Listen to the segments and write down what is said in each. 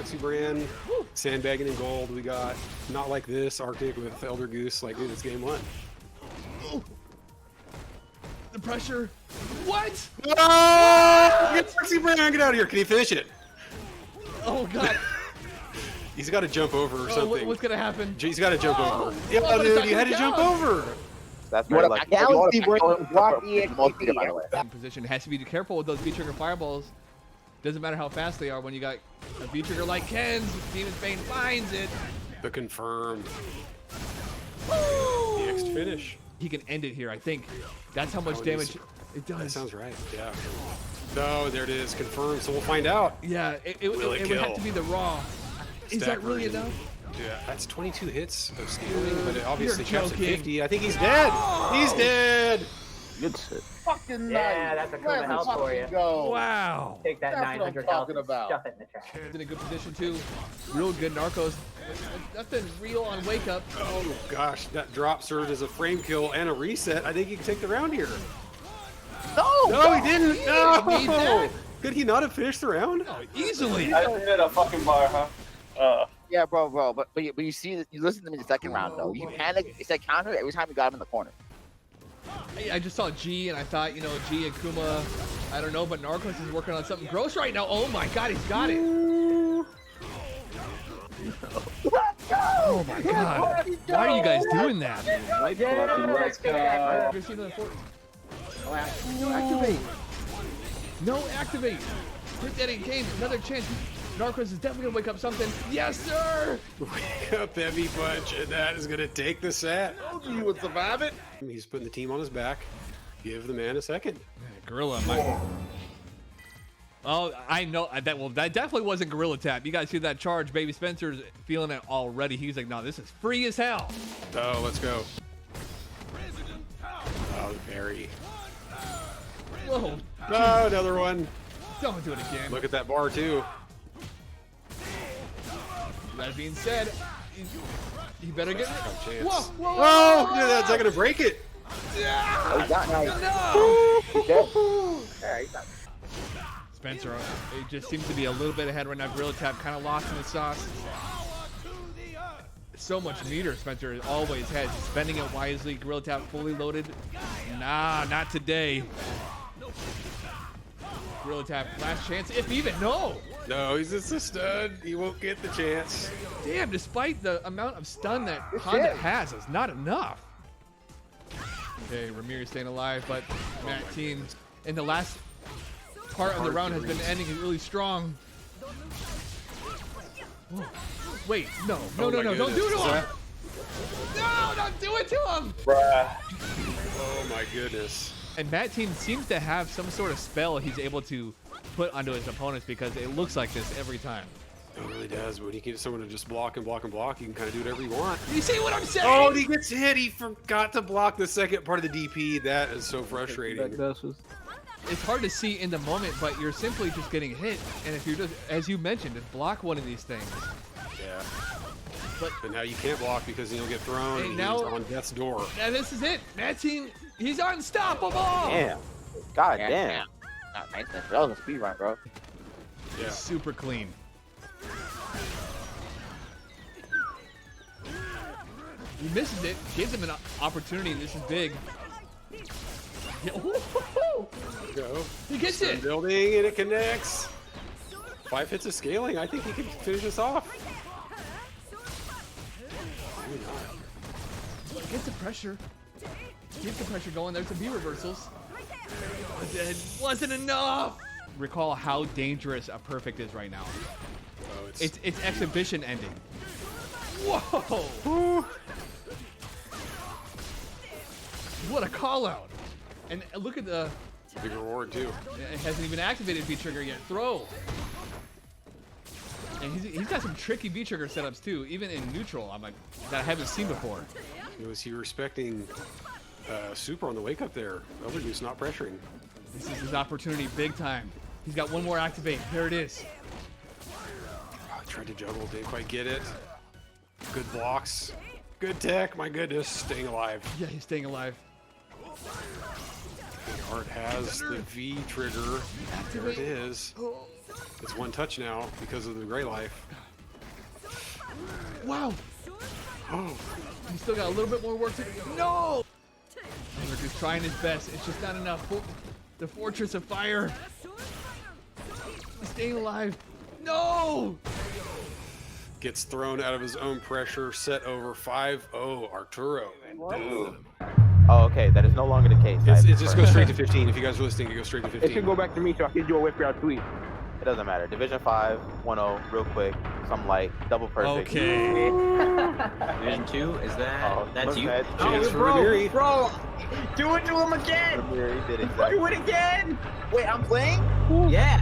Foxy Brand, Sandbagging in gold. We got Not Like This, Arctic with Elder Goose. Like, dude, it's game one. Oh. The pressure. What? Oh! Get Foxy Brand, get out of here. Can he finish it? Oh, God. He's got to jump over or something. What's going to happen? He's got to jump over. Yeah, dude, he had to jump over. That's very lucky. In position, has to be careful with those V-trigger fireballs. Doesn't matter how fast they are when you got a V-trigger like Ken's. Demon's Bane finds it. The confirmed. The next finish. He can end it here, I think. That's how much damage it does. That sounds right, yeah. No, there it is, confirmed, so we'll find out. Yeah, it would have to be the raw. Is that really enough? Yeah, that's 22 hits of scaling, but it obviously caps at 50. I think he's dead. He's dead. Good shit. Fucking yeah, that's a cool help for you. Go. Wow. Take that 900 health and stuff it in the trash. In a good position too. Real good Narcos. Nothing real on wake up. Oh gosh, that drop served as a frame kill and a reset. I think he can take the round here. No, he didn't. No. Could he not have finished the round? No, easily. I hit a fucking bar, huh? Yeah, bro. But you see, you listen to me the second round though. You panic. It's like counter every time you got him in the corner. I just saw G and I thought, you know, G and Kuma, I don't know, but Narcos is working on something gross right now. Oh my God, he's got it. Oh my God. Why are you guys doing that? Let's go. No activate. No activate. Hit that in game. Another chance. Narcos is definitely gonna wake up something. Yes, sir. Wake up, heavy punch, and that is gonna take the set. You would survive it. He's putting the team on his back. Give the man a second. Gorilla. Oh, I know that. Well, that definitely wasn't Gorilla Tap. You guys see that charge? Baby Spencer's feeling it already. He's like, no, this is free as hell. Oh, let's go. Oh, very. Whoa. Oh, another one. Don't do it again. Look at that bar too. That being said, you better get it. Whoa, whoa, whoa! Dude, that's not gonna break it. Oh, No. Spencer, it just seems to be a little bit ahead right now. Gorilla Tap kind of lost in the sauce. So much meter Spencer always has. Spending it wisely. Gorilla Tap fully loaded. Nah, not today. Gorilla Tap, last chance, if even. No! No, he's just a stud. He won't get the chance. Damn, despite the amount of stun that Honda has, it's not enough. Okay, Ramirez staying alive, but Matt Team in the last part of the round has been ending really strong. Whoa. Wait, no, don't do it to him! No, don't do it to him! Bruh. Oh my goodness. And Matt Team seems to have some sort of spell he's able to put onto his opponents because it looks like this every time. It really does, but when you get someone to just block and block and block, you can kind of do whatever you want. You see what I'm saying? Oh, he gets hit. He forgot to block the second part of the DP. That is so frustrating. It's hard to see in the moment, but you're simply just getting hit. And if you're just, as you mentioned, just block one of these things. Yeah. But now you can't block because you'll get thrown and now, he's on death's door. And this is it. Matt Team, he's unstoppable. Damn. God damn. That was a speed run, bro. Yeah. Super clean. He misses it, gives him an opportunity. This is big. Yeah. Go. He gets it. Building and it connects. 5 hits of scaling. I think he can finish this off. Get the pressure. Keep the pressure going. There's some B reversals. But it wasn't enough. Recall how dangerous a perfect is right now. Oh, It's exhibition ending. Whoa! Woo. What a call out! And look at the. Big reward too. It hasn't even activated V trigger yet. Throw. And he's got some tricky V trigger setups too, even in neutral. I'm like that I haven't seen before. Was he respecting Super on the wake up there? Overuse not pressuring. This is his opportunity, big time. He's got one more activate. There it is. Oh, tried to juggle, didn't quite get it. Good blocks. Good tech, my goodness, staying alive. Yeah, he's staying alive. Art has the V trigger. There it is. It's one touch now because of the Gray Life. Wow. Oh, He's still got a little bit more work to do. No! Balrog is trying his best. It's just not enough. The Fortress of Fire. He's staying alive. No! gets thrown out of his own pressure. Set over 5-0 Arturo. Dude. Oh, okay. That is no longer the case. It just goes straight to 15. If you guys are listening, it goes straight to 15. It should go back to me so I can do a whip route tweet. It doesn't matter. Division 5, 1-0, real quick. Something like double perfect. Okay. Division 2, is that Oh, that's look you? at Chance for bro, Ramiri. bro, do it to him again. Ramiri did exactly. Do it again. Wait, I'm playing? Yeah.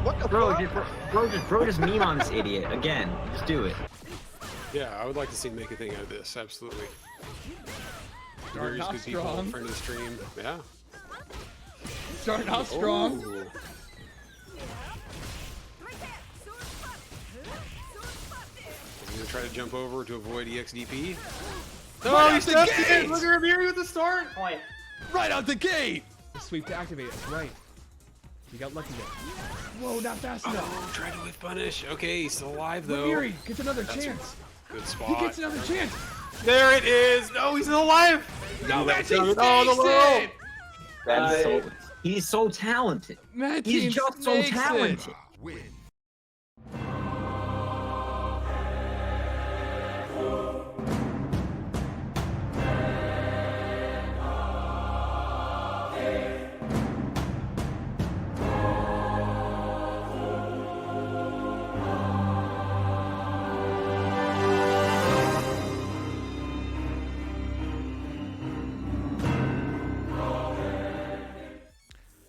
What the Bro, fuck? just meme on this idiot again. Just do it. Yeah, I would like to see him make a thing out of this. Absolutely. Starting Ramiri's off good people, strong. friend of the stream. Yeah. Starting off strong. Ooh. He's gonna try to jump over to avoid EXDP. Right he out the stepped gate! in! Look at Ramiri with the start! Point. Right out the gate. Sweep to activate. That's right. You got lucky there. Whoa, not fast enough. Oh, trying to whiff punish. Okay, he's still alive though. Ramiri gets another chance. Good spot. He gets another chance. There it is! No, he's still alive! No, that's Mattine it. Oh, the makes low. it. That's He's so talented. Mattine He's just so makes it. talented.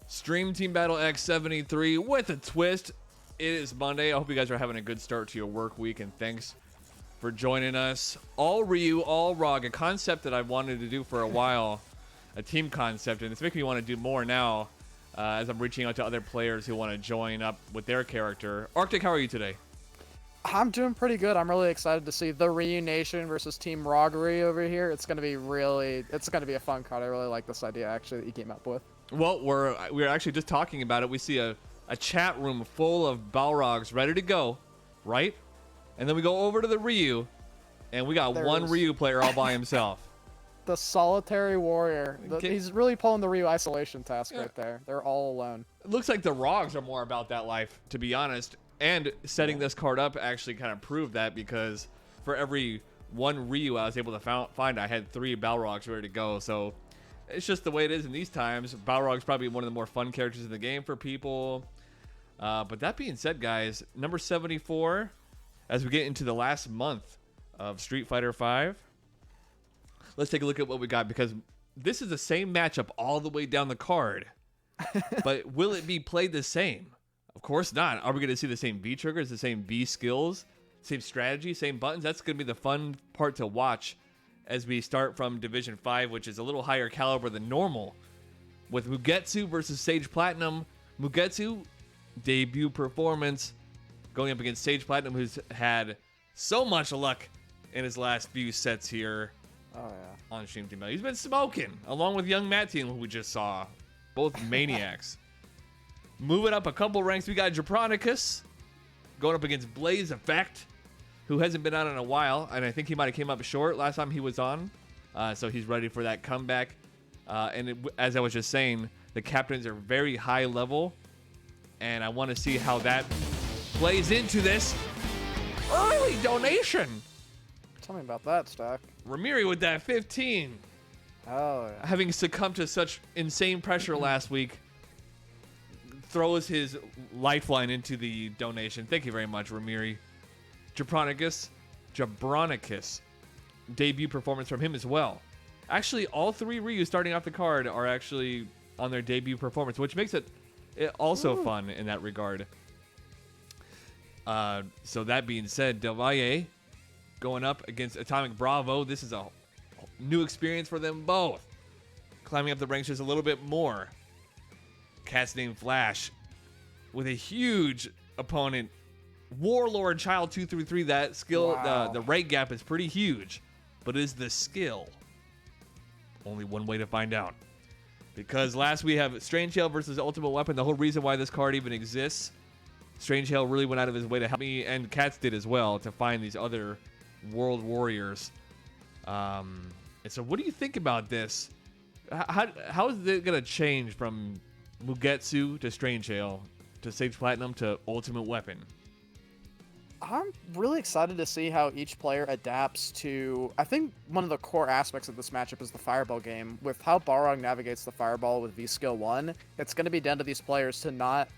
Stream Team Battle X73 with a twist. It is Monday. I hope you guys are having a good start to your work week, and thanks for joining us. All Ryu, all Rog, a concept that I've wanted to do for a while, a team concept, and it's making me want to do more now as I'm reaching out to other players who want to join up with their character. Arctic, how are you today? I'm doing pretty good. I'm really excited to see the Ryu Nation versus Team Roggery over here. It's gonna be a fun card. I really like this idea actually that you came up with. Well, we're actually just talking about it. We see a chat room full of Balrogs ready to go, right? And then we go over to the Ryu, and we got one Ryu player all by himself. The solitary warrior. Okay. He's really pulling the Ryu isolation task right there. They're all alone. It looks like the Rogs are more about that life, to be honest. And setting this card up actually kind of proved that, because for every one Ryu I was able to find, I had 3 Balrogs ready to go. So it's just the way it is in these times. Balrog's probably one of the more fun characters in the game for people. But that being said, guys, number 74, as we get into the last month of Street Fighter V, let's take a look at what we got, because this is the same matchup all the way down the card. But will it be played the same? Of course not. Are we going to see the same V triggers, the same V skills, same strategy, same buttons? That's going to be the fun part to watch as we start from Division 5, which is a little higher caliber than normal, with Mugetsu versus SagePlatinum. Mugetsu, debut performance, going up against SagePlatinum, who's had so much luck in his last few sets here on Stream Team. He's been smoking, along with young Mattine, who we just saw. Both maniacs. Moving up a couple ranks, we got Jabronacus going up against BlazeEffect, who hasn't been on in a while, and I think he might have came up short last time he was on, so he's ready for that comeback. As I was just saying, the captains are very high level, and I want to see how that plays into this early donation. Tell me about that, Stock. Ramiri with that 15. Oh, yeah. Having succumbed to such insane pressure last week, throws his lifeline into the donation. Thank you very much, Ramiri. Jabronacus, debut performance from him as well. Actually, all 3 Ryu starting off the card are actually on their debut performance, which makes it also fun in that regard. So that being said, Delvalle going up against AtomicBravo. This is a new experience for them both. Climbing up the ranks just a little bit more. CatsNamedFlash with a huge opponent. Warlord Child 233. That skill, Wow. the rate gap is pretty huge, but is the skill? Only one way to find out. Because last we have Strangehail versus Ultimate Weapon. The whole reason why this card even exists Strangehail really went out of his way to help me, and Cats did as well, to find these other world warriors. And so what do you think about this? How is it going to change from Mugetsu to Strangehail to SagePlatinum to Ultimate Weapon? I'm really excited to see how each player adapts to... I think one of the core aspects of this matchup is the Fireball game. With how Balrog navigates the Fireball with V-Skill 1, it's going to be down to these players to not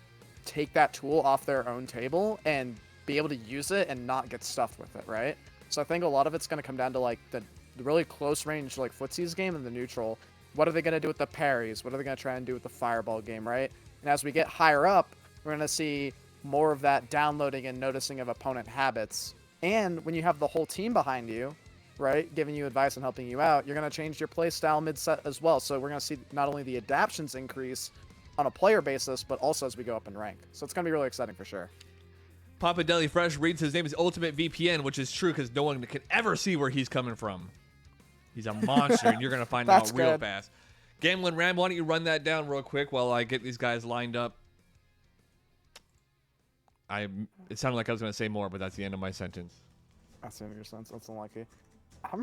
take that tool off their own table and be able to use it and not get stuffed with it, right? So I think a lot of it's going to come down to like the really close range like footsies game and the neutral. What are they going to do with the parries? What are they going to try and do with the Fireball game, right? And as we get higher up, we're going to see more of that downloading and noticing of opponent habits. And when you have the whole team behind you, right, giving you advice and helping you out, you're going to change your play style mid-set as well. So we're going to see not only the adaptions increase on a player basis, but also as we go up in rank. So it's going to be really exciting for sure. Papa Deli Fresh reads his name is Ultimate VPN, which is true because no one can ever see where he's coming from. He's a monster, and you're going to find out real fast. Gambling Ram, why don't you run that down real quick while I get these guys lined up? It sounded like I was going to say more, but that's the end of my sentence. That's the end of your sentence. That's unlucky. I'm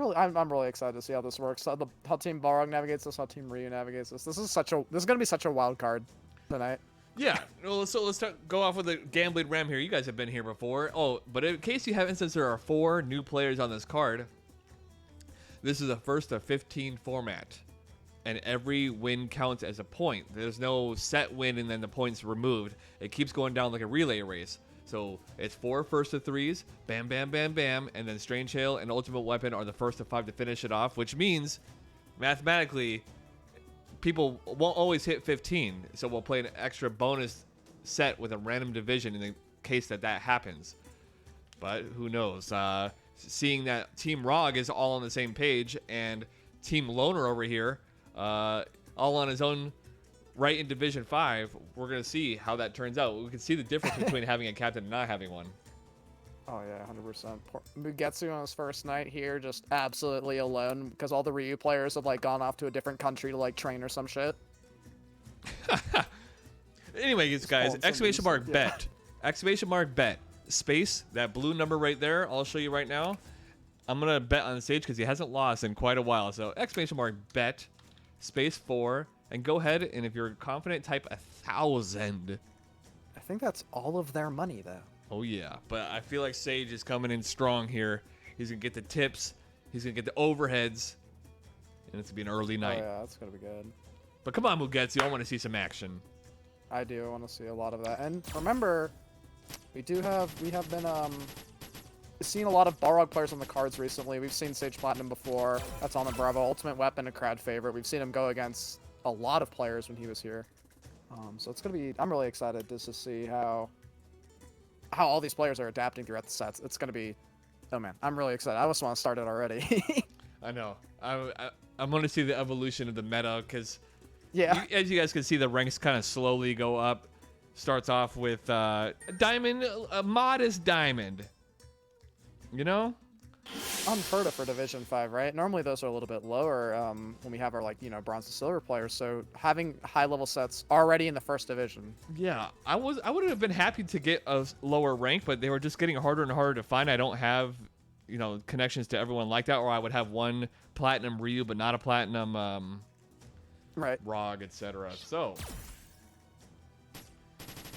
really excited to see how this works. How Team Balrog navigates this, how Team Ryu navigates this. This is going to be such a wild card tonight. Yeah. Well, so let's go off with the Gambling Ram here. You guys have been here before. Oh, but in case you haven't, since there are 4 new players on this card, this is a first to 15 format. And every win counts as a point. There's no set win and then the points removed. It keeps going down like a relay race. So it's 4 first to 3s, bam, bam, bam, bam, and then Strangehail and Ultimate Weapon are the first to 5 to finish it off, which means mathematically people won't always hit 15. So we'll play an extra bonus set with a random division in the case that happens. But who knows? Seeing that Team Rog is all on the same page and Team Loner over here, all on his own right in Division 5, we're going to see how that turns out. We can see the difference between having a captain and not having one. Oh, yeah, 100%. Mugetsu on his first night here, just absolutely alone, because all the Ryu players have, like, gone off to a different country to, like, train or some shit. Anyway, guys, exclamation mark bet. Exclamation mark bet. Space, that blue number right there, I'll show you right now. I'm going to bet on Sage because he hasn't lost in quite a while. So exclamation mark bet, space 4, and go ahead, and if you're confident, type 1,000. I think that's all of their money, though. Oh, yeah. But I feel like Sage is coming in strong here. He's going to get the tips. He's going to get the overheads. And it's going to be an early night. Oh, yeah, that's going to be good. But come on, Mugetsu. I want to see some action. I do. I want to see a lot of that. And remember, we have been seeing a lot of Balrog players on the cards recently. We've seen SagePlatinum before. That's AtomicBravo. Ultimate Weapon, a crowd favorite. We've seen him go against a lot of players when he was here. So it's going to be... I'm really excited just to see how all these players are adapting throughout the sets. It's going to be... Oh, man. I'm really excited. I just want to start it already. I know. I'm going to see the evolution of the meta because... Yeah. As you guys can see, the ranks kind of slowly go up. Starts off with diamond, a modest diamond. You know? Unheard of for Division 5, right? Normally those are a little bit lower when we have our, like, you know, bronze to silver players. So having high-level sets already in the first division. Yeah, I would have been happy to get a lower rank, but they were just getting harder and harder to find. I don't have, you know, connections to everyone like that, or I would have one platinum Ryu, but not a platinum right. Rog, etc. So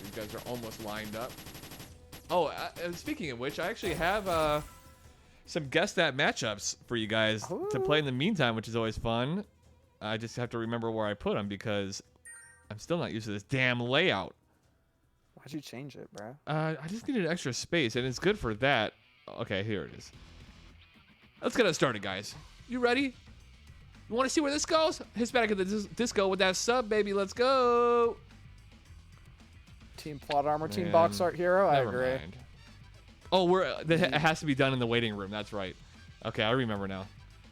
these guys are almost lined up. Oh, speaking of which, I actually have some guess that matchups for you guys to play in the meantime, which is always fun. I just have to remember where I put them because I'm still not used to this damn layout. Why'd you change it, bro? I just needed extra space, and it's good for that. Okay, here it is. Let's get it started, guys. You ready? You want to see where this goes? Hispanic at the disco with that sub, baby. Let's go. Team plot armor, team box art hero. I agree. Mind. Oh, it has to be done in the waiting room. That's right. Okay, I remember now.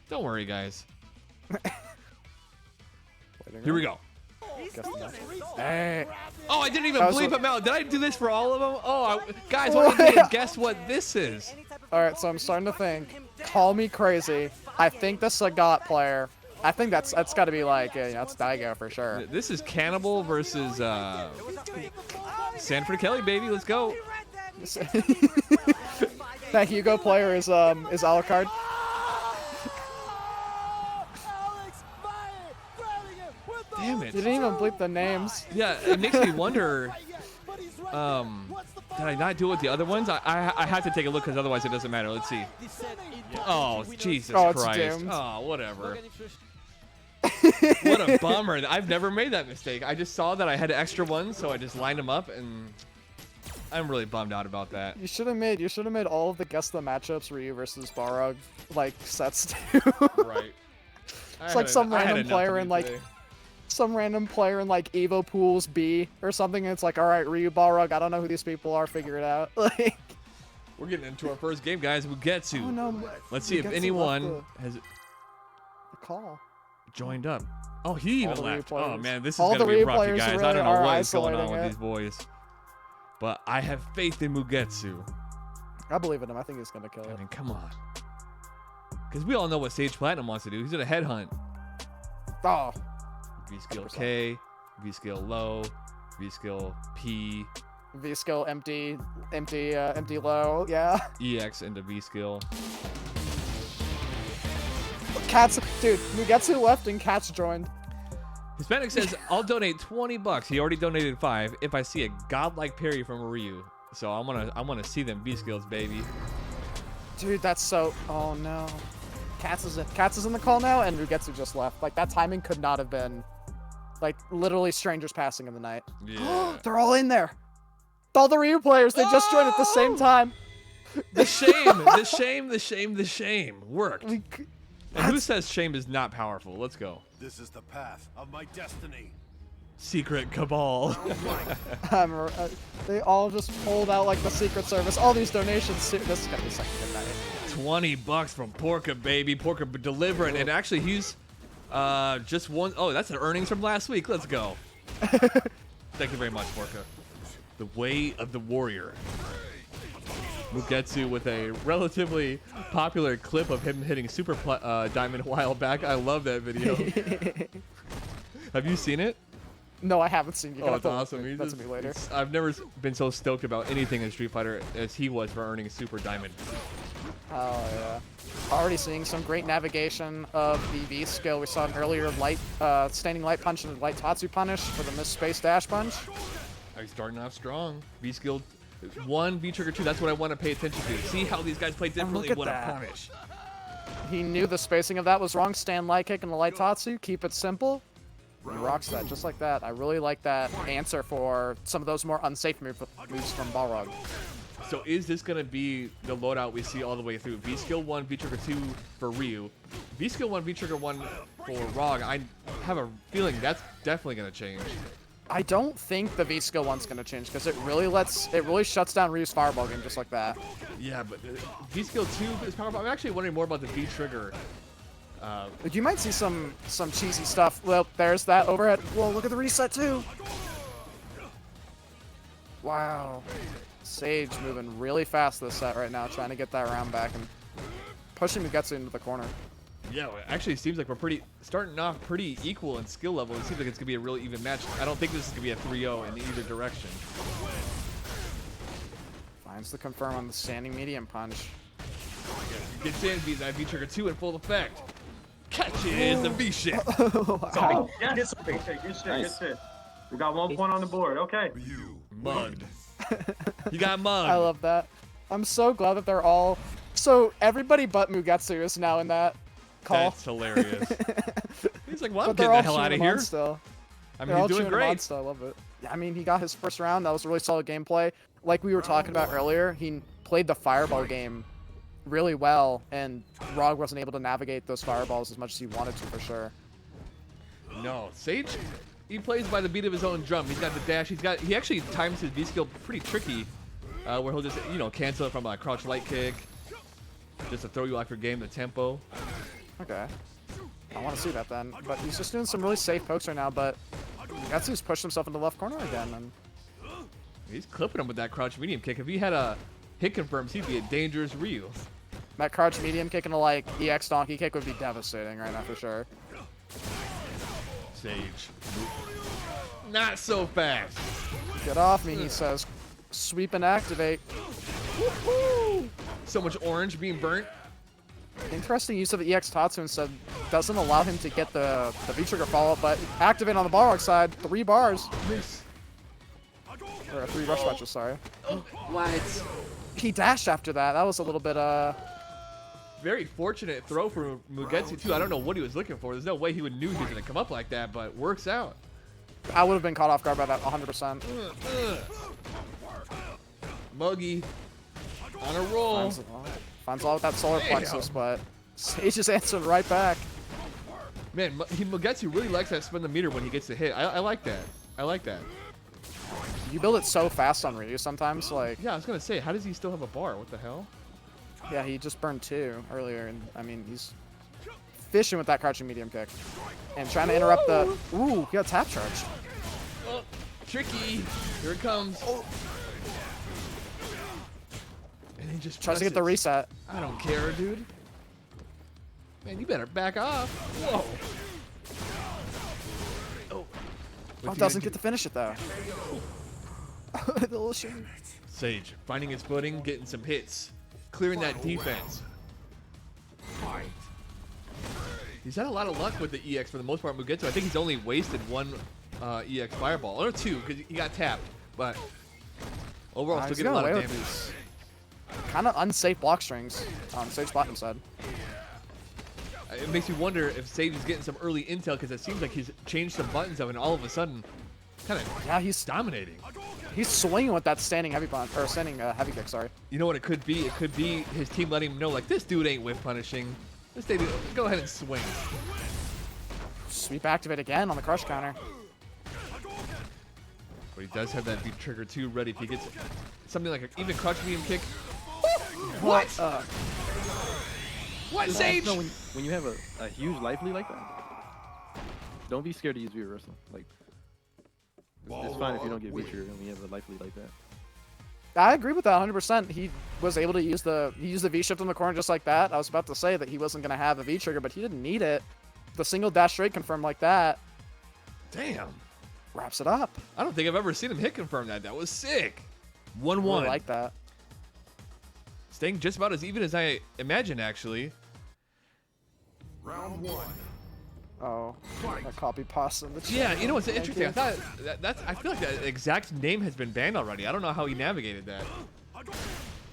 Don't worry, guys. Here we go. Hey. Oh, I didn't even bleep him out. Did I do this for all of them? Oh, guys, what did you guess what this is? All right, so I'm starting to think. Call me crazy. I think the Sagat player I think that's got to be like that's Daigo for sure. This is Cannibal versus Sanford Kelly, baby. Let's go. That Hugo player is Alucard. Damn it. You didn't even bleep the names. Yeah, it makes me wonder. Did I not do it with the other ones? I have to take a look because otherwise it doesn't matter. Let's see. Oh, Jesus it's Christ. doomed. Oh, whatever. What a bummer. I've never made that mistake. I just saw that I had extra ones, so I just lined them up, and I'm really bummed out about that. You should have made all of the guess the matchups Ryu versus Balrog like sets too. Right. It's like some random player in like Evo Pools B or something. And it's like, all right, Ryu Balrog. I don't know who these people are. Figure it out. Like, we're getting into our first game, guys. Mugetsu. oh no. Let's see if anyone has The call. joined up. Oh, he even All the Ryu left. Oh players. man, this is All gonna the be Ryu rough, you players guys. I really don't know are what is going on isolating with it. these boys, but I have faith in Mugetsu. I believe in him. I think he's gonna kill I it. mean, come on. Because we all know what SagePlatinum wants to do. He's gonna headhunt. Oh, V skill 100%. K, V skill low, V skill P, V skill empty low. Yeah. EX into V skill. Cats, dude. Mugetsu left and Cats joined. Hispanic says, I'll donate $20. He already donated 5 if I see a godlike parry from a Ryu. So I wanna see them V skills, baby. Dude, that's so. Oh no. Cats is in the call now, and Mugetsu just left. Like that timing could not have been, like literally strangers passing in the night. Yeah. They're all in there. All the Ryu players, they just joined at the same time. The shame worked. We And who says shame is not powerful? Let's go. This is the path of my destiny. Secret cabal. They all just pulled out like the Secret Service. All these donations. This is gonna be such a good night. $20 from Porka, baby. Porka delivering, and actually he's just one. Oh, that's the earnings from last week. Let's go. Thank you very much, Porka. The way of the warrior. Mugetsu with a relatively popular clip of him hitting Super Diamond a while back. I love that video. Have you seen it? No, I haven't seen you. Oh, it's awesome. That's me later. I've never been so stoked about anything in Street Fighter as he was for earning Super Diamond. Oh yeah. Already seeing some great navigation of the V skill. We saw an earlier light, standing light punch and light Tatsu punish for the missed space dash punch. He's starting off strong. V skill 1, V trigger 2. That's what I want to pay attention to. See how these guys play differently at when I that. punish. He knew the spacing of that was wrong. Stand light kick and the light Tatsu. Keep it simple. He rocks that just like that. I really like that answer for some of those more unsafe moves from Balrog. So is this going to be the loadout we see all the way through? V skill 1, V trigger 2 for Ryu. V skill 1, V trigger 1 for Rog. I have a feeling that's definitely going to change. I don't think the V skill one's gonna change because it really shuts down Ryu's fireball game just like that. Yeah, but V skill 2 is powerful. I'm actually wondering more about the V trigger. You might see some cheesy stuff. Well, there's that overhead. Whoa, look at the reset too. Wow. Sage moving really fast this set right now, trying to get that round back and pushing Mugetsu into the corner. Yeah, well, it actually seems like we're starting off pretty equal in skill level. It seems like it's gonna be a really even match. I don't think this is gonna be a 3-0 in either direction. Finds the confirm on the standing medium punch. Gets in, that V trigger 2 in full effect. Catches the V shit. Oh, yeah, good shit, good shit. We got 1 point on the board. Okay. Mugged. You got mugged. I love that. I'm so glad that they're all. So everybody but Mugetsu is now in that call. That's hilarious. He's like, well, I'm But they're getting the all hell out of cheering him on here. still. I They're mean, all he's doing cheering him on great. still. I love it. Yeah, I mean, he got his first round. That was really solid gameplay. Like we were talking about earlier, he played the fireball game really well, and Rog wasn't able to navigate those fireballs as much as he wanted to, for sure. No, Sage, he plays by the beat of his own drum. He's got the dash. He actually times his V skill pretty tricky, where he'll just cancel it from a crouch light kick, just to throw you off your game, the tempo. Okay. I want to see that then. But he's just doing some really safe pokes right now, but Mugetsu's pushed himself into the left corner again. And He's clipping him with that crouch medium kick. If he had a hit confirms, he'd be a dangerous Ryu. that crouch medium kick and a like EX donkey kick would be devastating right now for sure. Sage. Not so fast. Get off me, he says. Sweep and activate. Woo-hoo! So much orange being burnt. Interesting use of the EX Tatsu instead. Doesn't allow him to get the V-trigger follow-up, but activate on the Balrog side. 3 bars. Miss. Or 3 rush punches, sorry. What? He dashed after that. That was a little bit, Very fortunate throw for Mugetsu, too. I don't know what he was looking for. There's no way he would knew he was going to come up like that, but works out. I would have been caught off guard by that 100%. Muggy on a roll. Finds a lot with that solar plexus, but Sage just answered right back. Man, Mugetsu really likes that spin the meter when he gets the hit. I like that. I like that. You build it so fast on Ryu sometimes, like... Yeah, I was going to say, how does he still have a bar? What the hell? Yeah, he just burned 2 earlier, and I mean, he's fishing with that crouching medium kick. And trying to interrupt the... Ooh, he got tap charged. Oh, tricky. Here it comes. And he just Tries to get the reset. I don't care, dude. Man, you better back off. Whoa. Oh, doesn't get to finish it, though. The little shimmy. Sage finding his footing, getting some hits, clearing that defense. He's had a lot of luck with the EX for the most part. Mugetsu, I think he's only wasted 1 EX fireball, or 2 because he got tapped. But overall, still getting a lot of damage. Kind of unsafe block strings on SagePlatinum side. It makes me wonder if Sage is getting some early intel because it seems like he's changed some buttons up and all of a sudden, kind of he's dominating. He's swinging with that standing heavy punch or standing heavy kick. Sorry. You know what it could be? It could be his team letting him know like this dude ain't whiff punishing. This dude, go ahead and swing. Sweep activate again on the crush counter. But he does have that V trigger too ready if he gets something like an even crouch medium kick. What? What, Sage? No, when you have a huge life lead like that, don't be scared to use V reversal. Like, it's fine if you don't get V trigger when you have a life lead like that. I agree with that 100%. He was able to use the V shift in the corner just like that. I was about to say that he wasn't gonna have a V trigger, but he didn't need it. The single dash straight confirmed like that. Damn. Wraps it up. I don't think I've ever seen him hit confirm that. That was sick. 1-1. Really like that. Staying just about as even as I imagined, actually. Round 1. Oh, a copy pasta in the chat. Yeah, you know what's interesting? I thought I feel like that exact name has been banned already. I don't know how he navigated that.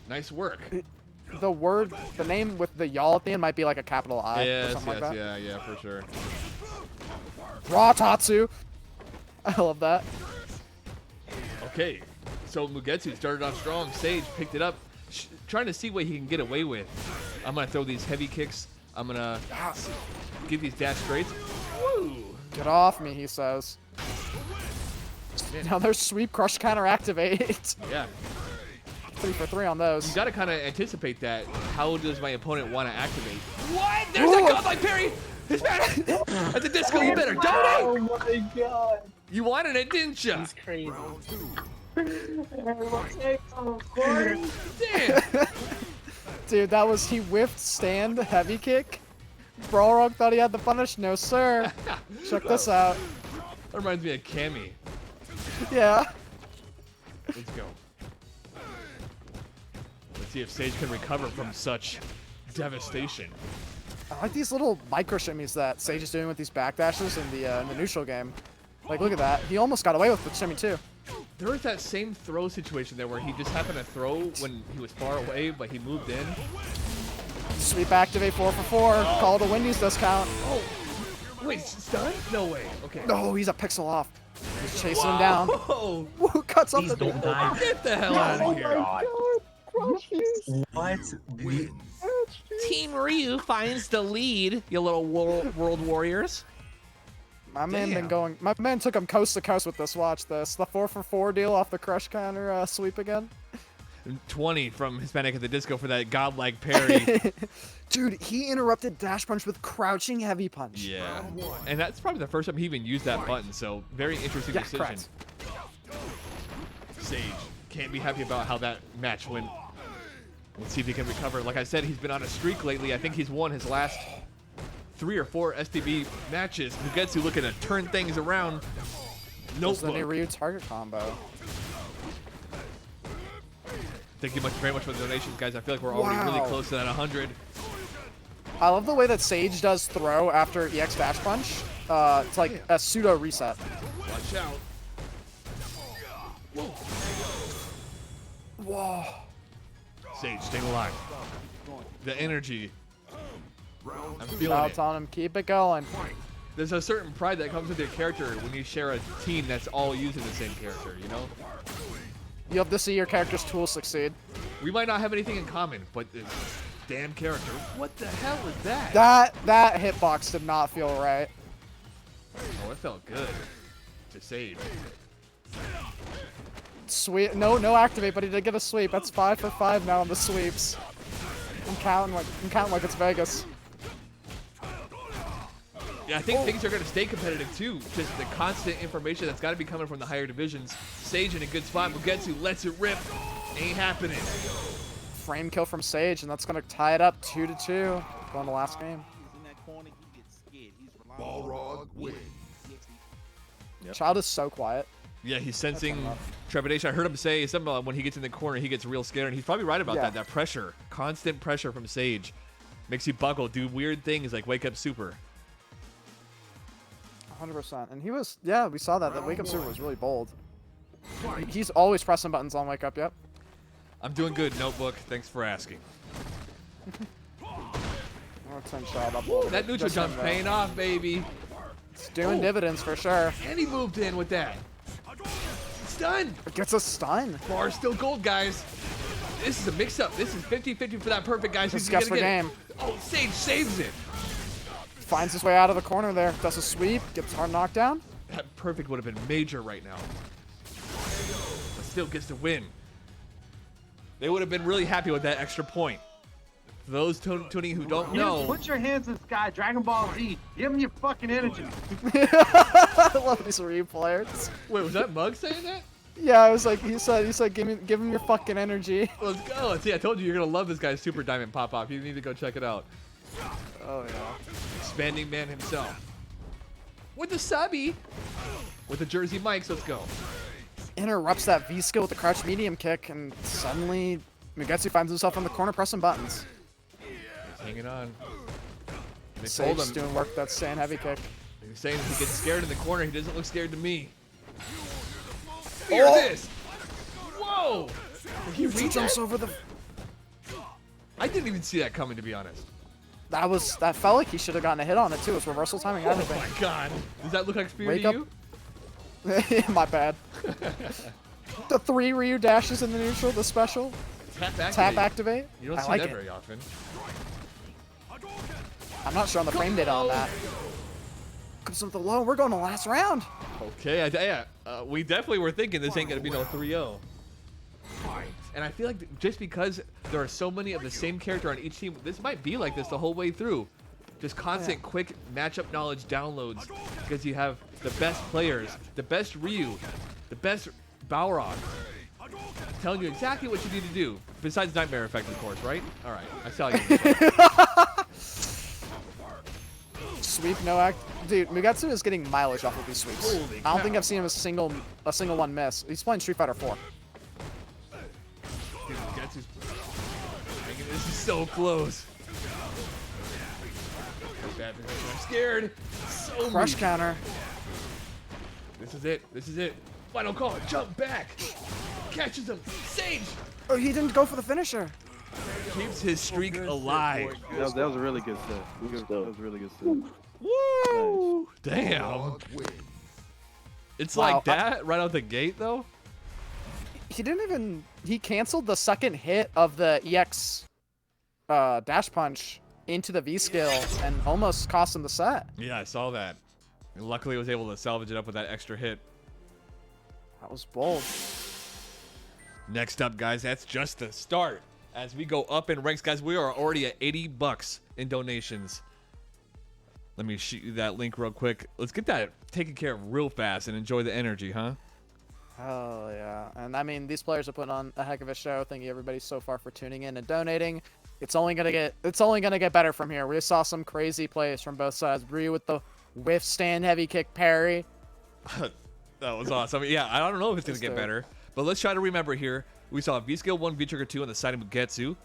Nice work. The name with the y'all at the end might be like a capital I or Yes, something like that. yeah, for sure. Raw Tatsu. I love that. Okay, so Mugetsu started off strong. Sage picked it up, trying to see what he can get away with. I'm gonna throw these heavy kicks. I'm gonna give these dash straights. Woo! Get off me, he says. Now there's sweep, crush, counter, activate. Yeah. 3 for 3 on those. You gotta kind of anticipate that. How does my opponent want to activate? What? There's a godlike parry! That's a disco, you better donate! Oh my god. You wanted it, didn't you? He's crazy. Damn! Dude, that was, he whiffed stand heavy kick. Balrog thought he had the punish. No, sir. Check this out. That reminds me of Cammy. Yeah. Let's go. Let's see if Sage can recover from such devastation. I like these little micro shimmies that Sage is doing with these backdashes in the neutral game. Like, look at that. He almost got away with the shimmy, too. There was that same throw situation there where he just happened to throw when he was far away, but he moved in. Sweep activate 4 for 4. Call the Wendy's discount. Oh, wait, stun? No way. Okay. No, he's a pixel off. He's chasing him down. Whoa. Woo, cuts off Please the don't die. Get the hell out of here. What? Team Ryu finds the lead, you little world warriors. My man took him coast to coast with this. Watch this. The 4 for 4 deal off the crush counter sweep again. 20 from Hispanic at the Disco for that godlike parry. Dude, he interrupted dash punch with crouching heavy punch. Yeah. And that's probably the first time he even used that button, so very interesting decision. Correct. Sage can't be happy about how that match went. Let's see if he can recover. Like I said, he's been on a streak lately. I think he's won his last 3 or 4 STB matches. Mugetsu looking to turn things around. There's the new Notebook. Ryu target combo. Thank you very much for the donations, guys. I feel like we're already really Wow. close to that 100. I love the way that Sage does throw after EX dash punch. It's like a pseudo reset. Watch out. Whoa. Sage, staying alive. The energy. I'm feeling Shouts it. on him. Keep it going. There's a certain pride that comes with your character when you share a team that's all using the same character, you know? You have to see your character's tools succeed. We might not have anything in common, but this damn character. What the hell is that? That hitbox did not feel right. Oh, it felt good. To Sage. Sweep. No activate, but he did get a sweep. That's 5 for 5 now on the sweeps. I'm counting like it's Vegas. Yeah, I think things are going to stay competitive too. Just the constant information that's got to be coming from the higher divisions. Sage in a good spot. Mugetsu lets it rip. Ain't happening. Frame kill from Sage, and that's gonna tie it up 2-2. Going to last game. Balrog wins. Child is so quiet. Yeah, he's sensing trepidation. I heard him say something about when he gets in the corner, he gets real scared, and he's probably right about Yeah. that. That pressure, constant pressure from Sage, makes you buckle, do weird things like wake up super. 100%. And he was, yeah, we saw that. That Wake Up Super was really bold. He's always pressing buttons on Wake Up, yep. I'm doing good, Notebook. Thanks for asking. I'll turn Child up a little That bit. neutral Just him, jump's though. paying off, baby. It's doing Oh. dividends for sure. And he moved in with that. Stun. It gets a stun. Bar still gold, guys. This is a mix-up. This is 50-50 for that perfect, guys. Just Who's guess gonna for get it? game. Oh, Sage saves it. Finds his way out of the corner there. Does a sweep. Gets hard knockdown. That perfect would have been major right now. But still gets the win. They would have been really happy with that extra point. For those tuning who don't know, Put your hands in the sky, Dragon Ball Z. Give him your fucking energy. I love these Ryu players. wait, was that Mug saying that? Yeah, I was like, he said, give him your fucking energy. Let's go. See, I told you you're gonna love this guy's Super Diamond pop-off. You need to go check it out. Oh yeah. Expanding man himself. With the subby. With the Jersey mics, let's go. Interrupts that V skill with the crouch medium kick, and suddenly Mugetsu finds himself in the corner pressing buttons. He's hanging on. They told Sage's him. doing work that staying heavy kick. He was saying if he gets scared in the corner, he doesn't look scared to me. Fear this! Whoa! Did he read jumps that? over the. I didn't even see that coming, to be honest. That felt like he should have gotten a hit on it too. It's reversal timing, Oh everything. my god. Does that look like Spear Wake to up. you? My bad. The 3 Ryu dashes in the neutral, the special. Tap activate. Activate. You don't I see like that it. very often. I'm not sure on the frame data on that. Comes with the low. We're going to last round. Okay, we definitely were thinking this ain't gonna be no 3-0. And I feel like just because there are so many of the same character on each team, this might be like this the whole way through. Just constant, quick matchup knowledge downloads because you have the best players, the best Ryu, the best Balrog, telling you exactly what you need to do. Besides Nightmare Effect, of course, right? All right, I saw you. Sweep, no act. Dude, Mugetsu is getting mileage off of these sweeps. Holy I don't think cow. I've seen him a single one miss. He's playing Street Fighter 4. Dude, this is so close. Bad position. I'm scared. So Crush weak. counter. This is it. This is it. Final call. Jump back. Catches him. Sage. Oh, he didn't go for the finisher. Keeps his streak alive. That was a really good set. That was a really good set. Woo! Damn. It's Wow, like that right out the gate, though. He didn't even. He canceled the second hit of the EX dash punch into the V skill and almost cost him the set. Yeah, I saw that. And luckily, was able to salvage it up with that extra hit. That was bold. Next up, guys, that's just the start. As we go up in ranks, guys, we are already at $80 in donations. Let me shoot you that link real quick. Let's get that taken care of real fast and enjoy the energy, huh? Oh yeah, and I mean these players are putting on a heck of a show. Thank you everybody so far for tuning in and donating. It's only gonna get better from here. We saw some crazy plays from both sides. Ryu with the whiff stand heavy kick parry. That was awesome. Yeah, I don't know if it's gonna get better, but let's try to remember here. We saw V-Scale 1, V-Trigger 2 on the side of Mugetsu.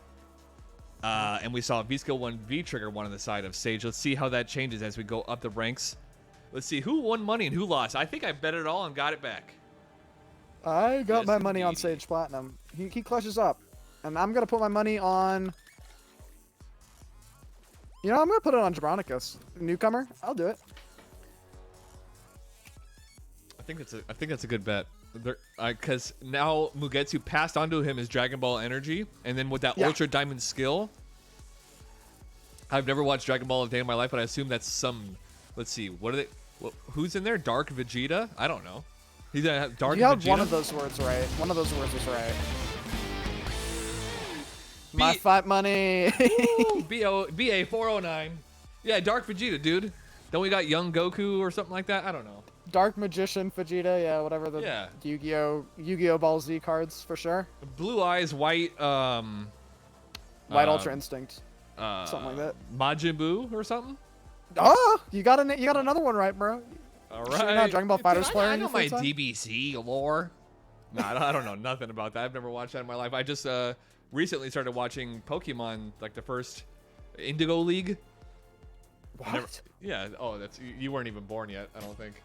And we saw V-Scale 1, V-Trigger 1 on the side of Sage. Let's see how that changes as we go up the ranks. Let's see who won money and who lost. I think I bet it all and got it back. I got Yes, my money on indeed. SagePlatinum. He clutches up. And I'm going to put my money on... You know, I'm going to put it on Jabronacus. Newcomer. I'll do it. I think that's a good bet. Because now Mugetsu passed onto him his Dragon Ball energy, and then with that Ultra Diamond skill, I've never watched Dragon Ball a day in my life, but I assume that's some. Let's see, what are they? Who's in there? Dark Vegeta? I don't know. He's gonna have Dark Vegeta. You have one of ththose words right. One of those words was right. My fight money. BA 409. Yeah, Dark Vegeta, dude. Then we got Young Goku or something like that. I don't know. Dark Magician Vegeta, yeah, whatever the Yu-Gi-Oh Ball Z cards for sure. Blue eyes, white White Ultra Instinct. Something like that. Majin Buu or something? Oh, you got another one right, bro. All Sure right. you're not a Dragon Ball FighterZ player I in know your my free time? DBC lore. No, I don't know nothing about that. I've never watched that in my life. I just recently started watching Pokemon, like the first Indigo League. What? Yeah. Oh, you weren't even born yet. I don't think.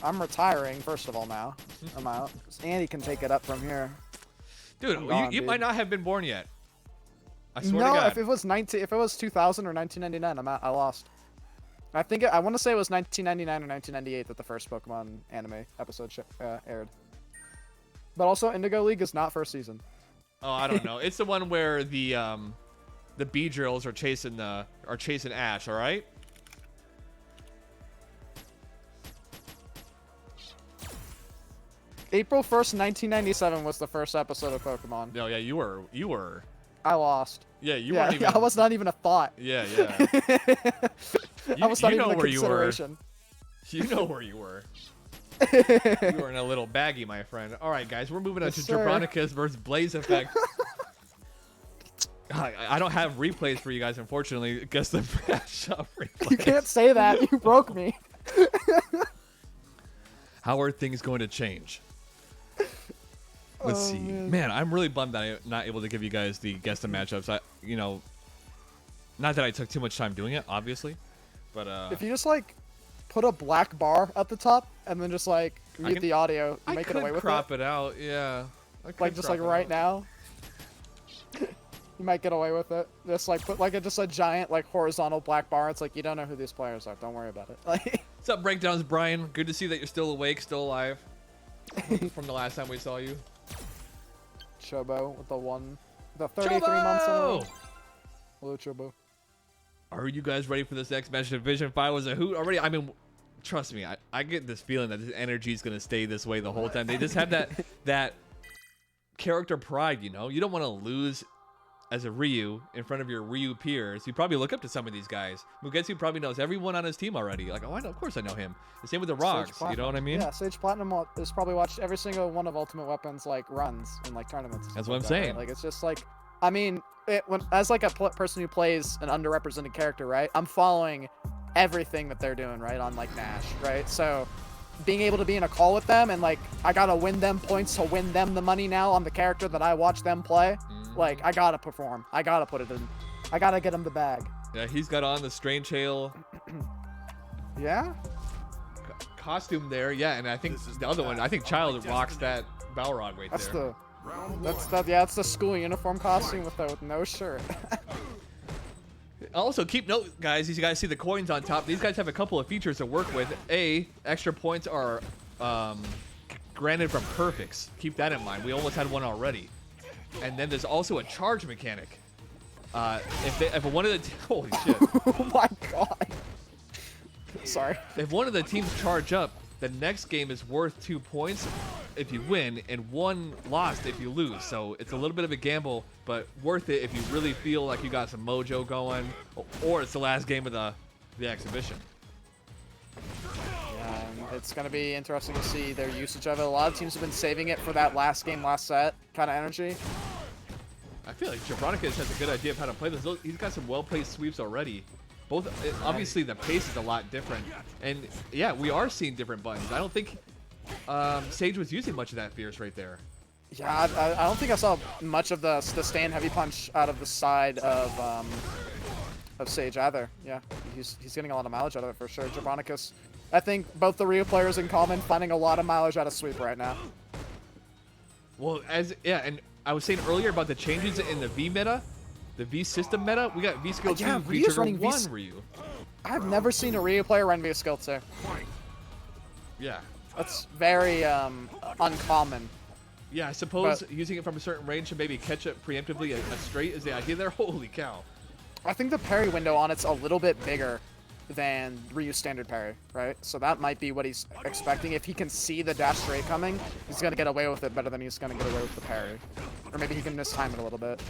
I'm retiring, first of all, now. I'm out. Andy can take it up from here. Dude, you might not have been born yet. I swear to No, God. if it was 2000 or 1999, I'm out. I lost. I want to say it was 1999 or 1998 that the first Pokemon anime episode aired. But also, Indigo League is not first season. Oh, I don't know. It's the one where the Beedrills are chasing Ash. All right. April 1st, 1997 was the first episode of Pokemon. No, yeah, you were. I lost. Yeah, you weren't even. I was not even a thought. Yeah. I was not even a where consideration. You know where you were. You were in a little baggie, my friend. All right, guys, we're moving on to Jabronacus versus BlazeEffect. I don't have replays for you guys, unfortunately. Guess the matchup replays. You can't say that. You broke me. How are things going to change? Let's see. Man, I'm really bummed that I'm not able to give you guys the guess the matchups. Not that I took too much time doing it, obviously, but if you just like put a black bar at the top and then just like mute the audio, you make it away with it. crop it out, yeah. Like just like right now, you might get away with it. Just like put like just a giant like horizontal black bar. It's like you don't know who these players are. Don't worry about it. Like. What's up, Breakdowns, Brian? Good to see that you're still awake, still alive from the last time we saw you. Chobo with the 33 months in a row. Hello, Chobo. Are you guys ready for this next match? Division 5 was a hoot already. I mean, trust me, I get this feeling that this energy is going to stay this way the whole time. They just have that character pride, you know? You don't want to lose as a Ryu in front of your Ryu peers. You probably look up to some of these guys. Mugetsu probably knows everyone on his team already. Like, oh, of course I know him. The same with the Rogs, you know what I mean? Yeah, SagePlatinum has probably watched every single one of Ultimate Weapon's like runs in like tournaments. That's what I'm saying. Right? Like it's just like, I mean, as like a person who plays an underrepresented character, right? I'm following everything that they're doing, right, on like Nash, right? So being able to be in a call with them and like I gotta win them points to win them the money now on the character that I watch them play. Like I gotta perform. I gotta put it in. I gotta get him the bag. Yeah, he's got on the Strangehail. Yeah. Costume there, yeah, and I think the other one, I think Child rocks that Balrog right there. That's the school uniform costume with no shirt. Also, keep note, guys. You guys see the coins on top. These guys have a couple of features to work with. Extra points are granted from perfects. Keep that in mind. We almost had one already. And then there's also a charge mechanic. If one of the holy shit. Oh my god. Sorry. If one of the teams charge up, the next game is worth 2 points if you win and 1 lost if you lose. So it's a little bit of a gamble, but worth it if you really feel like you got some mojo going, or it's the last game of the exhibition. Yeah, it's gonna be interesting to see their usage of it. A lot of teams have been saving it for that last game, last set kind of energy. feel like Jabronacus has a good idea of how to play this. He's got some well-placed sweeps already. Both, obviously, the pace is a lot different, and yeah, we are seeing different buttons. I don't think Sage was using much of that fierce right there. Yeah, I don't think I saw much of the stand heavy punch out of the side of Sage either. Yeah, he's getting a lot of mileage out of it for sure. Jabronacus, I think both the Ryu players in common finding a lot of mileage out of sweep right now. Well, and I was saying earlier about the changes in the V meta. The V system meta, we got V skill 2, yeah, V trigger 1 Ryu. I've never seen a Ryu player run V skill 2. Yeah. That's very uncommon. Yeah, I suppose using it from a certain range to maybe catch it preemptively a straight is the idea there. Holy cow. I think the parry window on it's a little bit bigger than Ryu's standard parry, right? So that might be what he's expecting. If he can see the dash straight coming, he's going to get away with it better than he's going to get away with the parry. Or maybe he can mistime it a little bit.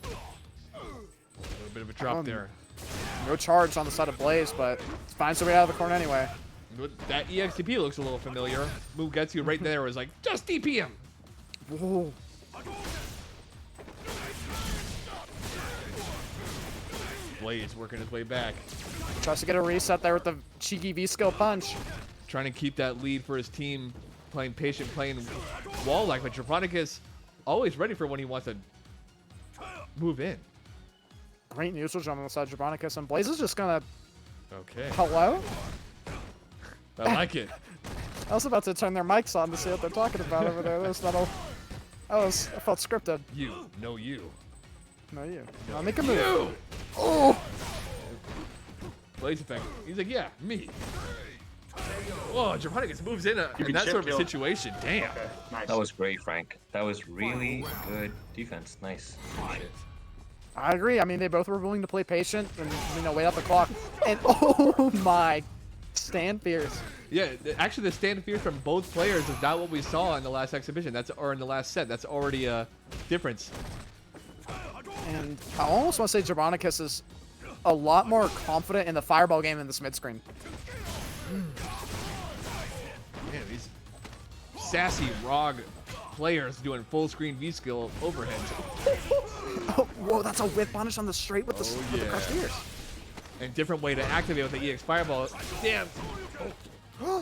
A little bit of a drop there. No charge on the side of Blaze, but finds a way out of the corner anyway. That EXTP looks a little familiar. Mugetsu right there was like, just DP him. Whoa. Blaze working his way back. Tries to get a reset there with the cheeky V-skill punch. Trying to keep that lead for his team, playing patient, playing wall-like, but Jabronacus always ready for when he wants to move in. Great neutral jump on the side of Jabronacus, and Blaze is just gonna... Okay. Hello? I like it. I was about to turn their mics on to see what they're talking about over there. That felt scripted. You. No, you. No, you. No, make a move. You! Oh! BlazeEffect. He's like, yeah, me. Oh, Jabronacus moves in that sort of a situation. Damn. Okay, nice. That was great, Frank. That was really good defense. Nice. Shit. I agree. I mean, they both were willing to play patient and, wait out the clock. And, oh my, stand fierce. Yeah, actually, the stand fierce from both players is not what we saw in the last exhibition. Or in the last set. That's already a difference. And I almost want to say Jabronacus is a lot more confident in the fireball game in this mid-screen. Man, these sassy ROG players doing full screen V-skill overhead. Oh, whoa, that's a whip punish on the straight with the crushed ears. And different way to activate with the EX Fireball. Damn.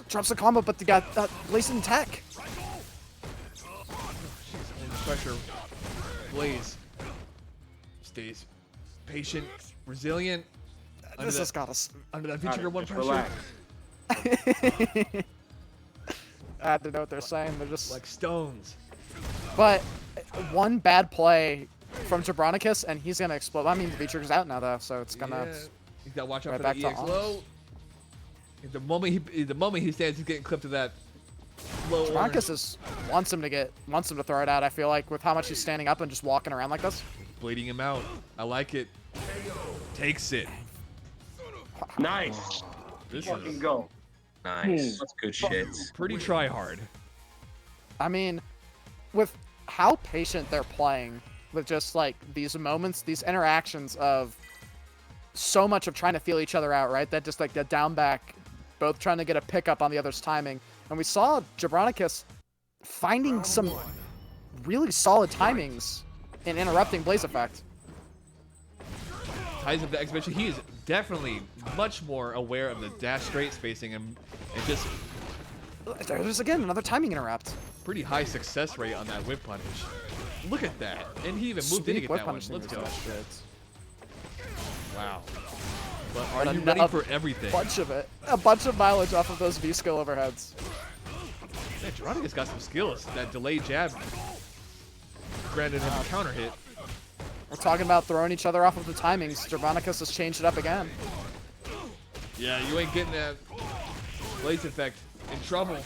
Drops the combo, but they got that blazing tech. Jeez, under pressure. Blaze stays patient, resilient. This has got us. Under that V-trigger 1 pressure. Relax. I have to know what they're saying. They're just like stones. But one bad play from Jabronacus, and he's gonna explode. I mean, the V-trigger's out now though, so it's gonna. Yeah. You gotta watch out right for the EX low. The moment he stands, he's getting clipped to that low. Jabronacus wants him to throw it out. I feel like with how much he's standing up and just walking around like this. Bleeding him out. I like it. Takes it. Nice. This Fucking is go. Nice. That's good shit. Pretty try hard. I mean, with how patient they're playing, with just like these moments, these interactions of so much of trying to feel each other out, right? That just like the down back, both trying to get a pickup on the other's timing. And we saw Jabronacus finding some really solid timings in interrupting BlazeEffect. Ties up the exhibition. He is definitely much more aware of the dash straight spacing and just there's again another timing interrupt. Pretty high success rate on that whip punish. Look at that. And he even moved in to get that one. Let's go. Wow. But are you ready for everything? A bunch of mileage off of those V-skill overheads. Yeah, Jabronacus got some skills. That delayed jab granted him a counter hit. We're talking about throwing each other off of the timings. Jabronacus has changed it up again. Yeah, you ain't getting that BlazeEffect in trouble.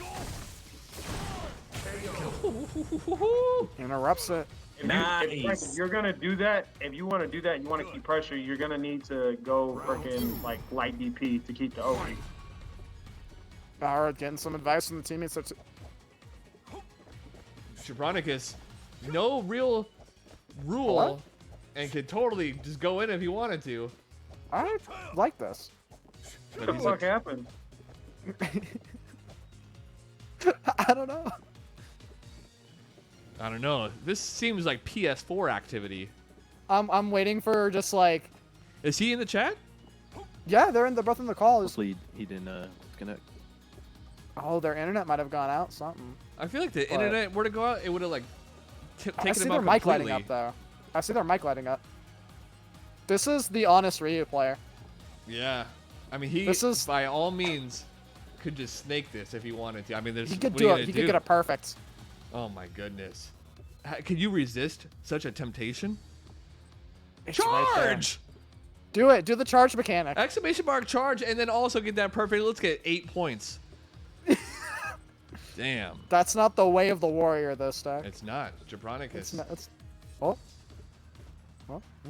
Interrupts it. If you're gonna do that, if you want to do that, you want to keep pressure, you're gonna need to go freaking like light DP to keep the OP. Alright, getting some advice from the teammates. Jabronacus, no real rule, and could totally just go in if he wanted to. I like this. What the fuck happened? I don't know. I don't know. This seems like PS4 activity. I'm waiting for just like. Is he in the chat? Yeah, they're both in the call. Hopefully he didn't connect. Oh, their internet might have gone out. Something. I feel like the internet were to go out, it would have like taken I see him their out mic completely. lighting up though. I see their mic lighting up. This is the honest Ryu player. Yeah, I mean he by all means could just snake this if he wanted to. I mean, there's He could what do are you it. He gonna could get a perfect. Oh my goodness, can you resist such a temptation? It's right there. Charge! Do it. Do the charge mechanic. Exclamation mark charge, and then also get that perfect. Let's get 8 points. Damn. That's not the way of the warrior, though, Stack. It's not. Jabronacus. It's not. Oh.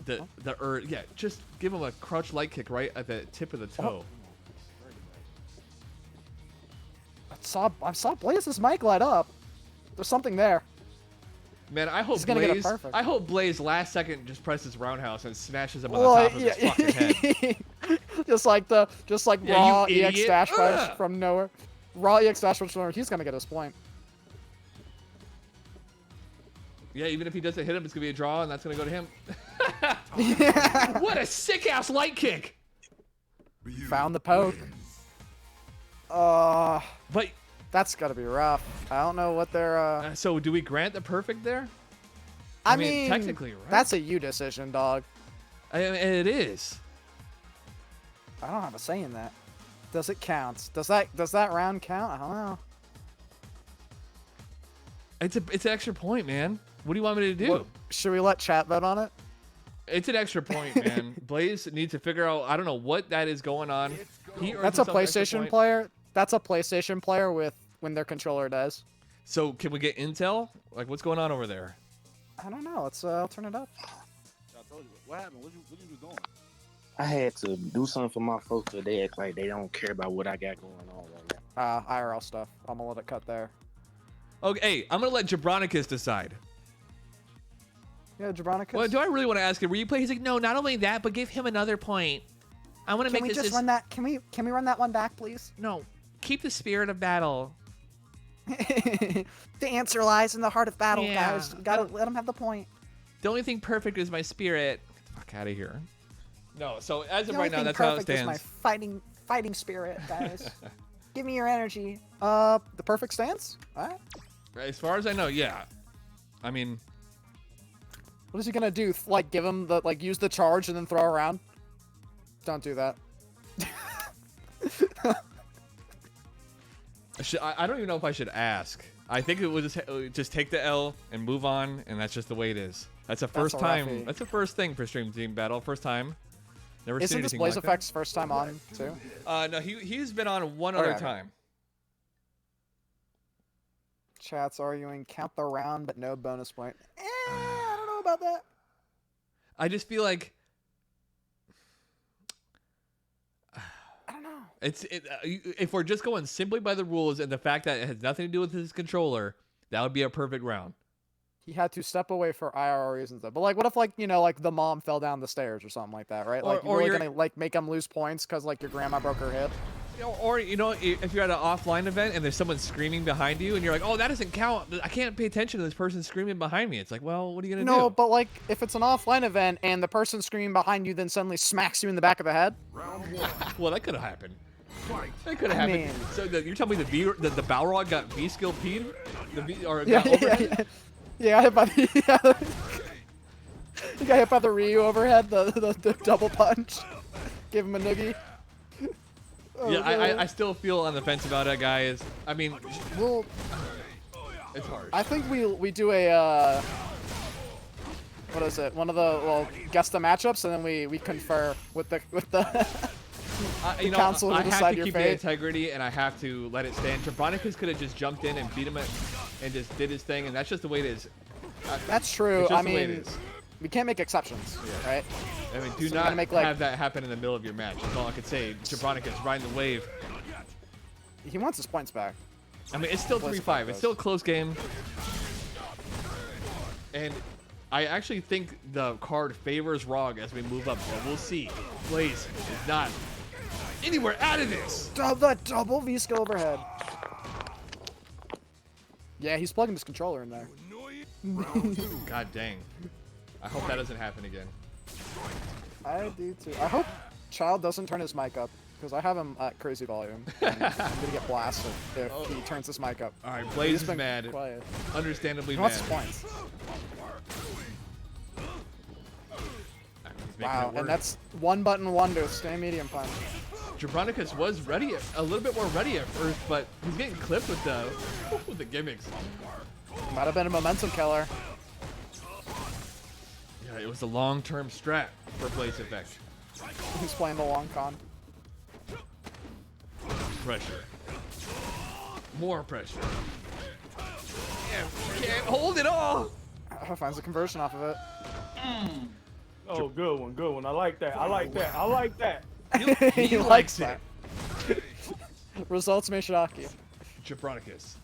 Yeah, just give him a crouch light kick right at the tip of the toe. I saw Blaze's mic light up. There's something there. Man, I hope He's gonna get a Blaze. perfect. I hope Blaze last second just presses roundhouse and smashes him on the top of his fucking head. just like raw you EX idiot. dash punch from nowhere. Raw EX dash punch from nowhere. He's gonna get his point. Yeah, even if he doesn't hit him, it's gonna be a draw, and that's gonna go to him. What a sick ass light kick! Found the poke. But that's gotta be rough. I don't know what they're. So do we grant the perfect there? I mean, technically, right? That's a you decision, dog. It is. I don't have a say in that. Does it count? Does that round count? I don't know. It's an extra point, man. What do you want me to do? Should we let chat vote on it? It's an extra point, man. Blaze needs to figure out. I don't know what that is going on. That's a PlayStation player. That's a PlayStation player with when their controller does. So can we get intel? Like, what's going on over there? I don't know. Let's I'll turn it up. What happened? What you was doing? I had to do something for my folks, but they act like they don't care about what I got going on right now. IRL stuff. I'm gonna let it cut there. Okay, hey, I'm gonna let Jabronacus decide. Yeah, Jabronacus. Well, do I really want to ask him? Will you play? He's like, no, not only that, but give him another point. I want to make Can we this. just run that? Can we run that one back, please? No, keep the spirit of battle. The answer lies in the heart of battle, Yeah. guys. You gotta let him have the point. The only thing perfect is my spirit. Get the fuck out of here. No, so as of The right only now, thing that's how it perfect is stands. my fighting spirit, guys. Give me your energy. The perfect stance. All right. As far as I know, yeah. I mean, what is he gonna do? Like give him the use the charge and then throw around? Don't do that. I don't even know if I should ask. I think it would just take the L and move on, and that's just the way it is. That's the first time. roughie. That's the first thing for Stream Team Battle. First time. Never Isn't seen this anything Blaze like Effect's first time on too? No, he's been on one other time. Chat's arguing count the round but no bonus point. I don't know about that. I just feel like I don't know. If we're just going simply by the rules and the fact that it has nothing to do with his controller, that would be a perfect round. He had to step away for IRL reasons though. But like, what if like the mom fell down the stairs or something like that, right? Like, Or you're you're really gonna make him lose points because like your grandma broke her hip. Or if you're at an offline event and there's someone screaming behind you and you're like, oh, that doesn't count. I can't pay attention to this person screaming behind me. It's like, well, what are you gonna do? No, but like if it's an offline event and the person screaming behind you then suddenly smacks you in the back of the head. Well, that could have happened. That could have happened. mean- So you're telling me the Balrog got V skill P'd? Or Yeah, got overhead? yeah, I hit by the he got hit by the Ryu overhead, the double punch. Give him a noogie. Oh, Yeah, God. I still feel on the fence about it, guys. I mean, Well, it's hard. I think we do a what is it? One of the guess the matchups and then we confer with the You know, council I to have decide to your keep the fate. integrity, and I have to let it stand. Jabronacus could have just jumped in and beat him and just did his thing, and that's just the way it is. That's true. It's just I the way it mean, is. we can't make exceptions, right? I mean, So do we not gotta make, like- have that happen in the middle of your match. That's all I could say. Jabronacus riding the wave. He wants his points back. I mean, it's still Blaze 3-5. Effect It's still a close game. And I actually think the card favors Rog as we move up, but we'll see. Blaze is not anywhere out of this. The double V skill overhead. Yeah, he's plugging his controller in there. God dang. I hope that doesn't happen again. I do too. I hope Child doesn't turn his mic up because I have him at crazy volume. And I'm gonna get blasted if he turns his mic up. All right, Blaze He's is been mad. quiet. Understandably He mad. wants his points. He's making Wow, it work. and that's one button wonder. Stay medium punch. Jabronacus was ready, a little bit more ready at first, but he's getting clipped with the gimmicks. Might have been a momentum killer. Yeah, it was a long-term strat for BlazeEffect. He's playing the long con. Pressure. More pressure. Yeah, can't hold it all. Finds a conversion off of it. Oh, good one, good one. I like that. I like that. I like that. He likes that. Results may shock you. Jabronacus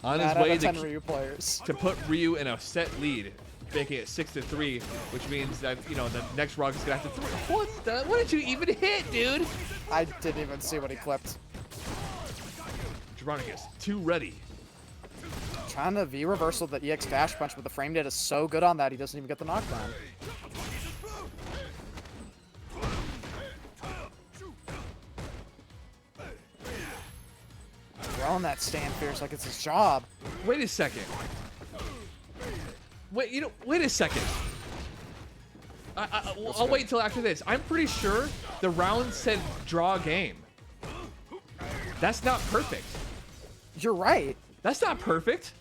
on his 9 out way of 10 Ryu players. to put Ryu in a set lead, making it 6-3, which means that the next Rog is gonna have to throw. What did you even hit, dude? I didn't even see what he clipped. Jabronacus, 2 ready. Trying to V reversal the EX dash punch, but the frame data is so good on that he doesn't even get the knockdown. Throwing that stand fierce like it's his job. Wait a second. Wait a second. I'll wait till after this. I'm pretty sure the round said draw game. That's not perfect. You're right. That's not perfect.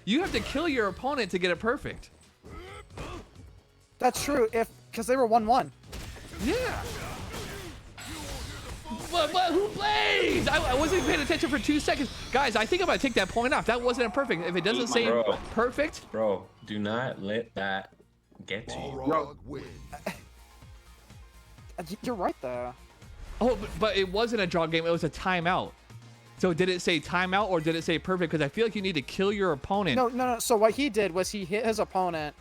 You have to kill your opponent to get it perfect. That's true, because they were 1-1. Yeah. But who plays? I wasn't paying attention for 2 seconds. Guys, I think I'm going to take that point off. That wasn't a perfect. If it doesn't say perfect. Bro, do not let that get to you. You're right, though. Oh, but it wasn't a draw game. It was a timeout. So did it say timeout or did it say perfect? Because I feel like you need to kill your opponent. No. So what he did was he hit his opponent.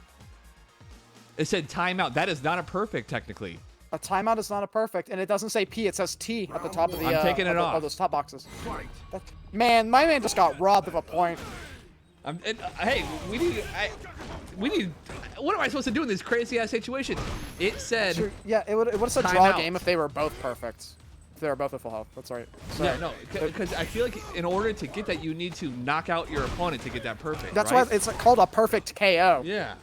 It said timeout. That is not a perfect, technically. A timeout is not a perfect, and it doesn't say P. It says T at the top of the. I'm taking it off. Of those top boxes. Man, my man just got robbed of a point. Hey, we need. What am I supposed to do in this crazy ass situation? It said. Sure, yeah, it would have said draw game if they were both perfect. If they were both at full health. That's right. Sorry. Yeah, no, because I feel like in order to get that, you need to knock out your opponent to get that perfect. That's right? why it's called a perfect KO. Yeah,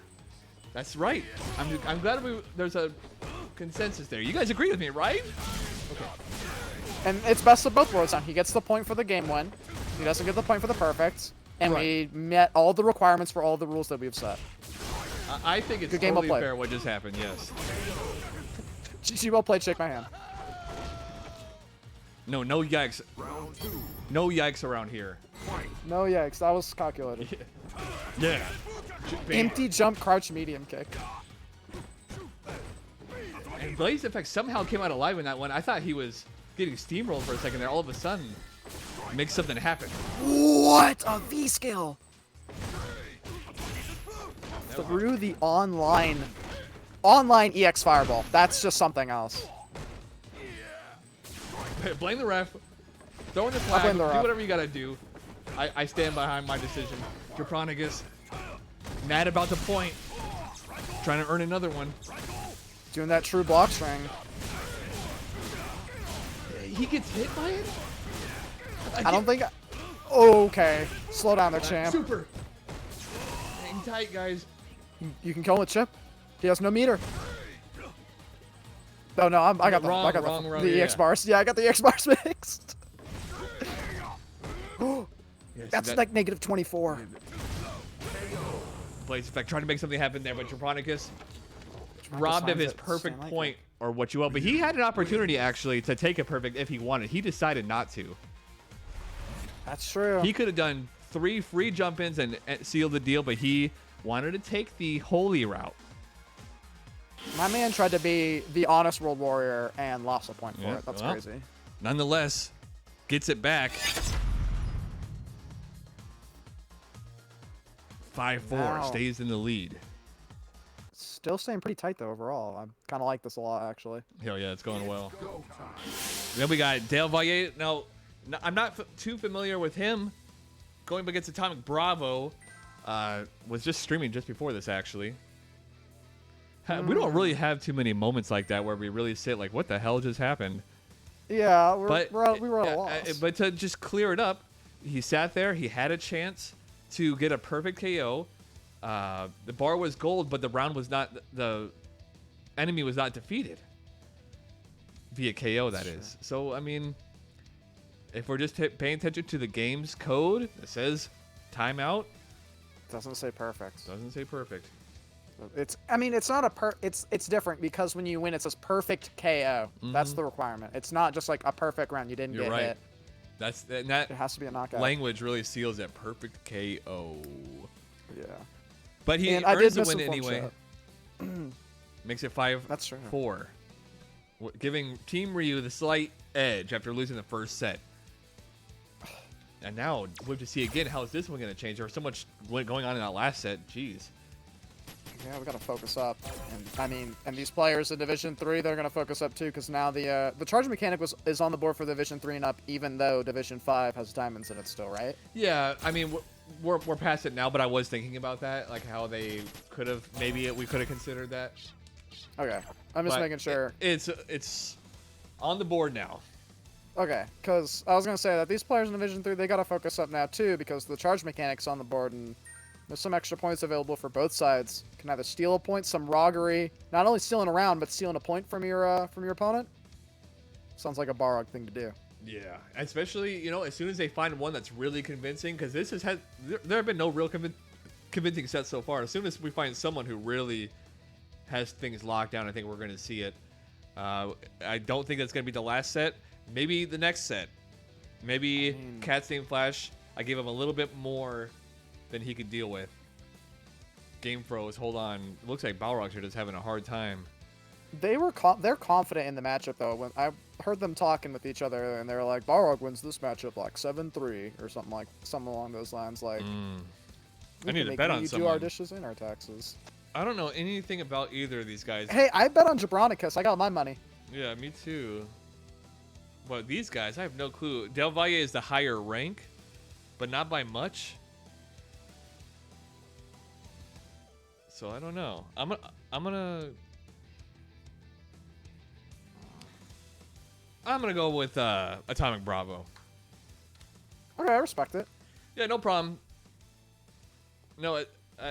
that's right. I'm glad there's a consensus there. You guys agree with me, right? Okay. And it's best of both worlds. Now he gets the point for the game win. He doesn't get the point for the perfect. And we met all the requirements for all the rules that we've set. I think it's Good game, totally well played. fair what just happened. Yes. GG, well played. Shake my hand. No yikes. No yikes around here. No yikes. That was calculated. Yeah. Empty jump crouch medium kick. And BlazeEffect somehow came out alive in that one. I thought he was getting steamrolled for a second there. All of a sudden, makes something happen. What a V skill! Through the online EX fireball. That's just something else. Blame the ref. Throw in the I'll flag. blame Do the ref. whatever you gotta do. I stand behind my decision. Jabronacus, mad about the point. Trying to earn another one. Doing that true block string. He gets hit by it? I don't think. Okay. Slow down there, champ. Super. Hang tight, guys. You can kill him with chip. He has no meter. Oh no, I got the EX bars. Yeah, I got the EX bars mixed. That's like negative 24. BlazeEffect trying to make something happen there, but Jabronacus robbed of his perfect point, or what you will. But he had an opportunity actually to take a perfect if he wanted. He decided not to. That's true. He could have done 3 free jump-ins and sealed the deal, but he wanted to take the holy route. My man tried to be the honest world warrior and lost a point for it. That's well, crazy. Nonetheless, gets it back. 5-4, stays in the lead. Still staying pretty tight though overall. I kind of like this a lot actually. Hell yeah, it's going well. Then we got Delvalle. Now, I'm not too familiar with him. Going up against AtomicBravo. Was just streaming just before this actually. We don't really have too many moments like that where we really sit like, what the hell just happened? Yeah, we were at a yeah, loss. But to just clear it up, he sat there. He had a chance to get a perfect KO. The bar was gold, but the round was not. The enemy was not defeated via KO. That is. So I mean, if we're just paying attention to the game's code, it says timeout. Doesn't say perfect. Doesn't say perfect. I mean, it's not a it's different because when you win, it says perfect KO. That's the requirement. It's not just like a perfect round. You didn't You're get right. hit. That it has to be a knockout. Language really seals it. Perfect KO. Yeah. But he earns the win anyway. Makes it 5-4. That's true. Giving Team Ryu the slight edge after losing the first set. And now we have to see again, how is this one going to change? There was so much going on in that last set. Jeez. Yeah, we got to focus up. And I mean, and these players in Division 3, they're going to focus up too, because now the charge mechanic is on the board for Division 3 and up, even though Division 5 has diamonds in it still, right? Yeah, I mean, we're past it now, but I was thinking about that, like how they could have, we could have considered that. Okay, I'm just making sure. It's on the board now. Okay, because I was going to say that these players in Division 3, they got to focus up now too, because the charge mechanic's on the board, and there's some extra points available for both sides. You can either steal a point, some roggery, not only stealing a round, but stealing a point from your opponent. Sounds like a Balrog thing to do. Yeah, especially, as soon as they find one that's really convincing, because there have been no real convincing sets so far. As soon as we find someone who really has things locked down, I think we're going to see it. I don't think that's going to be the last set. Maybe the next set. Maybe CatsNamedFlash, I gave him a little bit more than he could deal with. Game froze. Hold on. It looks like Balrog here is having a hard time. They're confident in the matchup though. When I heard them talking with each other, and they were like, "Balrog wins this matchup like 7-3 or something along those lines." Like, I need to bet on you someone. do our dishes and our taxes. I don't know anything about either of these guys. Hey, I bet on Jabronacus. I got my money. Yeah, me too. But these guys, I have no clue. Delvalle is the higher rank, but not by much. So I don't know. I'm gonna go with AtomicBravo. Okay, I respect it. Yeah, no problem. No,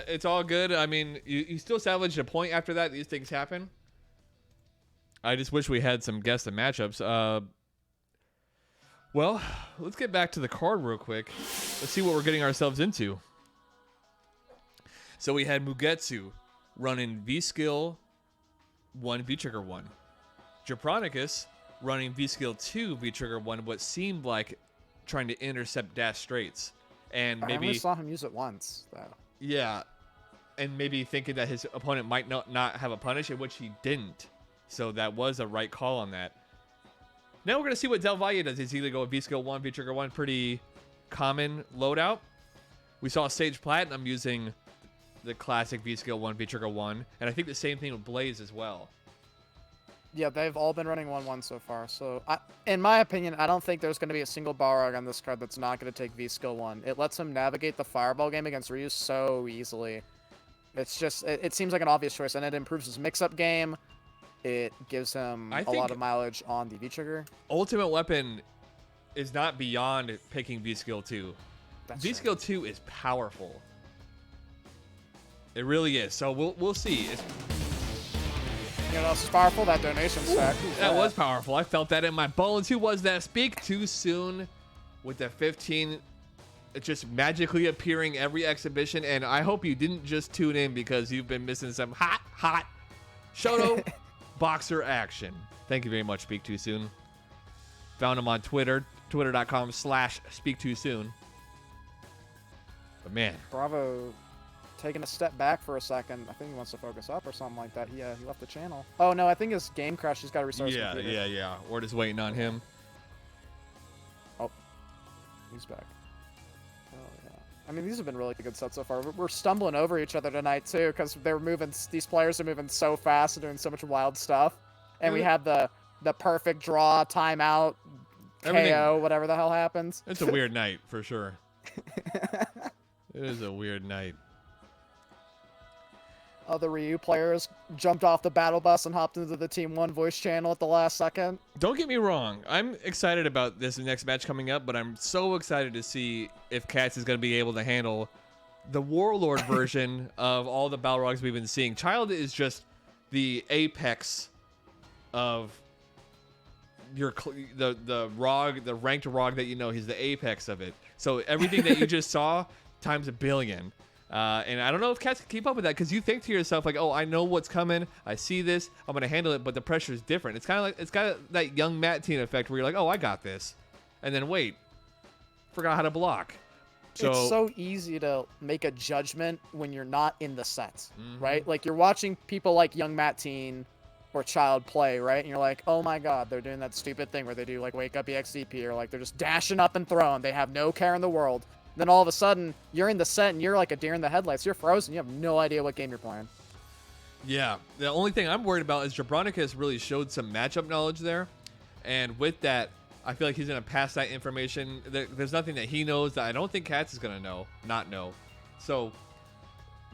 it's all good. I mean, you still salvaged a point after that. These things happen. I just wish we had some guess and matchups. Well, let's get back to the card real quick. Let's see what we're getting ourselves into. So we had Mugetsu running V-Skill 1, V-Trigger 1. Jabronacus running V-Skill 2, V-Trigger 1, what seemed like trying to intercept dash straights. And maybe I only saw him use it once, though. Yeah, and maybe thinking that his opponent might not have a punish, in which he didn't. So that was a right call on that. Now we're going to see what Delvalle does. He's either go with V-Skill 1, V-Trigger 1, pretty common loadout. We saw SagePlatinum using the classic V-Skill 1, V-Trigger 1, and I think the same thing with Blaze as well. Yeah, they've all been running 1-1 so far. So, in my opinion, I don't think there's going to be a single Balrog on this card that's not going to take V-Skill 1. It lets him navigate the Fireball game against Ryu so easily. It's just, it seems like an obvious choice, and it improves his mix-up game. It gives him a lot of mileage on the V-Trigger. Ultimate Weapon is not beyond picking V-Skill 2. V-Skill 2 is powerful. It really is. So we'll see. You know what else is powerful? That donation stack. That was powerful. I felt that in my bones. Who was that? Speak Too Soon with the 15 just magically appearing every exhibition. And I hope you didn't just tune in because you've been missing some hot Shoto boxer action. Thank you very much, Speak Too Soon. Found him on Twitter, twitter.com/SpeakTooSoon. But man. Bravo taking a step back for a second. I think he wants to focus up or something like that. He left the channel. Oh, no, I think his game crashed. He's got to restart his computer. Yeah. We're just waiting on him. Oh, he's back. Oh, yeah. I mean, these have been really good sets so far. We're stumbling over each other tonight, too, because these players are moving so fast and doing so much wild stuff. And we have the perfect draw, timeout, KO, whatever the hell happens. It's a weird night, for sure. It is a weird night. other Ryu players jumped off the battle bus and hopped into the Team 1 voice channel at the last second. Don't get me wrong. I'm excited about this next match coming up, but I'm so excited to see if Cats is going to be able to handle the Warlord version of all the Balrogs we've been seeing. Child is just the apex of the ranked ROG that you know. He's the apex of it. So everything that you just saw times a billion. And I don't know if Cats can keep up with that, because you think to yourself like, oh, I know what's coming, I see this, I'm gonna handle it, but the pressure is different. It's kind of like, it's got that young Matt Teen effect where you're like, oh, I got this, and then wait, forgot how to block. So it's so easy to make a judgment when you're not in the set, right? Like, you're watching people like young Matt Teen or Child play, right? And you're like, oh my god, they're doing that stupid thing where they do like wake up EXDP, or like they're just dashing up and throwing, they have no care in the world. Then all of a sudden, you're in the set and you're like a deer in the headlights. You're frozen. You have no idea what game you're playing. yeah, the only thing I'm worried about is Jabronacus really showed some matchup knowledge there, and with that, I feel like he's gonna pass that information. There's nothing that he knows that I don't think Cats is gonna not know. So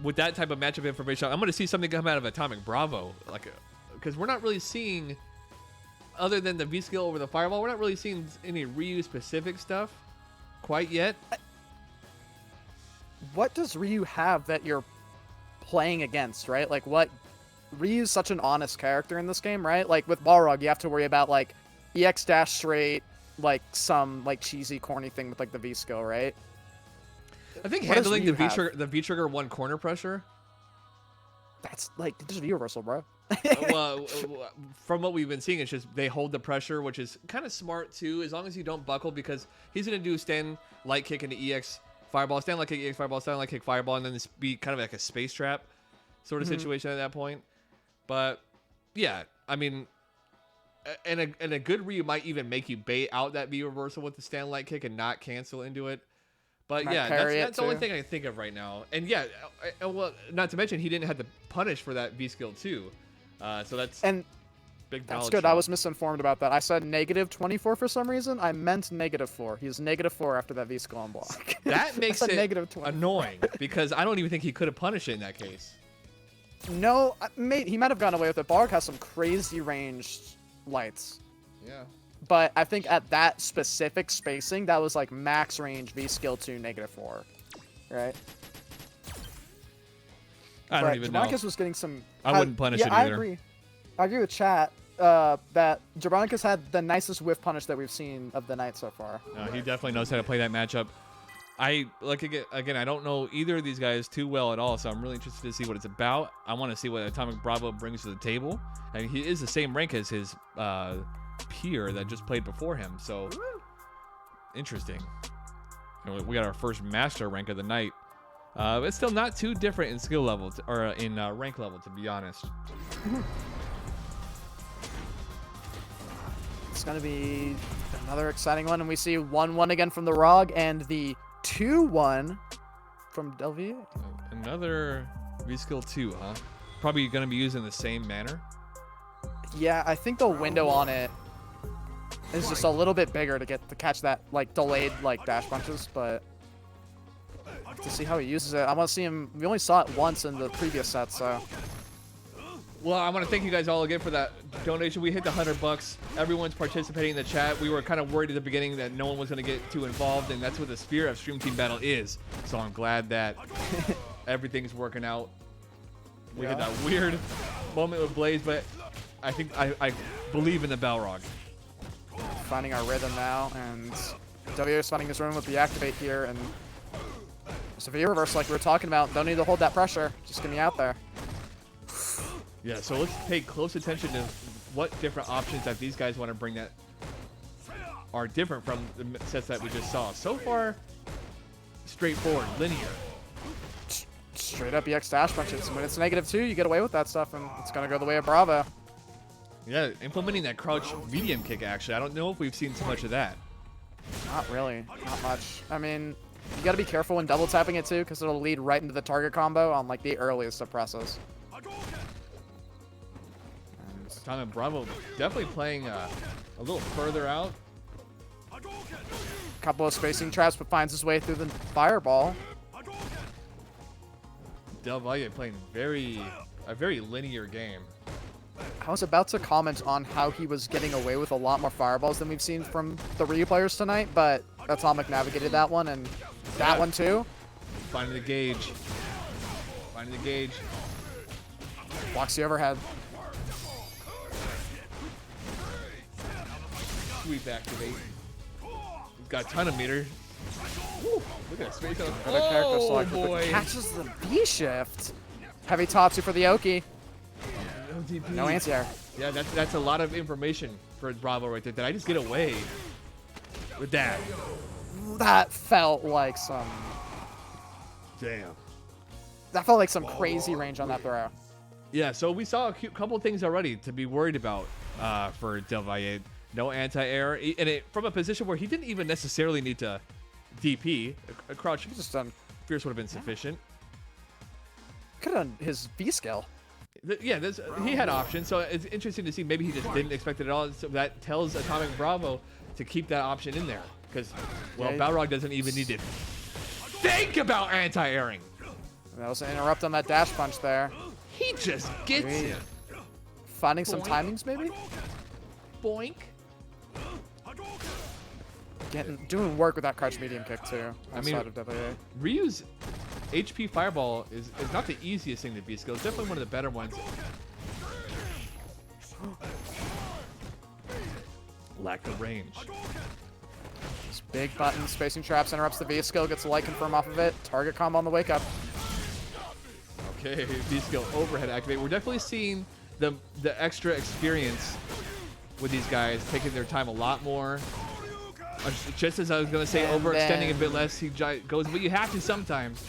with that type of matchup information, I'm gonna see something come out of AtomicBravo, like, because we're not really seeing, other than the V skill over the fireball, we're not really seeing any Ryu specific stuff quite yet. What does Ryu have that you're playing against, right? Like, what? Ryu's such an honest character in this game, right? Like, with Balrog, you have to worry about, like, EX dash straight, like, some, like, cheesy, corny thing with, like, the V-skill, right? I think What handling the does Ryu have? V-trigger one corner pressure, That's, like, just V-reversal, bro. well, from what we've been seeing, it's just they hold the pressure, which is kind of smart, too, as long as you don't buckle, because he's going to do stand light kick into EX fireball, stand light kick, EX fireball, stand light kick, fireball, and then this be kind of like a space trap sort of situation at that point. But, yeah, I mean, and a good Ryu might even make you bait out that V reversal with the stand light kick and not cancel into it. But Might yeah, parry that's the it, only too. thing I can think of right now. And yeah, well, not to mention he didn't have to punish for that V skill too. So that's big. That's knowledge good. I drop. was misinformed about that. I said -24 for some reason. I meant -4. He was -4 after that V-skill on block. That makes I said it -24. annoying because I don't even think he could have punished it in that case. No, he might have gone away with it. Balrog has some crazy ranged lights. Yeah. But I think at that specific spacing, that was like max range V-skill to -4. Right? I don't even know. Jabronacus was getting some... I wouldn't punish it I either. agree. I agree with chat that Jabronacus had the nicest whiff punish that we've seen of the night so far. He definitely knows how to play that matchup. I like again. I don't know either of these guys too well at all, so I'm really interested to see what it's about. I want to see what AtomicBravo brings to the table, and he is the same rank as his peer that just played before him. So interesting. We got our first master rank of the night. It's still not too different in skill level or in rank level, to be honest. It's going to be another exciting one, and we see 1-1 again from the ROG and the 2-1 from Delvalle. Another V-skill 2, huh? Probably going to be used in the same manner. Yeah, I think the window on it is just a little bit bigger to catch that like delayed like dash punches, but to see how he uses it, I want to see him. We only saw it once in the previous set, so. Well, I want to thank you guys all again for that donation. We hit the $100. Everyone's participating in the chat. We were kind of worried at the beginning that no one was going to get too involved, and that's what the spirit of Stream Team Battle is. So I'm glad that everything's working out. We had that weird moment with Blaze, but I think I believe in the Balrog. Finding our rhythm now, and W is finding his rhythm with the activate here, and it's a V reverse like we were talking about. Don't need to hold that pressure. Just get me out there. Yeah, so let's pay close attention to what different options that these guys want to bring that are different from the sets that we just saw. So far, straightforward, linear. Straight up EX dash punches. When it's -2, you get away with that stuff, and it's going to go the way of Bravo. Yeah, implementing that crouch medium kick, actually. I don't know if we've seen too much of that. Not really. Not much. I mean, you got to be careful when double tapping it, too, because it'll lead right into the target combo on, like, the earliest of presses. AtomicBravo definitely playing a little further out. Couple of spacing traps, but finds his way through the fireball. Delvalle playing a very linear game. I was about to comment on how he was getting away with a lot more fireballs than we've seen from the Ryu players tonight, but Atomic navigated that one and that one too. Finding the gauge. Finding the gauge. Blocks the overhead. Sweep activate. He's got a ton of meter. Woo, look at that space on Got a character Oh selector, but boy. catches the V-shift. Heavy Tatsu for the Oki. No DP. No anti-air. Yeah, that's a lot of information for Bravo right there. Did I just get away with that? That felt like some... Damn. That felt like some crazy range on that throw. Yeah, so we saw a couple things already to be worried about for Delvalle. No anti-air, and it from a position where he didn't even necessarily need to DP. A crouch just done. Fierce would have been sufficient. Could have done his V-skill. Yeah, he had options, so it's interesting to see. Maybe he just didn't expect it at all. So that tells AtomicBravo to keep that option in there, because well, Balrog doesn't even need to think about anti-airing. That was an interrupt on that dash punch there. He just gets it. Finding some timings, maybe? Boink. Doing work with that crouch medium kick, too. I mean, Of Delvalle. Ryu's HP Fireball is not the easiest thing to be skill. It's definitely one of the better ones. Lack of range. This big button, spacing traps, interrupts the V-skill, gets a light confirm off of it. Target combo on the wake up. Okay, V-skill overhead activate. We're definitely seeing the extra experience with these guys, taking their time a lot more. Just as I was going to say, overextending a bit less, he goes, but you have to sometimes.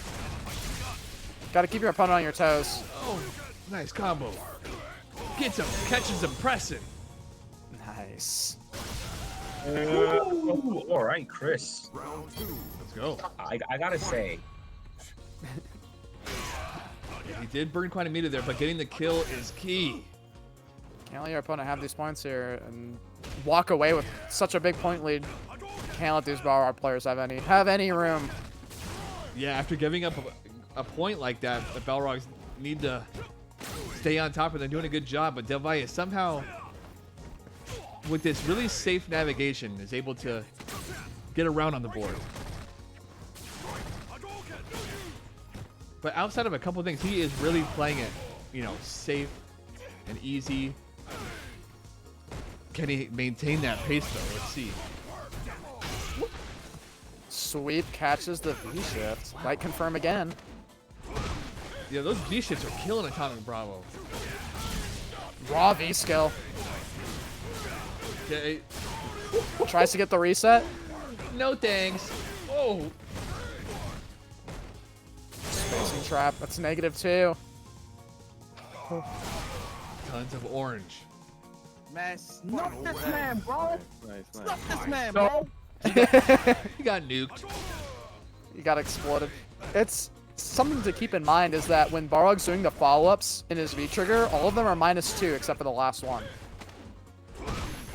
Got to keep your opponent on your toes. Oh, nice combo. Gets him, catches him, pressing. Nice. Ooh, all right, Chris. Let's go. I gotta say, He did burn quite a meter there, but getting the kill is key. Can't let your opponent have these points here and walk away with such a big point lead. Can't let these Balrog players have any room. Yeah, after giving up a point like that, the Balrogs need to stay on top, and they're doing a good job. But Delvalle somehow, with this really safe navigation, is able to get around on the board. But outside of a couple things, he is really playing it, safe and easy. Can he maintain that pace though? Let's see. Sweep catches the V-shift. Might confirm again. Yeah, those V-shifts are killing AtomicBravo. Raw V-skill. Okay. Tries to get the reset. No thanks. Oh. Spacing trap. That's -2. Tons of orange. Man, snuff this man, bro. Nice. Snuff this man, bro. He got nuked. He got exploded. It's something to keep in mind is that when Balrog's doing the follow-ups in his V-trigger, all of them are -2 except for the last one.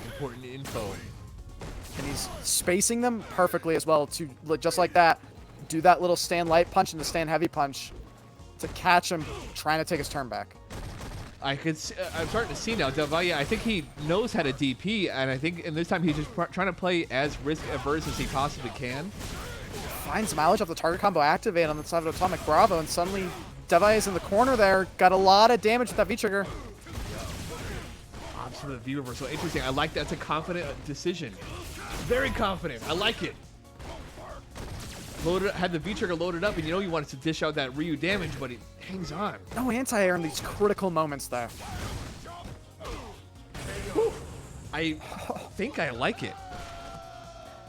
Important info. And he's spacing them perfectly as well to, just like that, do that little stand light punch and the stand heavy punch to catch him trying to take his turn back. I'm starting to see now, Delvalle, I think he knows how to DP, and I think in this time he's just trying to play as risk-averse as he possibly can. Finds mileage off the target combo activate on the side of AtomicBravo, and suddenly Delvalle's in the corner there. Got a lot of damage with that V-trigger. Opts for the V-reversal. Interesting. I like that. That's a confident decision. Very confident. I like it. Had the V-trigger loaded up, and you wanted to dish out that Ryu damage, but it hangs on. No anti-air in these critical moments there. I think I like it.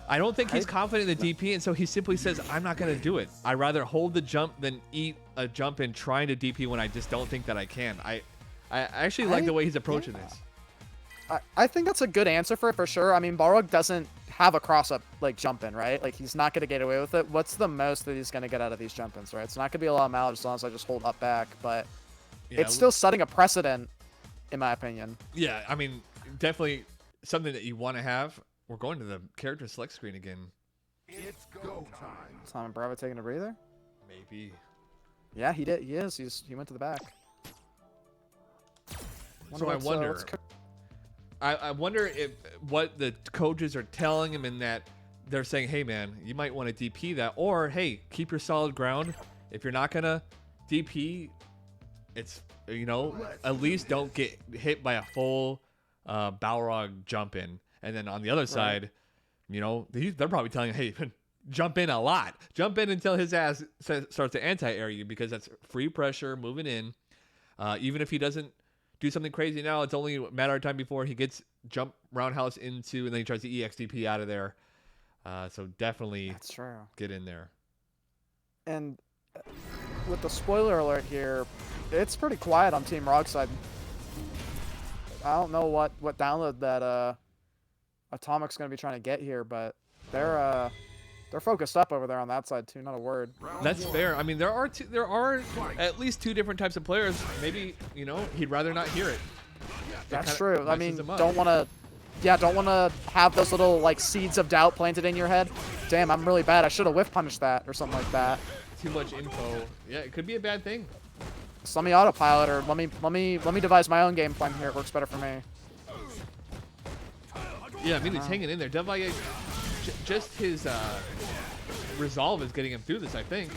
I don't think he's confident in the DP, and so he simply says, I'm not going to do it. I'd rather hold the jump than eat a jump in trying to DP when I just don't think that I can. I actually like the way he's approaching this. I think that's a good answer for sure. I mean, Balrog doesn't have a cross-up, jump in, right? He's not going to get away with it. What's the most that he's going to get out of these jump-ins, right? It's not going to be a lot of mileage as long as I just hold up back, but it's still setting a precedent, in my opinion. Yeah, I mean, definitely something that you want to have. We're going to the character select screen again. It's go time. AtomicBravo taking a breather? Maybe. Yeah, he did. He is. He went to the back. So I wonder. I wonder if what the coaches are telling him in that they're saying, hey man, you might want to DP that, or hey, keep your solid ground. If you're not gonna DP, it's, you know, at least don't get hit by a full Balrog jump in. And then on the other side, you know, they're probably telling him, hey, jump in a lot. Jump in until his ass starts to anti-air you, because that's free pressure moving in. Even if he doesn't do something crazy now, it's only a matter of time before he gets jump roundhouse into, and then he tries to EXDP out of there. So definitely get in there. And with the spoiler alert here, it's pretty quiet on Team Rog's side. I don't know what download that Atomic's going to be trying to get here, but they're focused up over there on that side too. Not a word. That's fair. I mean, there are at least two different types of players. Maybe, you know, he'd rather not hear it. That's true. I mean, don't want to have those little like seeds of doubt planted in your head. Damn, I'm really bad. I should have whiff punished that or something like that. Too much info. Yeah, it could be a bad thing. So let me autopilot, or let me devise my own game plan here. It works better for me. Yeah, I mean, he's hanging in there. Delvalle, just his resolve is getting him through this, I think.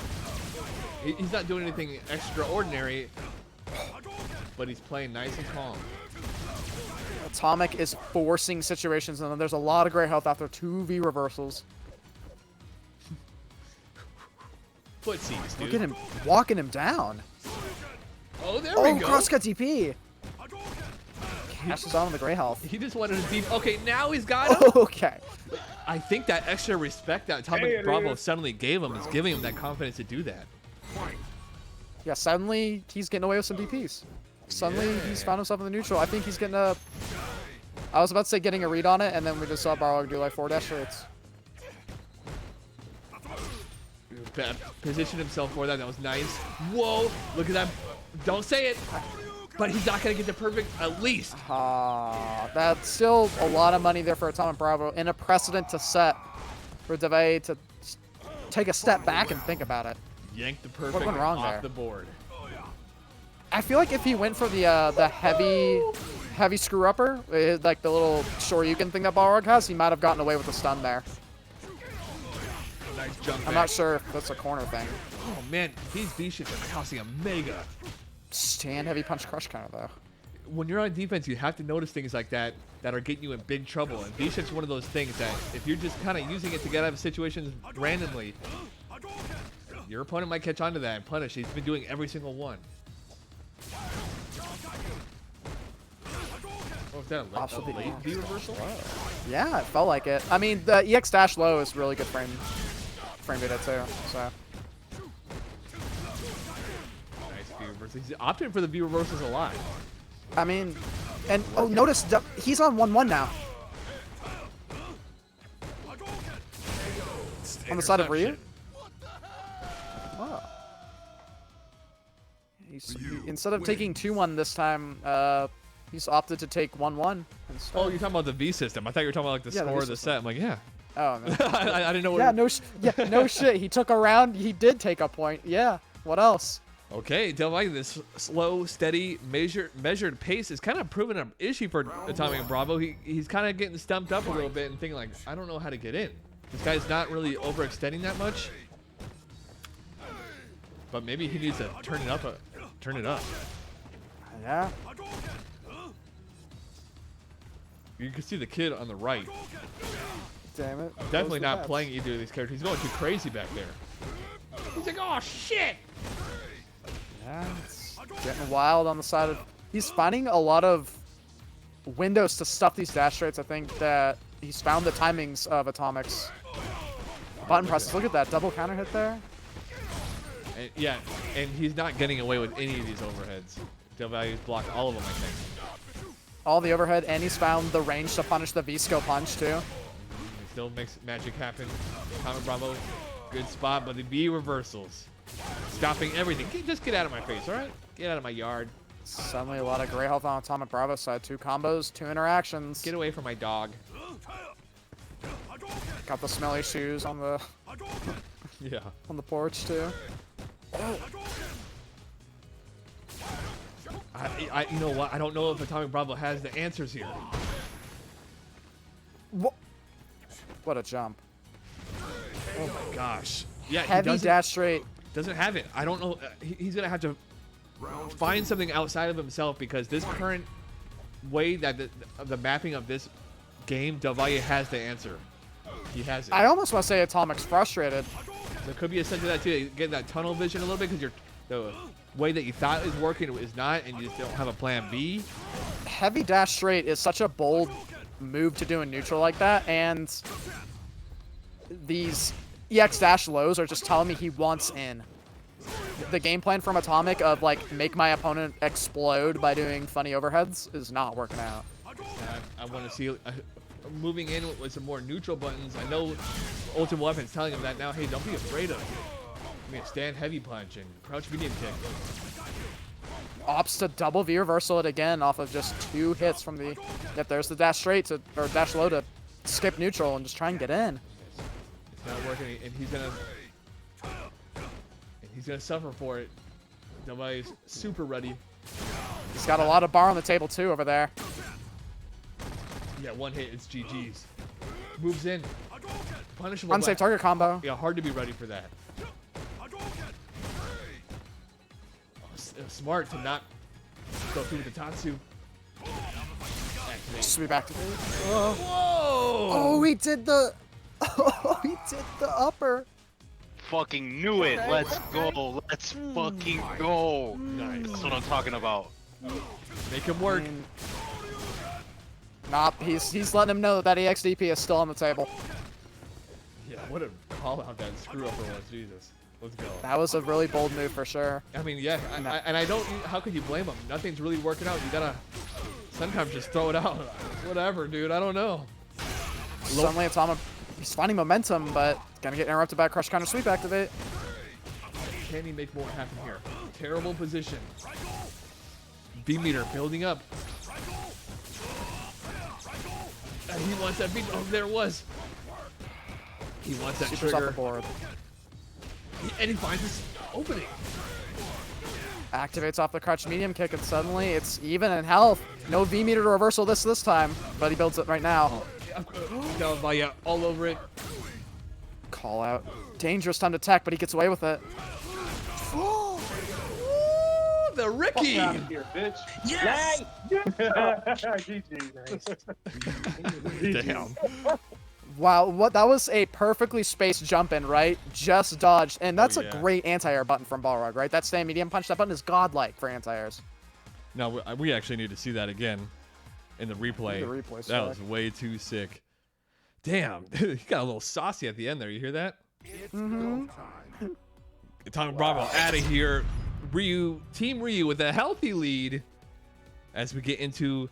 He's not doing anything extraordinary, but he's playing nice and calm. Atomic is forcing situations, and there's a lot of great health after 2 V reversals. Footsies, dude. Look at him walking him down. Oh, there we go. Crosscut DP. Cashes on the gray health. He just wanted to deep. Okay, now he's got him. Okay. I think that extra respect that AtomicBravo suddenly gave him is giving him that confidence to do that. Yeah, suddenly he's getting away with some DPs. Suddenly he's found himself in the neutral. I think he's getting a... I was about to say getting a read on it, and then we just saw Balrog do like 4 dash rates. Positioned himself for that. That was nice. Whoa, look at that. Don't say it. But he's not going to get the perfect, at least. That's still a lot of money there for AtomicBravo, and a precedent to set for Delvalle to take a step back and think about it. Yank the perfect What went wrong off there? the board. I feel like if he went for the heavy screw upper, like the little Shoryuken thing that Balrog has, he might have gotten away with the stun there. Nice jump I'm back. not sure if that's a corner thing. Oh man, these V-shits are costing a mega. Stand heavy punch crush counter though. When you're on defense, you have to notice things like that that are getting you in big trouble. And V-shit's one of those things that if you're just kind of using it to get out of situations randomly, your opponent might catch on to that and punish. He's been doing every single one. Oh, is that a late V reversal? Yeah, it felt like it. I mean, the EX dash low is really good frame data too. So. Nice V reversal. He's opting for the V reversals a lot. I mean, and oh, notice he's on 1-1 now. On the side of Ryu. Oh. Instead of taking 2-1 this time, he's opted to take 1-1 instead. Oh, you're talking about the V system. I thought you were talking about like the score of the set. I'm like, yeah. Oh, no. I didn't know. Yeah, no shit. He took a round. He did take a point. Yeah. What else? Okay, Delvalle, this slow, steady, measured pace is kind of proving an issue for AtomicBravo. He's kind of getting stumped up a little bit and thinking like, I don't know how to get in. This guy's not really overextending that much. But maybe he needs to turn it up. Yeah. You can see the kid on the right. Damn it. Definitely not playing either of these characters. He's going too crazy back there. He's like, oh shit! Yeah, it's getting wild on the side of... He's finding a lot of windows to stuff these dash rates. I think that he's found the timings of Atomic's button presses. Look at that double counter hit there. And, yeah, and he's not getting away with any of these overheads. Delvalle's blocked all of them, I think. All the overhead, and he's found the range to punish the V-skill punch, too. He still makes magic happen. AtomicBravo, good spot, but the V reversals. Stopping everything. Just get out of my face, all right? Get out of my yard. Suddenly a lot of gray health on AtomicBravo side. 2 combos, 2 interactions. Get away from my dog. Got the smelly shoes on the yeah, on the porch too. You know what? I don't know if AtomicBravo has the answers here. What a jump. Oh my gosh. Yeah, Heavy dash straight. Doesn't have it. I don't know. He's going to have to find something outside of himself because this current way that the mapping of this game, Delvalle has the answer. He has it. I almost want to say Atomic's frustrated. There could be a sense of that too. Getting that tunnel vision a little bit because the way that you thought is working is not, and you just don't have a plan B. Heavy dash straight is such a bold move to do in neutral like that, and these EX dash lows are just telling me he wants in. The game plan from Atomic of like make my opponent explode by doing funny overheads is not working out. I want to see moving in with some more neutral buttons. I know Ultimate Weapon's telling him that now. Hey, don't be afraid of it. I mean, stand heavy punch and crouch medium kick. Opts to double V reversal it again off of just 2 hits from the. Yep, there's the dash straight to or dash low to skip neutral and just try and get in. It's not working, and he's gonna suffer for it. Nobody's super ready. He's got a lot of bar on the table too over there. Yeah, one hit, it's GG's. Moves in. Punishable. Unsafe target combo. Yeah, hard to be ready for that. Smart to not go through with the Tatsu. Sweep activate. Whoa! Oh, he did the. Oh, he did the upper. Fucking knew it. Let's go. Let's fucking go. Nice. That's what I'm talking about. Make him work. Nah, he's letting him know that EXDP is still on the table. Yeah, what a call out that screw up was. Jesus. Let's go. That was a really bold move for sure. I mean, yeah, and I don't. How could you blame him? Nothing's really working out. You gotta sometimes just throw it out. Whatever, dude. I don't know. Suddenly, Atomic. He's finding momentum, but gonna get interrupted by a crush counter sweep activate. Can he make more happen here? Terrible position. B meter building up. And he wants that beat. Oh, there it was. He wants that Super's off trigger. the board. And he finds this opening. Activates off the crutch medium kick, and suddenly it's even in health. No V meter to reversal this time, but he builds it right now. Delvalle all over it. Call out. Dangerous time to tech, but he gets away with it. Ooh, the Ricky. Fuck out of here, bitch. Yes! GG, Damn. Wow, what that was a perfectly spaced jump in, right? Just dodged, and that's yeah. a great anti-air button from Balrog, right? That stand medium punch, that button is godlike for anti-airs. No, we actually need to see that again in the replay. The replay That was way too sick. Damn, he got a little saucy at the end there. You hear that? Mm-hmm. AtomicBravo out of here. Team Ryu with a healthy lead as we get into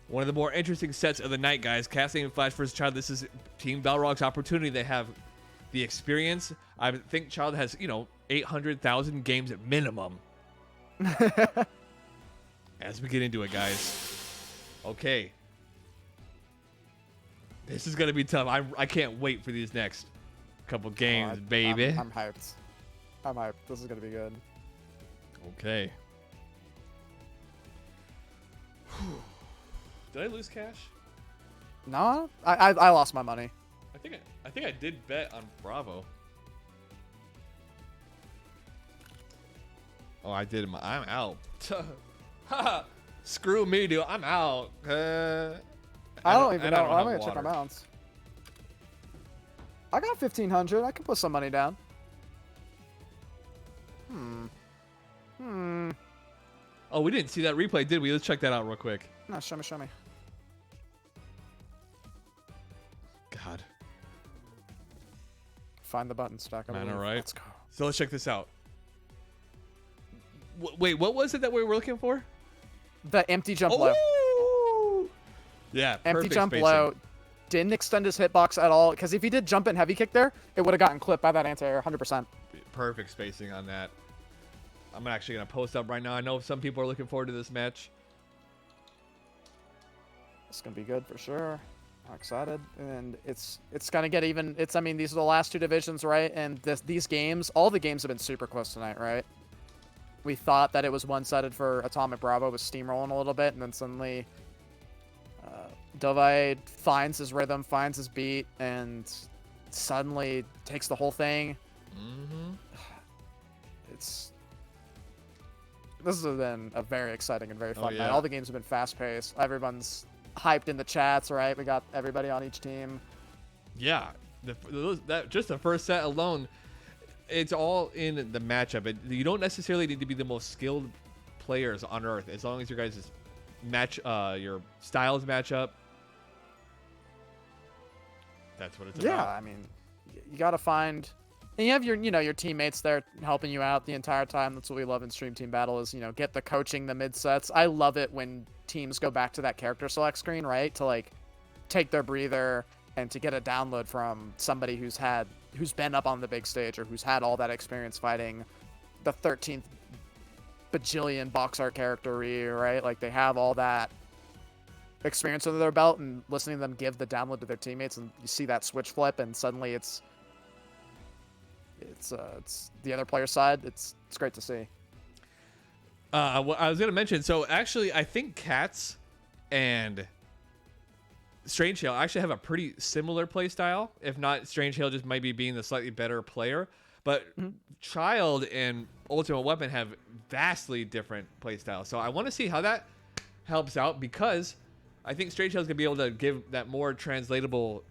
one of the more interesting sets of the night, guys. CatsNamedFlash versus Child. This is Team Balrog's opportunity. They have the experience. I think Child has, 800,000 games at minimum. As we get into it, guys. Okay. This is going to be tough. I can't wait for these next couple games, baby. I'm hyped. I'm hyped. This is going to be good. Okay. Did I lose cash? No, I lost my money. I think I did bet on Bravo. Oh, I did. I'm out. Screw me, dude. I'm out. I don't even know. I'm gonna check my balance. I got 1,500. I can put some money down. Oh, we didn't see that replay, did we? Let's check that out real quick. No, show me. God. Find the button stack. Man, all right. Let's go. So let's check this out. Wait, what was it that we were looking for? The empty jump low. Yeah, Empty jump spacing. low. Didn't extend his hitbox at all. Because if he did jump in heavy kick there, it would have gotten clipped by that anti-air 100%. Perfect spacing on that. I'm actually going to post up right now. I know some people are looking forward to this match. It's going to be good for sure. I'm excited. And it's going to get even. I mean, these are the last two divisions, right? And these games, all the games have been super close tonight, right? we thought that it was one-sided for AtomicBravo, was steamrolling a little bit, and then suddenly Delvalle finds his rhythm, finds his beat, and suddenly takes the whole thing. This has been a very exciting and very fun night. All the games have been fast-paced. Everyone's hyped in the chats, right? We got everybody on each team. Yeah, just the first set alone, it's all in the matchup. You don't necessarily need to be the most skilled players on Earth, as long as your guys' your styles match up. That's what it's about. Yeah, I mean, you gotta find, and you have your teammates there helping you out the entire time. That's what we love in Stream Team Battle is, get the coaching, the mid sets. I love it when teams go back to that character select screen, right? To like take their breather and to get a download from somebody who's been up on the big stage or who's had all that experience fighting the 13th bajillion box art character, right? Like they have all that experience under their belt, and listening to them give the download to their teammates, and you see that switch flip, and suddenly it's the other player's side. It's great to see. Well, I was gonna mention. So actually, I think Cats and Strangehail actually have a pretty similar play style. If not, Strangehail just might be being the slightly better player. But Child and Ultimate Weapon have vastly different play styles. So I want to see how that helps out, because I think Strangehail is gonna be able to give that more translatable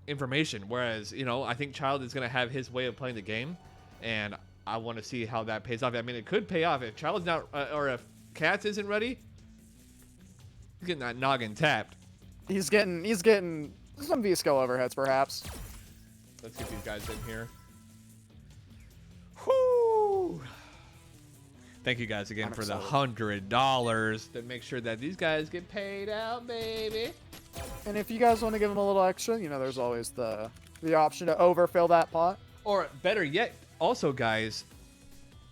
information. Whereas, I think Child is gonna have his way of playing the game, and I want to see how that pays off. I mean, it could pay off if Child's not, or if Cats isn't ready. He's getting that noggin tapped. He's getting some V-skill overheads, perhaps. Let's get these guys in here. Whoo! Thank you guys again for the $100 to make sure that these guys get paid out, baby. And if you guys want to give them a little extra, there's always the option to overfill that pot. Or better yet, also guys,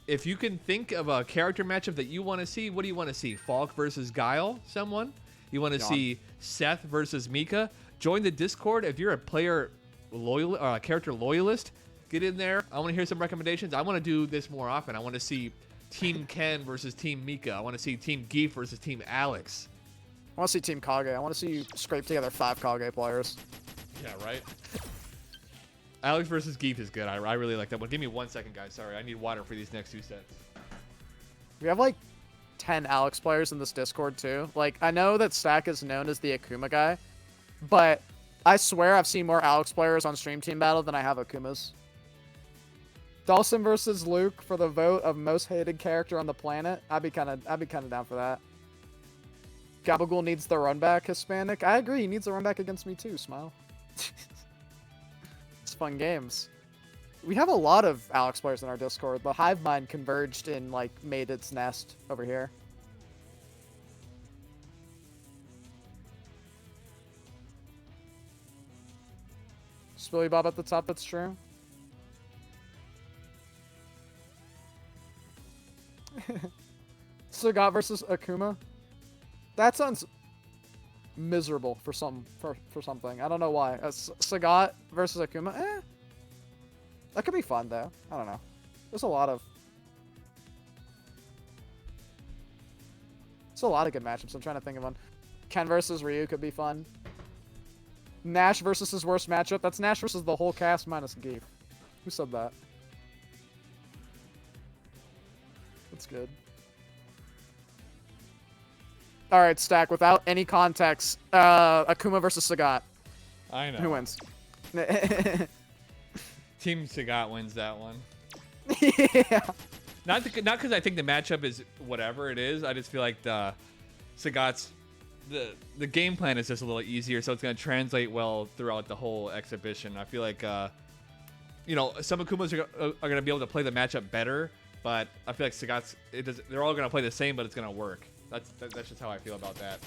if you can think of a character matchup that you want to see, what do you want to see? Falk versus Guile, someone? You want to see Seth versus Mika? Join the Discord. If you're a player loyal, a character loyalist, get in there. I want to hear some recommendations. I want to do this more often. I want to see Team Ken versus Team Mika. I want to see Team Geef versus Team Alex. I want to see Team Kage. I want to see you scrape together 5 Kage players. Yeah, right? Alex versus Geef is good. I really like that one. Give me 1 second, guys. Sorry, I need water for these next 2 sets. We have like 10 Alex players in this Discord too. Like, I know that Stack is known as the Akuma guy, but I swear I've seen more Alex players on Stream Team Battle than I have Akumas. Dawson versus Luke for the vote of most hated character on the planet. I'd be kind of down for that. Gabagool needs the run back Hispanic. I agree. He needs a run back against me too. Smile. It's fun games. We have a lot of Alex players in our Discord. The Hive Mind converged and made its nest over here. Spilly Bob at the top. That's true. Sagat versus Akuma. That sounds miserable for something. I don't know why. Sagat versus Akuma. That could be fun though. I don't know. There's a lot of good matchups. I'm trying to think of one. Ken versus Ryu could be fun. Nash versus his worst matchup. That's Nash versus the whole cast minus Geef. Who said that? That's good. All right, Stack. Without any context, Akuma versus Sagat. I know. Who wins? Team Sagat wins that one. Yeah. Not because I think the matchup is whatever it is. I just feel like the Sagat's the game plan is just a little easier, so it's going to translate well throughout the whole exhibition. I feel like some Akumas are going to be able to play the matchup better, but I feel like Sagat's they're all going to play the same, but it's going to work. That's just how I feel about that.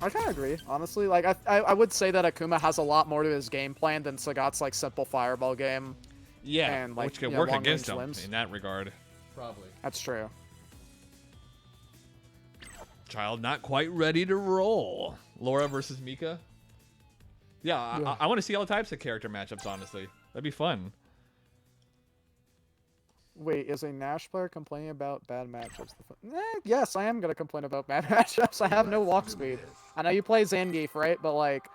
I kind of agree, honestly. Like, I would say that Akuma has a lot more to his game plan than Sagat's simple fireball game. Yeah, and, which can work against him in that regard. Probably. That's true. Child not quite ready to roll. Laura versus Mika. Yeah, I want to see all types of character matchups, honestly. That'd be fun. Wait, is a Nash player complaining about bad matchups? Yes, I am gonna complain about bad matchups. I have no walk speed. I know you play Zangief, right? But like,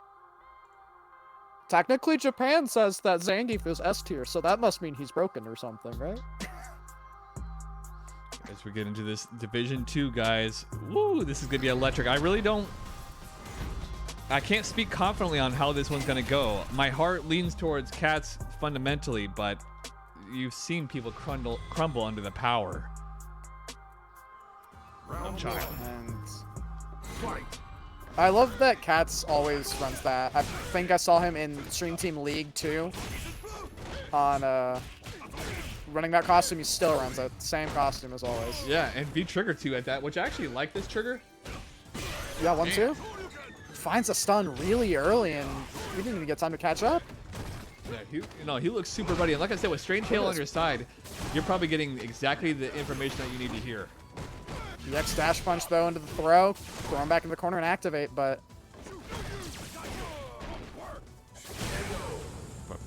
technically Japan says that Zangief is S tier, so that must mean he's broken or something, right? As we get into this Division 2, guys, woo, this is gonna be electric. I can't speak confidently on how this one's gonna go. My heart leans towards Cats fundamentally, but you've seen people crumble under the power of Child. And I love that Cats always runs that. I think I saw him in Stream Team League 2 on running that costume. He still runs it. Same costume as always. Yeah, and V-Trigger 2 at that, which I actually like this trigger. Yeah, 1-2. Finds a stun really early, and we didn't even get time to catch up. Yeah, he looks super ready. And like I said, with Strangehail on your side, you're probably getting exactly the information that you need to hear. The X dash punch though into the throw him back in the corner and activate, but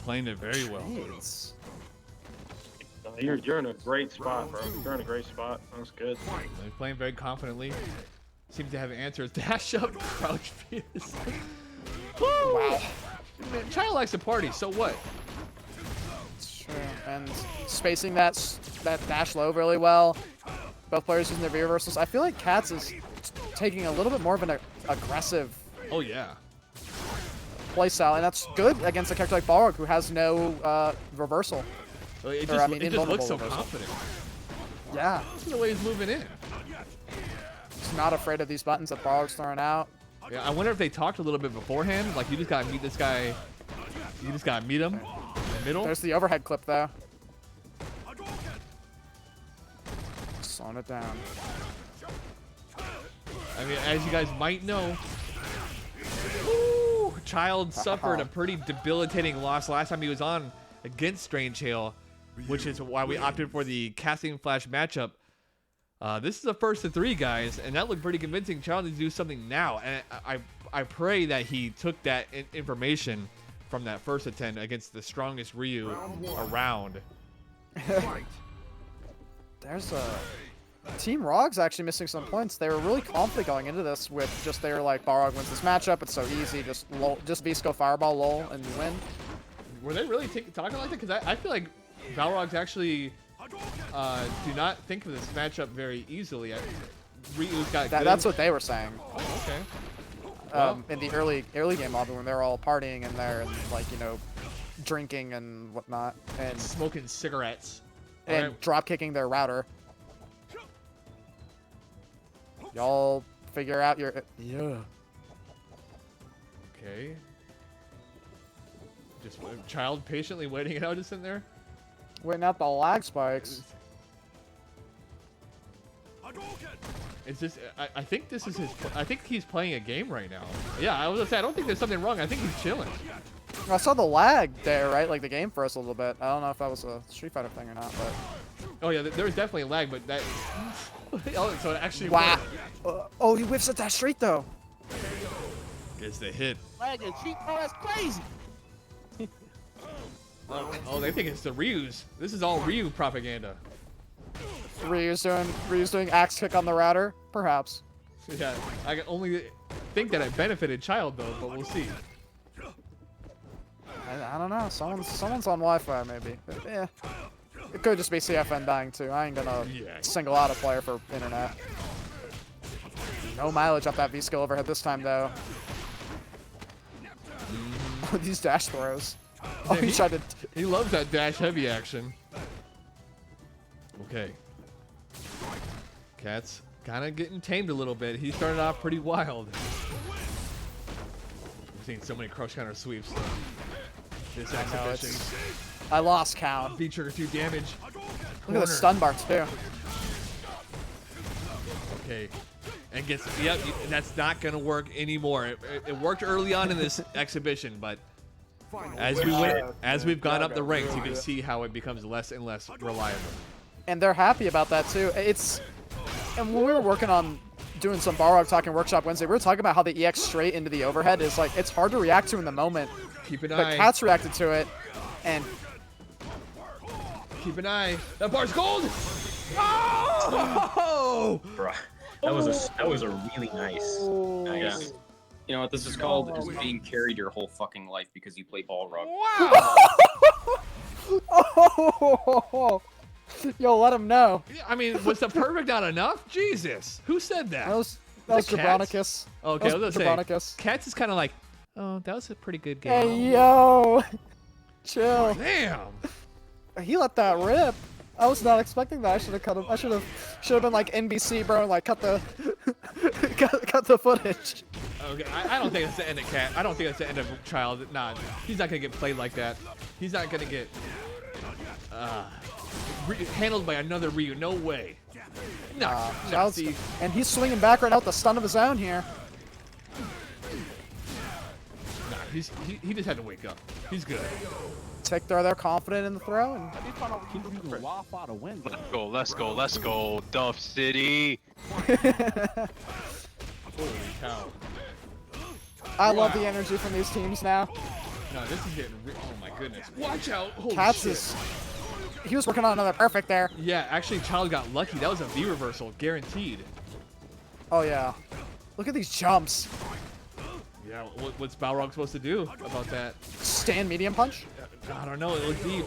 playing it very well. Jeez. You're in a great spot, bro. You're in a great spot. That's good. They're playing very confidently. Seems to have answers. Dash up, crouch pierce. Wow. Man, Child likes to party, so what? Sure. And spacing that dash low really well. Both players using their V reversals. I feel like Cats is taking a little bit more of an aggressive play style, and that's good against a character like Balrog, who has no reversal. It just looks so confident. Yeah. Look at the way he's moving in. He's not afraid of these buttons that Balrog's throwing out. Yeah, I wonder if they talked a little bit beforehand. Like, you just gotta meet this guy. You just gotta meet him in the middle. There's the overhead clip, though. Slowing it down. I mean, as you guys might know, Child suffered a pretty debilitating loss last time he was on against Strangehail, which is why we opted for the CatsNamedFlash matchup. This is the first of 3, guys, and that looked pretty convincing. Child needs to do something now, and I pray that he took that information from that first attempt against the strongest Ryu around. There's Team Rog's actually missing some points. They were really confident going into this with just they were like, Balrog wins this matchup. It's so easy. Just Visco Fireball lol and you win. Were they really talking like that? Because I feel like Balrog's actually do not think of this matchup very easily. Ryu's got good. That's what they were saying. Oh, okay. In the early game lobby when they're all partying in there and like drinking and whatnot and smoking cigarettes and drop kicking their router. Y'all figure out your Okay. Just Child patiently waiting it out just in there. Waiting out the lag spikes. It's just I think this is his. I think he's playing a game right now. Yeah, I was gonna say I don't think there's something wrong. I think he's chilling. I saw the lag there, right? Like the game froze a little bit. I don't know if that was a Street Fighter thing or not, but. Oh yeah, there was definitely a lag, but that. Oh, so it actually. Wow. Oh, he whiffs at that straight though. Gets the hit. Lag and cheat. Oh, that's crazy. Oh, they think it's the Ryu's. This is all Ryu propaganda. Ryu's doing axe kick on the router, perhaps. Yeah, I can only think that it benefited Child though, but we'll see. I don't know. Someone's on Wi-Fi maybe. But, yeah. It could just be CFN dying too. I ain't gonna single out a player for internet. No mileage off that V-skill overhead this time though. Oh, these dash throws. Oh, he tried to. He loves that dash heavy action. Okay. Cats kind of getting tamed a little bit. He started off pretty wild. We've seen so many crush counter sweeps this exhibition. I lost count. V-trigger 2 damage. Look at the stun bar too. Okay. And gets, yep, that's not going to work anymore. It worked early on in this exhibition, but as we've gone up the ranks, you can see how it becomes less and less reliable. And they're happy about that too. And when we were working on doing some Balrog Talking Workshop Wednesday, we were talking about how the EX straight into the overhead is like, it's hard to react to in the moment. Keep an eye. But Cats reacted to it, and Keep an eye. That bar's gold. Oh! Bro, that was a really nice. Yeah. You know what this is called? Is being carried your whole fucking life because you play Balrog. Wow! Oh, yo, let him know. I mean, was the perfect not enough? Jesus, who said that? That was Cats? Jabronacus. Okay, I That was was gonna say, Jabronacus. Cats is kind of like, oh, that was a pretty good game. Hey, yo. Chill. Damn. He let that rip. I was not expecting that. I should have cut him. I should have been like NBC, bro, and like cut the cut the footage. Okay, I don't think that's the end of Cat. I don't think that's the end of Child. Nah, he's not gonna get played like that. He's not gonna get handled by another Ryu. No way. No, Child's, and he's swinging back right now with the stun of his own here. Nah, he just had to wake up. He's good. Tick they're confident in the throw, and Let's go, Duff City. Holy cow. I love the energy from these teams now. No, this is getting. Oh my goodness. Watch out. Holy Cats shit. is. He was working on another perfect there. Yeah, actually, Child got lucky. That was a V reversal, guaranteed. Oh yeah. Look at these jumps. Yeah, what's Balrog supposed to do about that? Stand medium punch? I don't know. It was deep.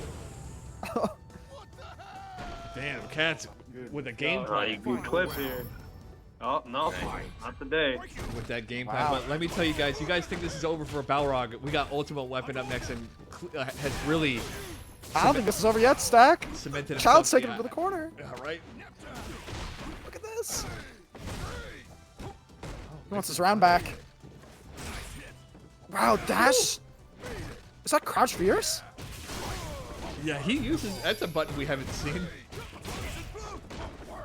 Damn, Cats with a game plan. Good clip here. Oh, no. Not today. With that game plan. But let me tell you guys think this is over for Balrog. We got Ultimate Weapon up next and has really... I don't think this is over yet, Stack. Cemented Child's himself. taking him to the corner. Yeah, right. Look at this. He wants his round back. Wow, dash. Is that crouch fierce? Yeah, he uses... That's a button we haven't seen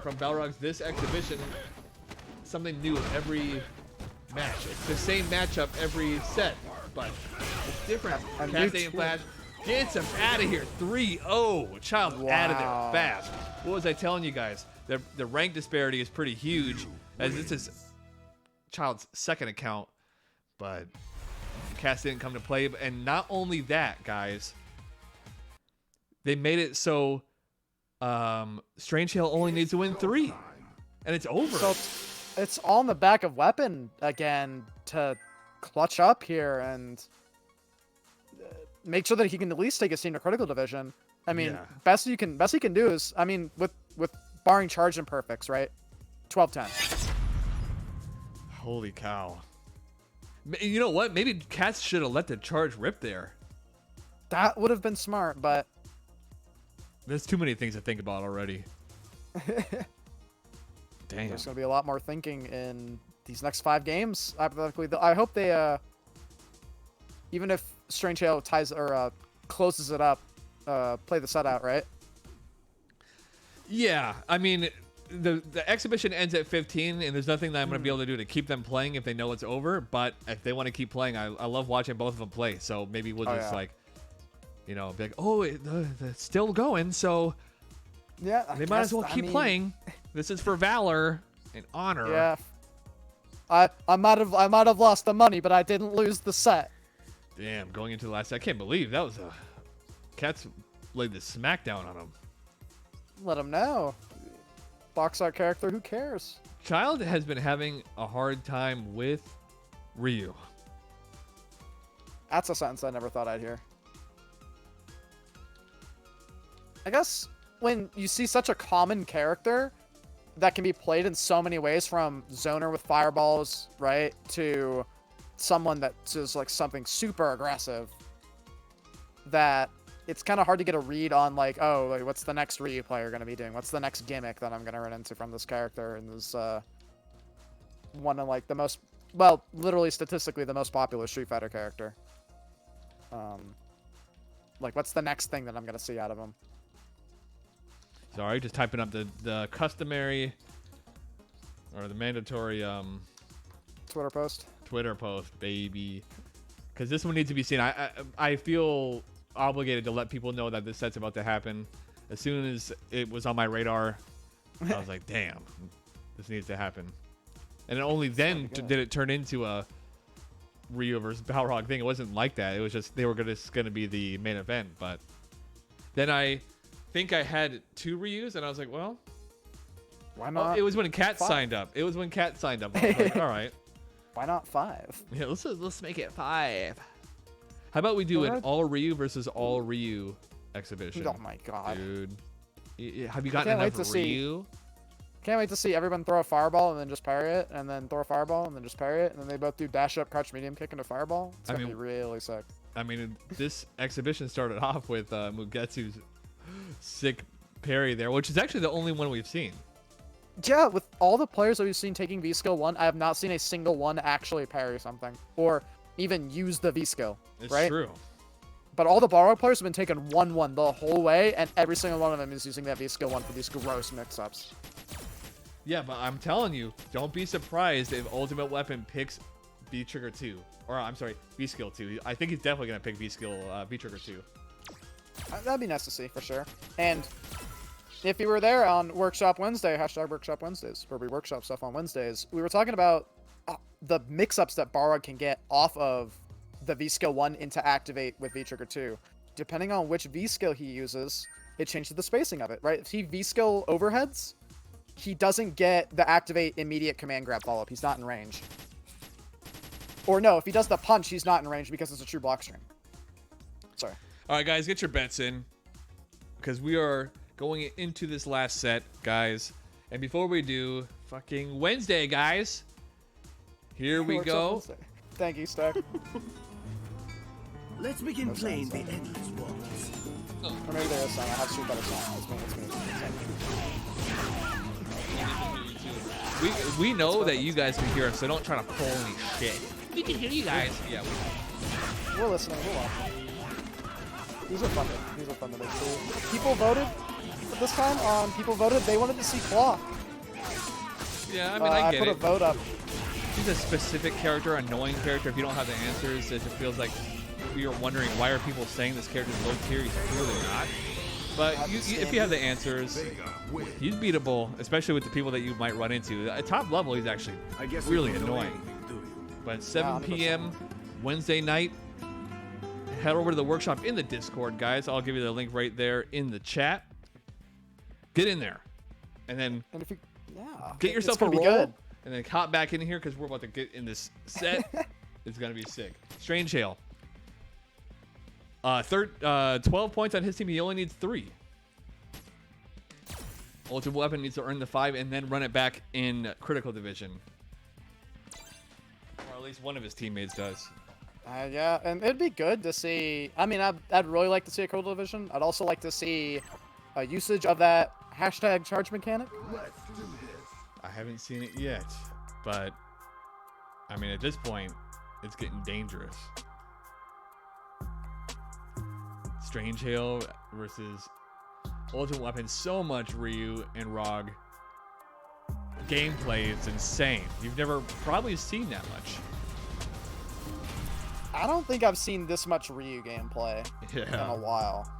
from Balrog's this exhibition. Something new every match. It's the same matchup every set, but it's different. CatsNamedFlash gets him out of here. 3-0. Child out of there fast. What was I telling you guys? The rank disparity is pretty huge, as this is Child's second account, but Cats didn't come to play. And not only that, guys, they made it so Strangehail only needs to win 3, and it's over. So it's all in the back of Weapon again to clutch up here and make sure that he can at least take a senior critical division. I mean, best he can do is, I mean, with barring charge and perfects, right? 12-10. Holy cow. You know what? Maybe Cats should have let the charge rip there. That would have been smart, but there's too many things to think about already. Damn. There's going to be a lot more thinking in these next 5 games. Hypothetically, I hope they, even if Strangehail ties or closes it up, play the set out, right? Yeah, I mean, the exhibition ends at 15, and there's nothing that I'm going to be able to do to keep them playing if they know it's over. But if they want to keep playing, I love watching both of them play. So maybe we'll just like, you know, be like, oh, it's still going, so yeah, they might as well keep playing. This is for valor and honor. Yeah, I might have lost the money, but I didn't lose the set. Damn, going into the last set, I can't believe that was a Cats laid the smackdown on him. Let him know. Box art character, who cares? Child has been having a hard time with Ryu. That's a sentence I never thought I'd hear. I guess when you see such a common character that can be played in so many ways, from zoner with fireballs, right, to someone that's just like something super aggressive, that it's kind of hard to get a read on, like, oh, like, what's the next Ryu player going to be doing? What's the next gimmick that I'm going to run into from this character? And this one of, like, the most, well, literally statistically the most popular Street Fighter character. Like, what's the next thing that I'm going to see out of him? Sorry, just typing up the customary or the mandatory Twitter post. Twitter post, baby. Because this one needs to be seen. I feel obligated to let people know that this set's about to happen. As soon as it was on my radar, I was like, damn, this needs to happen. And only then did it turn into a Ryu versus Balrog thing. It wasn't like that. It was just they were just going to be the main event. But then I think I had 2 Ryus, and I was like, well, why not? It was when Cat 5? signed up. It was when Cat signed up. I was like, all right. Why not 5? Yeah, let's make it 5. How about we do an all Ryu versus all Ryu exhibition? Oh my god, dude! Have you gotten enough Ryu? Can't wait to see everyone throw a fireball and then just parry it, and then throw a fireball and then just parry it, and then they both do dash up, crouch medium kick into fireball. It's gonna be really sick. I mean, this exhibition started off with Mugetsu's sick parry there, which is actually the only one we've seen. Yeah, with all the players that we've seen taking V skill 1, I have not seen a single one actually parry something or even use the V skill. It's right? true. But all the Balrog players have been taking 1-1 the whole way, and every single one of them is using that V skill 1 for these gross mix-ups. Yeah, but I'm telling you, don't be surprised if Ultimate Weapon picks V Trigger 2. Or, I'm sorry, V Skill 2. I think he's definitely going to pick V Trigger 2. That'd be nice to see, for sure. And if you were there on Workshop Wednesday, hashtag Workshop Wednesdays, where we workshop stuff on Wednesdays, we were talking about the mix-ups that Balrog can get off of the V Skill 1 into activate with V Trigger 2. Depending on which V Skill he uses, it changes the spacing of it, right? If he V Skill overheads, he doesn't get the activate immediate command grab follow-up. He's not in range. Or no, if he does the punch, he's not in range because it's a true block stream. Sorry. All right, guys, get your bets in because we are going into this last set, guys. And before we do, fucking Wednesday, guys. Here we go. Thank you, Stack. Let's begin playing the endless waltz. Or maybe there is some. I have two better songs. We know that you guys can hear us, so don't try to pull any shit. We can hear you guys. Yeah, we're listening. We're watching. These are fun. These are fun to make too. People voted this time. People voted. They wanted to see Claw. Yeah, I mean, I get it. I put a vote up. He's a specific character, annoying character. If you don't have the answers, it just feels like you're wondering why are people saying this character is low tier. He's clearly not. But if you have the answers, he's beatable, especially with the people that you might run into. At top level, he's actually really annoying. But 7 p.m. Wednesday night, head over to the workshop in the Discord, guys. I'll give you the link right there in the chat. Get in there, and then get yourself a roll, and then hop back in here because we're about to get in this set. It's gonna be sick. Strangehail. 12 points on his team. He only needs 3. Ultimate Weapon needs to earn the 5 and then run it back in Critical Division. Or at least one of his teammates does. Yeah, and it'd be good to see. I mean, I'd really like to see a Critical Division. I'd also like to see a usage of that hashtag charge mechanic. I haven't seen it yet, but I mean, at this point, it's getting dangerous. Strangehail versus Ultimate Weapon. So much Ryu and Rog. Gameplay is insane. You've never probably seen that much. I don't think I've seen this much Ryu gameplay in a while.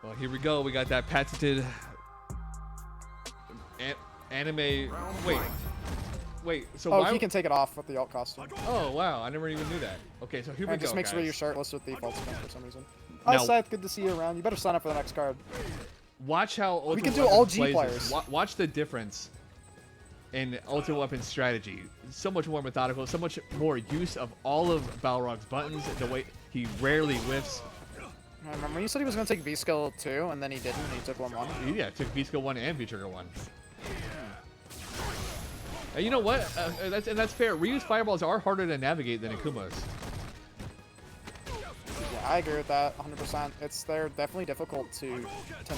Well, here we go. We got that patented anime. Wait. So he can take it off with the alt costume. Oh wow, I never even knew that. Okay, so here we go. Just makes guys. Ryu shirtless with the false skin for some reason. Now, Hi Seth, good to see you around. You better sign up for the next card. Watch how Ultimate we can do Weapon all G plays players. This. Watch the difference in Ultimate Weapon strategy. So much more methodical, so much more use of all of Balrog's buttons. The way he rarely whiffs. I remember you said he was going to take V skill 2, and then he didn't. And he took 1-1. Yeah, took V skill 1 and V trigger 1. You know what? That's fair. Ryu's fireballs are harder to navigate than Akuma's. Yeah, I agree with that 100%. They're definitely difficult to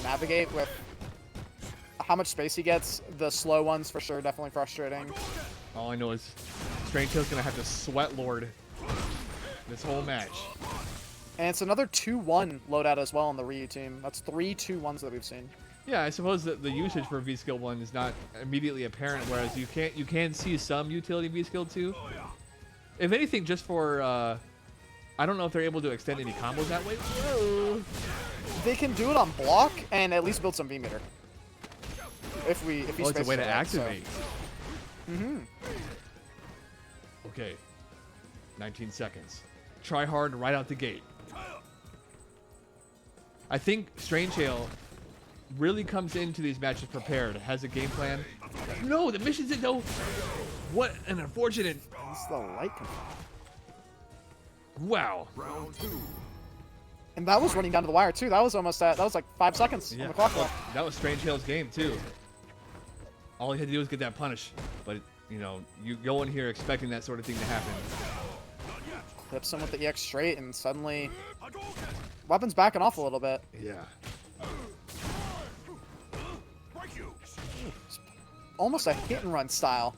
navigate with how much space he gets. The slow ones for sure, definitely frustrating. All I know is Strangehail's gonna have to sweat lord this whole match. And it's another 2-1 loadout as well on the Ryu team. That's 3 2-1s that we've seen. Yeah, I suppose that the usage for V skill 1 is not immediately apparent, whereas you can see some utility V skill 2. If anything, just for I don't know if they're able to extend any combos that way. Whoa. They can do it on block and at least build some V meter. If he it's a way to activate. So. Okay. 19 seconds. Try hard right out the gate. I think Strangehail really comes into these matches prepared, has a game plan. No, the mission's in. No, what an unfortunate. It's the light control. Wow. And that was running down to the wire too. That was almost at. That was like 5 seconds on the clock. Well, that was Strangehail's game too. All he had to do was get that punish, but you know, you go in here expecting that sort of thing to happen. Clips him with the EX straight, and suddenly, weapon's backing off a little bit. Yeah. Almost a hit and run style.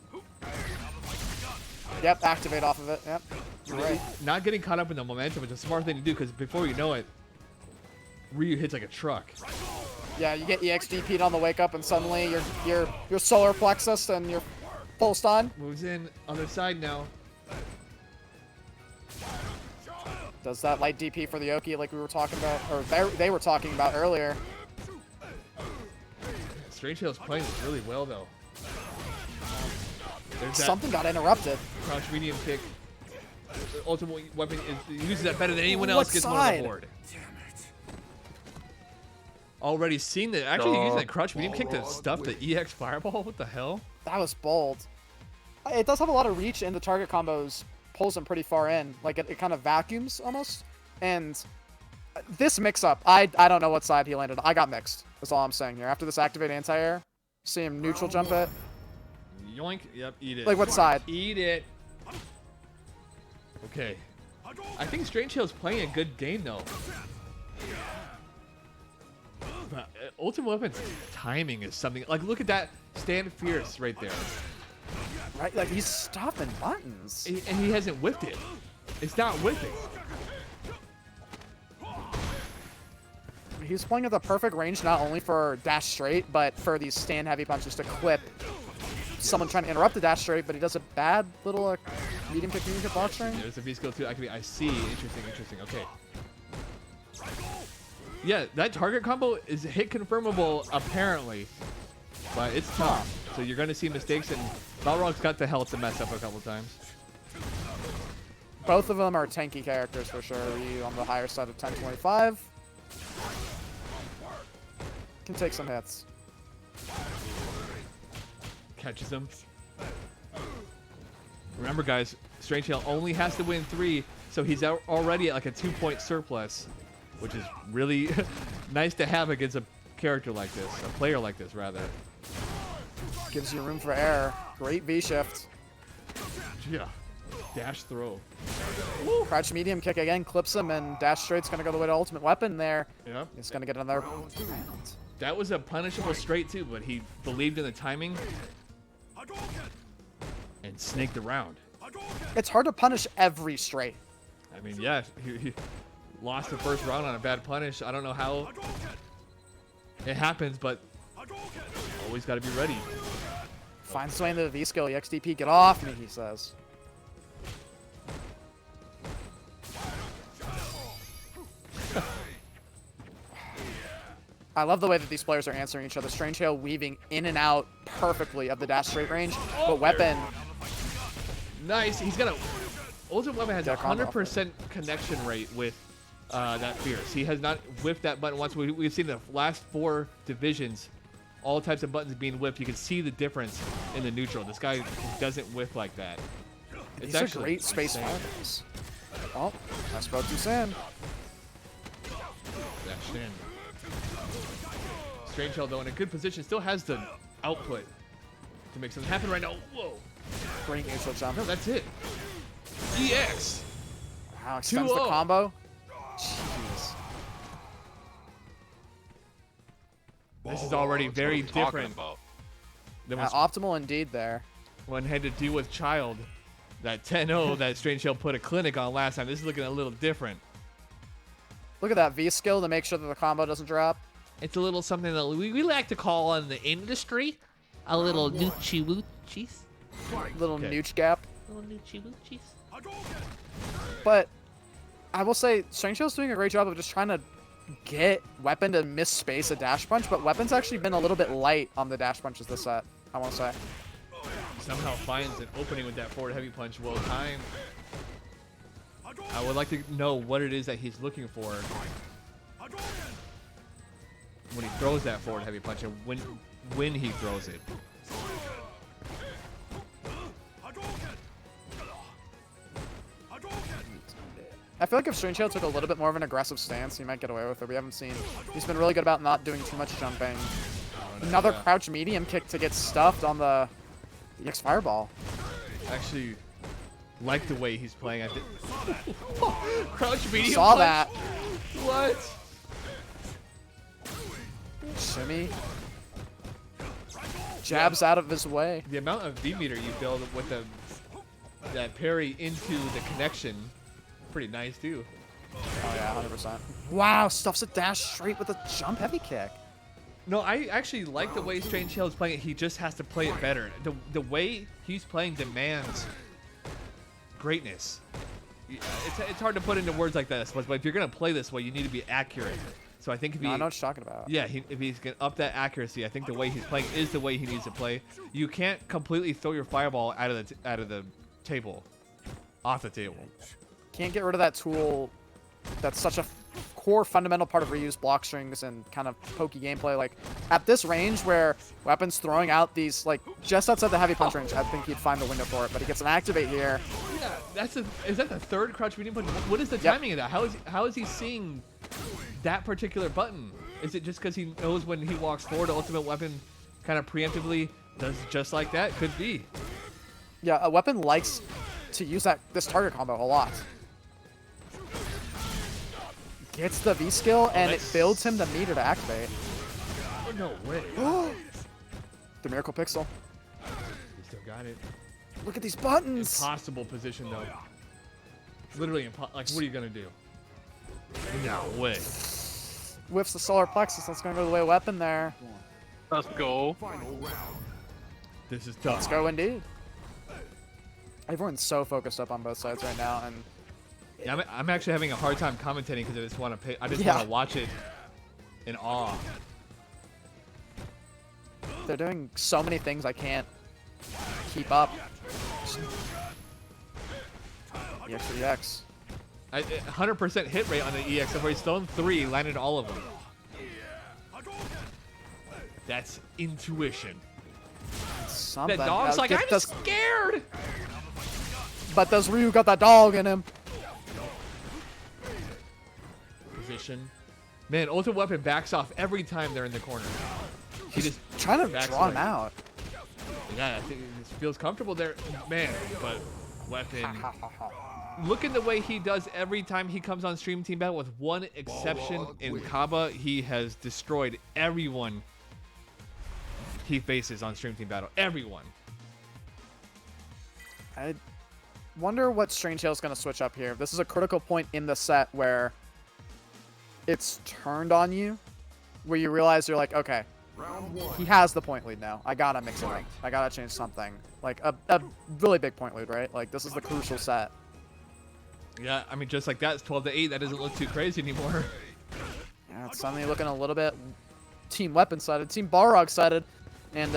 Yep, activate off of it. Yep. You're right. Not getting caught up in the momentum is a smart thing to do because before you know it, Ryu hits like a truck. Yeah, you get EXDP'd on the wake up, and suddenly your solar plexus and your full stun. Moves in other side now. Does that light DP for the Oki like we were talking about, or they were talking about earlier. Strangehail's playing this really well though. There's that Something got interrupted. crouch medium kick. The ultimate weapon uses that better than anyone else gets one on the board. Already seen that. Actually, using that crouch medium kick to stuff the EX fireball. What the hell? That was bold. It does have a lot of reach, and the target combos pulls them pretty far in. Like it kind of vacuums almost. And this mix-up, I don't know what side he landed. I got mixed. That's all I'm saying here. After this activate anti-air, see him neutral jump it. Yoink. Yep, eat it. Like what side? Eat it. Okay. I think Strangehail's playing a good game though. But Ultimate Weapon's timing is something. Like look at that stand fierce right there. Right, like he's stopping buttons. And he hasn't whipped it. It's not whipping. He's playing at the perfect range, not only for dash straight, but for these stand heavy punches to clip someone trying to interrupt the dash straight, but he does a bad little medium kick block string. There's a V-skill too. Actually, I see. Interesting. Okay. Yeah, that target combo is hit confirmable apparently, but it's tough. So you're going to see mistakes, and Balrog's got the health to mess up a couple times. Both of them are tanky characters for sure. Ryu on the higher side of 1025. Can take some hits. Catches him. Remember, guys, Strangehail only has to win 3, so he's already at like a 2-point surplus, which is really nice to have against a character like this, a player like this, rather. Gives you room for error. Great V-shift. Yeah. Dash throw. Woo. Crouch medium kick again, clips him, and dash straight's going to go the way to ultimate weapon there. Yep. He's going to get another round. That was a punishable straight too, but he believed in the timing and snaked around. It's hard to punish every straight. I mean, yeah, he lost the first round on a bad punish. I don't know how it happens, but always got to be ready. Finds his way into the V-skill. EXDP, get off me, he says. I love the way that these players are answering each other. Strangehail weaving in and out perfectly of the dash straight range, but weapon. Nice. He's got a. Ultimate Weapon has a 100% connection rate with that Fierce. He has not whiffed that button once. We've seen the last 4 divisions, all types of buttons being whiffed. You can see the difference in the neutral. This guy doesn't whiff like that. These are great space fireballs. Oh, I spoke too soon. Dash in. Strangehail, though, in a good position, still has the output to make something happen right now. Whoa. Great neutral jump. No, that's it. EX. Wow, extends the combo. Jeez. This is already very different than what's optimal indeed there. One had to deal with Child. That 10-0 that Strangehail put a clinic on last time. This is looking a little different. Look at that V-skill to make sure that the combo doesn't drop. It's a little something that we like to call in the industry a little noochie woochies. Little nooch gap. Little noochie woochies. But I will say, Strangehail's doing a great job of just trying to get Weapon to miss space a dash punch, but Weapon's actually been a little bit light on the dash punches this set, I want to say. Somehow finds an opening with that forward heavy punch. Well timed. I would like to know what it is that he's looking for. when he throws that forward heavy punch and when he throws it. I feel like if Strangehail took a little bit more of an aggressive stance, he might get away with it. We haven't seen. He's been really good about not doing too much jumping. Another crouch medium kick to get stuffed on the EX Fireball. Actually, like the way he's playing. I think. Crouch medium. Saw punch? that. What? Shimmy. Jabs out of his way. The amount of V meter you build with that parry into the connection, pretty nice too. Oh yeah, 100%. Wow, stuffs a dash straight with a jump heavy kick. No, I actually like the way Strangehail is playing it. He just has to play it better. The way he's playing demands greatness. It's hard to put into words like that, but if you're gonna play this way, you need to be accurate. So I think if he, I know what you're talking about. Yeah, if he's gonna up that accuracy, I think the way he's playing is the way he needs to play. You can't completely throw your fireball out of the table, off the table. Can't get rid of that tool. That's such a core fundamental part of Ryu's block strings and kind of pokey gameplay. Like at this range where Weapon's throwing out these like just outside the heavy punch range, I think he'd find the window for it. But he gets an activate here. Yeah, is that the third crouch medium punch? What is the timing of that? How is he seeing that particular button? Is it just because he knows when he walks forward, Ultimate Weapon kind of preemptively does just like that? Could be. Yeah, a Weapon likes to use this target combo a lot. Gets the V skill and it builds him the meter to activate. Oh, no way. The Miracle Pixel. He still got it. Look at these buttons. Impossible position though. Literally impossible. Like, what are you gonna do? No way. Whiffs the solar plexus. That's gonna go the way of Weapon there. Let's go. This is tough. Let's go indeed. Everyone's so focused up on both sides right now, and yeah, I'm actually having a hard time commentating because I just want to want to watch it in awe. They're doing so many things I can't keep up. EX for EX. 100% hit rate on the EX. Where he's thrown 3, landed all of them. That's intuition. Something. That dog's like, I'm scared. But does Ryu got that dog in him? Position. Man, Ultimate Weapon backs off every time they're in the corner. He just trying to draw him out. Yeah, I think it feels comfortable there. Man, but Weapon. Look at the way he does every time he comes on Stream Team Battle, with one exception. In Kaba, he has destroyed everyone he faces on Stream Team Battle. Everyone. I wonder what Strangehail's going to switch up here. This is a critical point in the set where it's turned on you, where you realize you're like, okay, he has the point lead now. I got to mix it up. I got to change something. Like a really big point lead, right? Like this is the crucial set. Yeah, I mean, just like that, it's 12-8. That doesn't look too crazy anymore. Yeah, it's suddenly looking a little bit Team Weapon sided, Team Balrog sided, and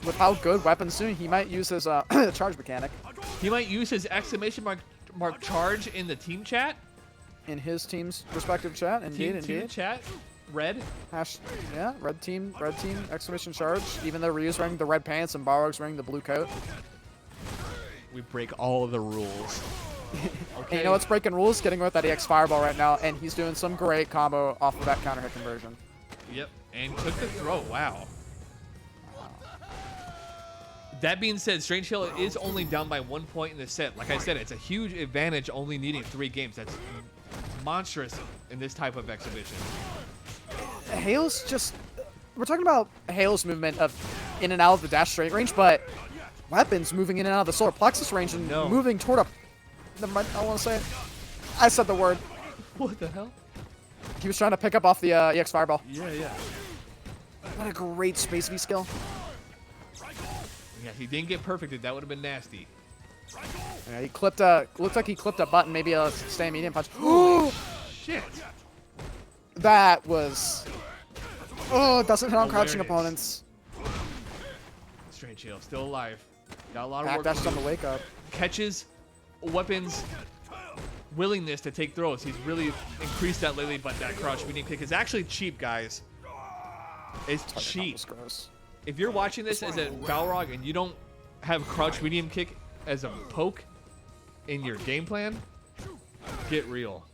with how good Weapon's doing, he might use his charge mechanic. He might use his exclamation mark charge in the team chat. In his team's respective chat, indeed. Team chat, red. Yeah, red team, exclamation charge. Even though Ryu's wearing the red pants and Balrog's wearing the blue coat. We break all of the rules. Okay. And you know what's breaking rules? Getting with that EX Fireball right now, and he's doing some great combo off of that counter hit conversion. Yep, and took the throw. Wow. That being said, Strangehail is only down by 1 point in the set. Like I said, it's a huge advantage only needing 3 games. That's monstrous in this type of exhibition. Hail's just... We're talking about Hail's movement of in and out of the dash straight range, but Weapon's moving in and out of the solar plexus range and moving toward a... Never mind, I want to say it. I said the word. What the hell? He was trying to pick up off the EX Fireball. Yeah, yeah. What a great space V skill. Yeah, he didn't get perfected. That would have been nasty. Yeah, he clipped looks like he clipped a button, maybe a stay medium punch. Shit. That was... Oh, it doesn't hit on crouching opponents. Strangehail still alive. Got a lot of work. Backdash on the wake up. Catches Weapon's willingness to take throws. He's really increased that lately, but that crouch medium kick is actually cheap, guys. It's cheap. If you're watching this as a Balrog and you don't have crouch medium kick as a poke in your game plan, get real.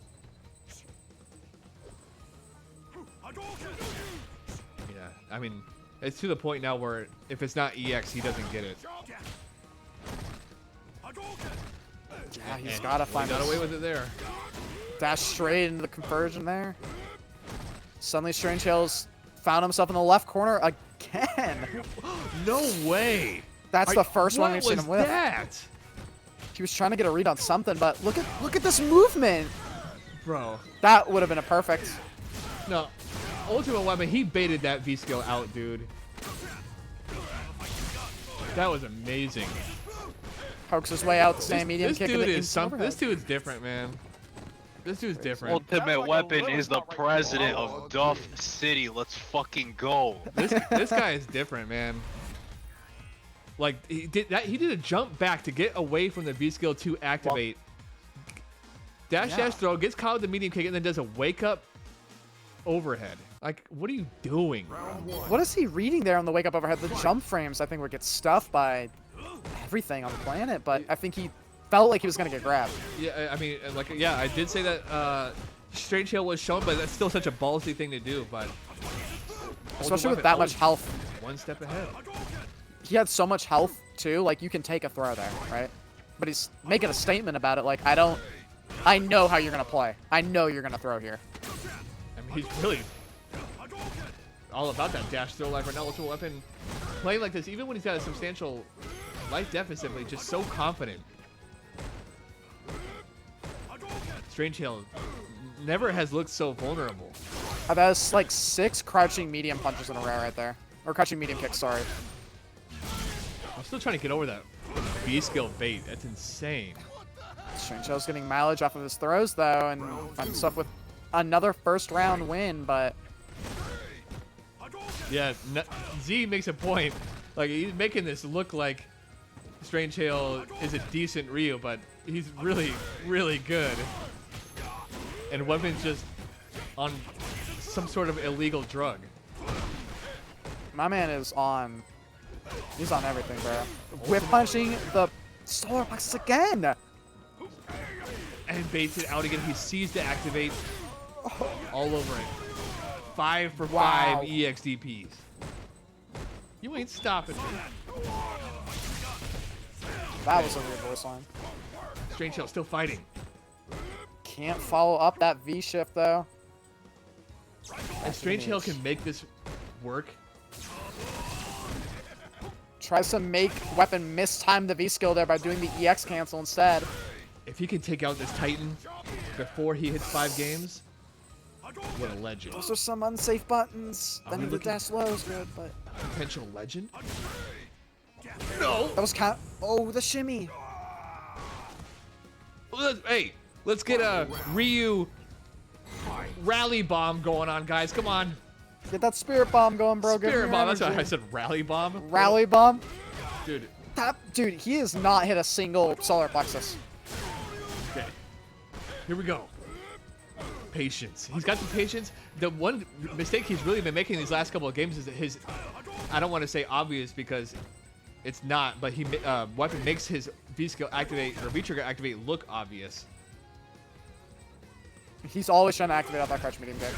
Yeah, I mean, it's to the point now where if it's not EX, he doesn't get it. Yeah, he's got to find got away with it there. Dash straight into the conversion there. Suddenly, Strangehail's found himself in the left corner again. No way. That's the first one we've seen him with. What was that? He was trying to get a read on something, but look at this movement, bro. That would have been a perfect. No, Ultimate Weapon. He baited that V skill out, dude. That was amazing. Pokes his way out the same medium this kick. Dude is something. This dude's different, man. This dude's different. Ultimate Weapon is the president of Duff City. Let's fucking go. This guy is different, man. Like he did a jump back to get away from the V skill to activate. Dash throw, gets caught with the medium kick, and then does a wake up overhead. Like, what are you doing? What is he reading there on the wake up overhead? The jump frames, I think, would get stuffed by everything on the planet, but I think he felt like he was gonna get grabbed. Yeah, I mean, like, yeah, I did say that Strangehail was shown, but that's still such a ballsy thing to do. But especially with that much health. One step ahead. He had so much health too. Like, you can take a throw there, right? But he's making a statement about it. Like, I know how you're gonna play. I know you're gonna throw here. I mean, he's really all about that dash throw life right now. Ultimate Weapon playing like this, even when he's got a substantial life deficit, but he's just so confident. Strangehail never has looked so vulnerable. That's like 6 crouching medium punches in a row right there. Or crouching medium kicks, sorry. I'm still trying to get over that B skill bait. That's insane. Strangehail's getting mileage off of his throws, though, and finds himself with another first round win, but... Yeah, Z makes a point. Like, he's making this look like Strangehail is a decent Ryu, but he's really, really good. And Weapon's just on some sort of illegal drug. My man is on... He's on everything, bro. Whip punching the solar plexus again! And baits it out again. He sees to activate all over it. 5 for 5 EXDPs. You ain't stopping me. That was a weird voice line. Strangehail still fighting. Can't follow up that V shift though. And Strangehail can make this work. Tries to make Weapon mistime the V skill there by doing the EX cancel instead. If he can take out this Titan before he hits 5 games, what a legend. Those are some unsafe buttons. I mean, the dash low is good, but... Potential legend? No! That was kind of... Oh, the shimmy. Hey, let's get a Ryu rally bomb going on, guys. Come on. Get that spirit bomb going, bro. Spirit bomb. That's what I said. Rally bomb. Rally bomb. Dude. Dude, he has not hit a single solar plexus. Okay. Here we go. Patience. He's got the patience. The one mistake he's really been making these last couple of games is that his, I don't want to say obvious because it's not, but he Weapon makes his V skill activate or V trigger activate look obvious. He's always trying to activate out that crouch medium kick.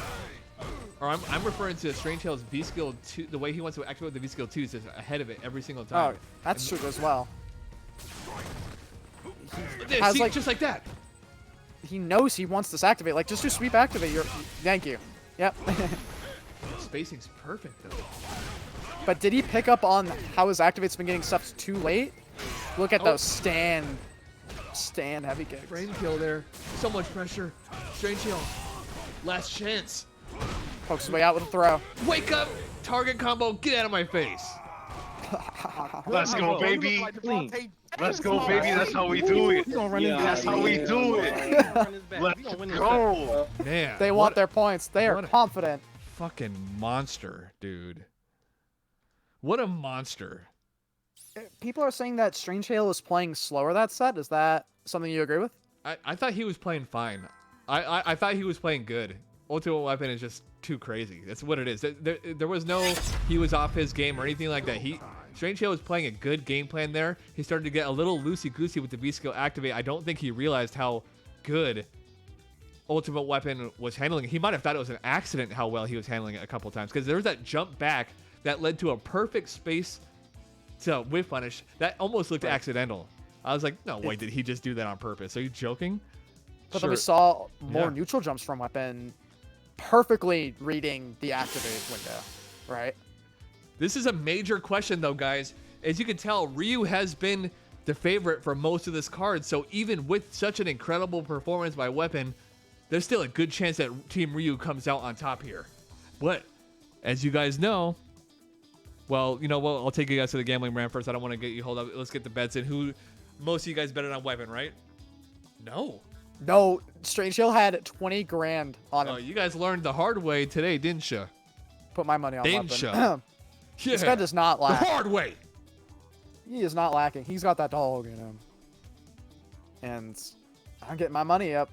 Or I'm referring to Strangehail's V skill 2. The way he wants to activate the V skill 2 is just ahead of it every single time. Oh, that's true as well. See, like, just like that. He knows he wants this activate. Like, just do sweep activate. Thank you. Yep. Spacing's perfect though. But did he pick up on how his activate's been getting stuff too late? Look at those stand heavy kicks. Frame kill there. So much pressure. Strangehail. Last chance. Pokes his way out with a throw. Wake up! Target combo. Get out of my face. Let's go, baby. Let's go, baby. That's how we do it. That's how we do it. Let's go. Man. They want their points. They are confident. Fucking monster, dude. What a monster. People are saying that Strangehail is playing slower that set. Is that something you agree with? I thought he was playing fine. I thought he was playing good. Ultimate Weapon is just too crazy. That's what it is. There was no he was off his game or anything like that. Strangehail was playing a good game plan there. He started to get a little loosey-goosey with the V-skill activate. I don't think he realized how good Ultimate Weapon was handling it. He might have thought it was an accident how well he was handling it a couple times, because there was that jump back that led to a perfect space to whiff punish that almost looked accidental. I was like, no way, did he just do that on purpose? Are you joking? But then we saw more neutral jumps from Weapon, perfectly reading the activate window, right? This is a major question, though, guys. As you can tell, Ryu has been the favorite for most of this card, so even with such an incredible performance by Weapon, there's still a good chance that Team Ryu comes out on top here. But, as you guys know, well, you know what? I'll take you guys to the gambling round first. I don't want to get you hold up. Let's get the bets in. Who? Most of you guys betted on Weapon, right? No. No, Strangehail had 20 grand on him. Oh, you guys learned the hard way today, didn't you? Put my money on Didn't Weapon. Yeah. This guy does not lack. The hard way. He is not lacking. He's got that dog in him. And I'm getting my money up.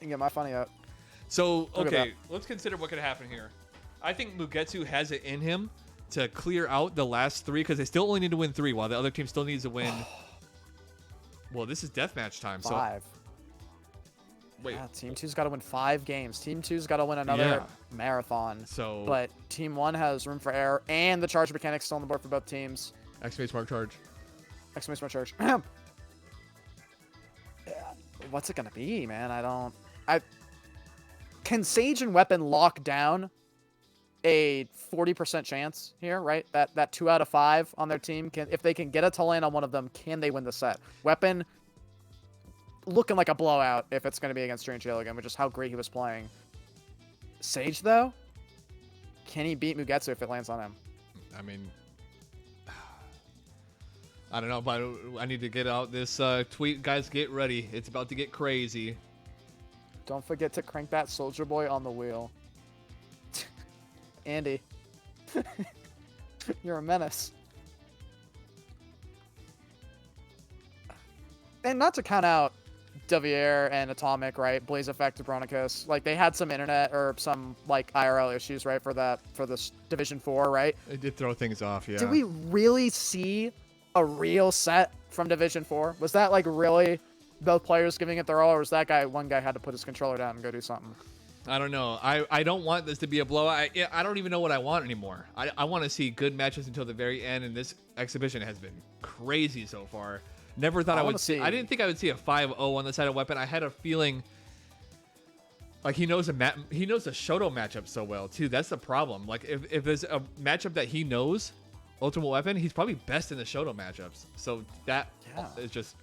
And get my funny up. So, okay, let's consider what could happen here. I think Mugetsu has it in him to clear out the last 3, because they still only need to win 3 while the other team still needs to win. Well, this is deathmatch time. 5. So wait, yeah, Team 2's got to win 5 games. Team 2's got to win another marathon. So, but Team 1 has room for error, and the charge mechanics still on the board for both teams. Exclamation mark charge. Exclamation mark charge. What's it gonna be, man? Can Sage and Weapon lock down a 40% chance here, right? That 2 out of 5 on their team, if they can get a to land on one of them, can they win the set? Weapon looking like a blowout if it's going to be against Strangehail again, which is how great he was playing. Sage, though, can he beat Mugetsu if it lands on him? I mean, I don't know, but I need to get out this tweet. Guys, get ready. It's about to get crazy. Don't forget to crank that Soldier Boy on the wheel. Andy, you're a menace. And not to count out Delvalle and Atomic, right? BlazeEffect, Jabronacus. Like, they had some internet or some, like, IRL issues, right? For this Division 4, right? It did throw things off, yeah. Did we really see a real set from Division 4? Was that, like, really both players giving it their all, or was that one guy had to put his controller down and go do something? I don't know. I don't want this to be a blowout. I don't even know what I want anymore. I want to see good matches until the very end, and this exhibition has been crazy so far. Never thought I would see. I didn't think I would see a 5-0 on the side of Weapon. I had a feeling like he knows the Shoto matchup so well too. That's the problem. Like if there's a matchup that he knows, Ultimate Weapon, he's probably best in the Shoto matchups. So that is just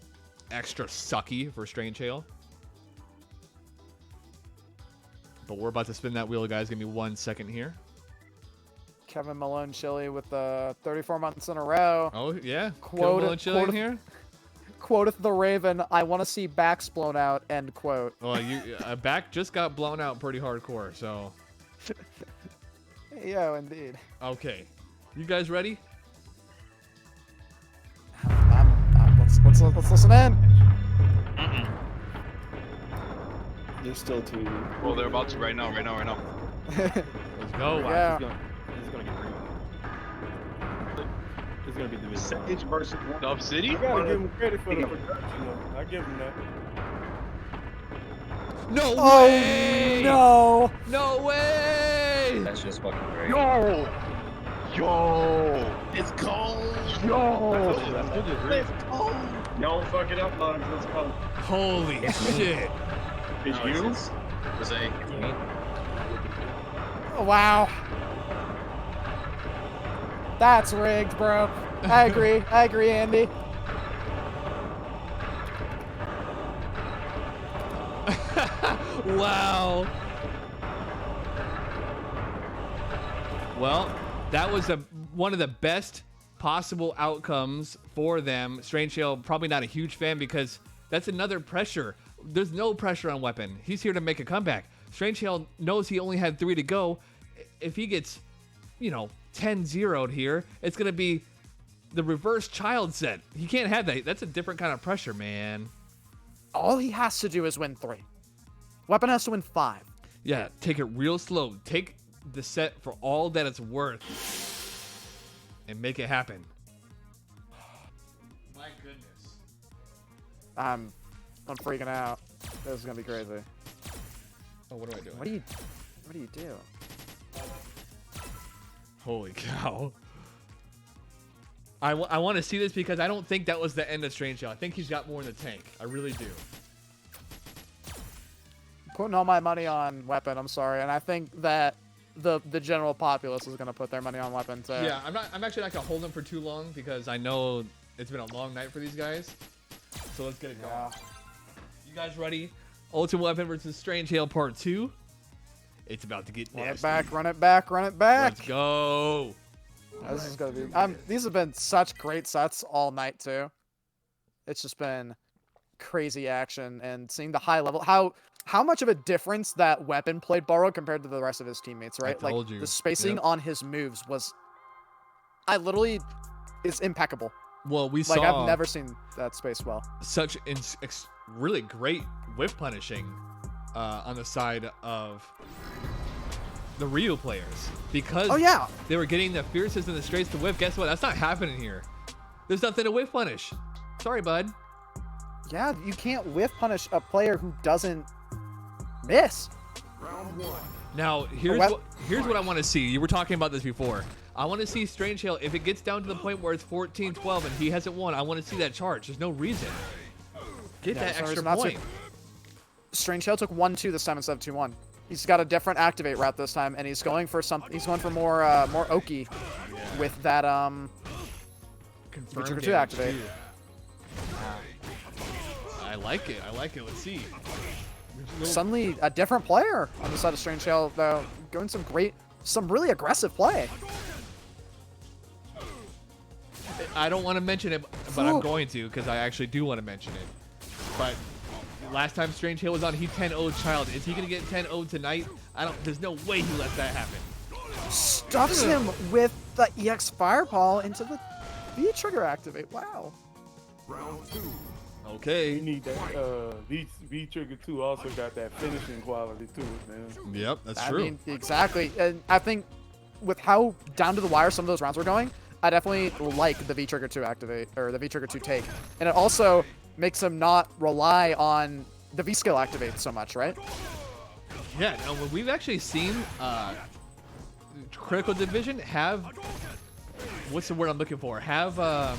extra sucky for Strangehail. But we're about to spin that wheel, guys. Give me 1 second here. Kevin Malone Chili with the 34 months in a row. Oh yeah, Kevin Malone Chili in here. Quoteth the Raven, I want to see backs blown out, end quote. Well, a back just got blown out pretty hardcore, so. Yo, indeed. Okay. You guys ready? Let's listen in. They're still too. Well, they're about to right now. Let's go. Yeah. It's gonna get real. It's gonna be the Sage versus Dub City? You gotta give him credit for the production, though. I give him that. No way! Oh, no! No way! That's just fucking great. Yo! It's cold! Yo! Don't fuck it up, Logs. Let's go. Holy shit! It's you? Was I? Me? Oh, wow. That's rigged, bro. I agree, Andy. Wow. Well, that was one of the best possible outcomes for them. Strangehail, probably not a huge fan because that's another pressure. There's no pressure on Weapon. He's here to make a comeback. Strangehail knows he only had 3 to go. If he gets, 10-0'd here, it's going to be the reverse child set. He can't have that. That's a different kind of pressure, man. All he has to do is win 3. Weapon has to win 5. Yeah, take it real slow. Take the set for all that it's worth and make it happen. My goodness. I'm freaking out. This is gonna be crazy. Oh, what do I do? What do you do? Holy cow. I want to see this because I don't think that was the end of Strangehail. I think he's got more in the tank. I really do. Putting all my money on Weapon, I'm sorry. And I think that the general populace is going to put their money on Weapon too. Yeah, I'm actually not going to hold him for too long because I know it's been a long night for these guys. So let's get it going. Yeah. You guys ready? Ultimate Weapon versus Strangehail Part 2. It's about to get nasty. Run it back, run it back, run it back. Let's go. This is gonna be. These have been such great sets all night too. It's just been crazy action and seeing the high level. How much of a difference that Weapon played Balrog compared to the rest of his teammates, right? I told you. The spacing on his moves was. It's impeccable. Well, we like saw. I've never seen that space well. Such really great whiff punishing on the side of the Ryu players because they were getting the fiercest and the straights to whiff. Guess what? That's not happening here. There's nothing to whiff punish. Sorry, bud. Yeah, you can't whiff punish a player who doesn't miss. Now, here's what I want to see. You were talking about this before. I want to see Strangehail, if it gets down to the point where it's 14-12 and he hasn't won, I want to see that charge. There's no reason. Get that extra point. Strangehail took 1-2 this time instead of 2-1. He's got a different activate route this time, and he's going for something. He's going for more Oki with that Confirmed 2 activate. I like it. Let's see. Suddenly a different player on the side of Strangehail, though, going some really aggressive play. I don't want to mention it, but I'm going to because I actually do want to mention it. But last time Strangehail was on, he 10-0'd Child. Is he going to get 10-0 tonight? There's no way he lets that happen. Stuffs him with the EX Fireball into the V-Trigger activate. Wow. Round 2. Okay. You need that V-Trigger 2 also got that finishing quality to it, man. Yep, that's true. I mean, exactly. And I think with how down to the wire some of those rounds were going, I definitely like the V-Trigger 2 activate, or the V-Trigger 2 take. And it also makes him not rely on the V-skill activate so much, right? Yeah, no, we've actually seen Critical Division have, what's the word I'm looking for? Have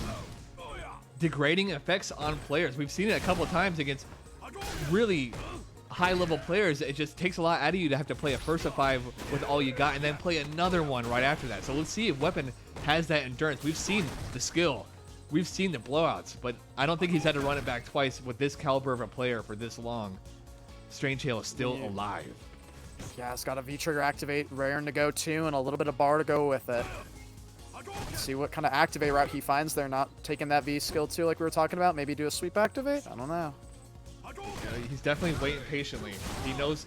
degrading effects on players. We've seen it a couple of times against really high-level players. It just takes a lot out of you to have to play a first of 5 with all you got and then play another one right after that. So let's see if Weapon has that endurance. We've seen the skill. We've seen the blowouts, but I don't think he's had to run it back twice with this caliber of a player for this long. Strangehail is still alive. Yeah, it's got a V-Trigger activate, raring to go too, and a little bit of bar to go with it. Let's see what kind of activate route he finds there, not taking that V skill too like we were talking about. Maybe do a sweep activate? I don't know. Yeah, he's definitely waiting patiently.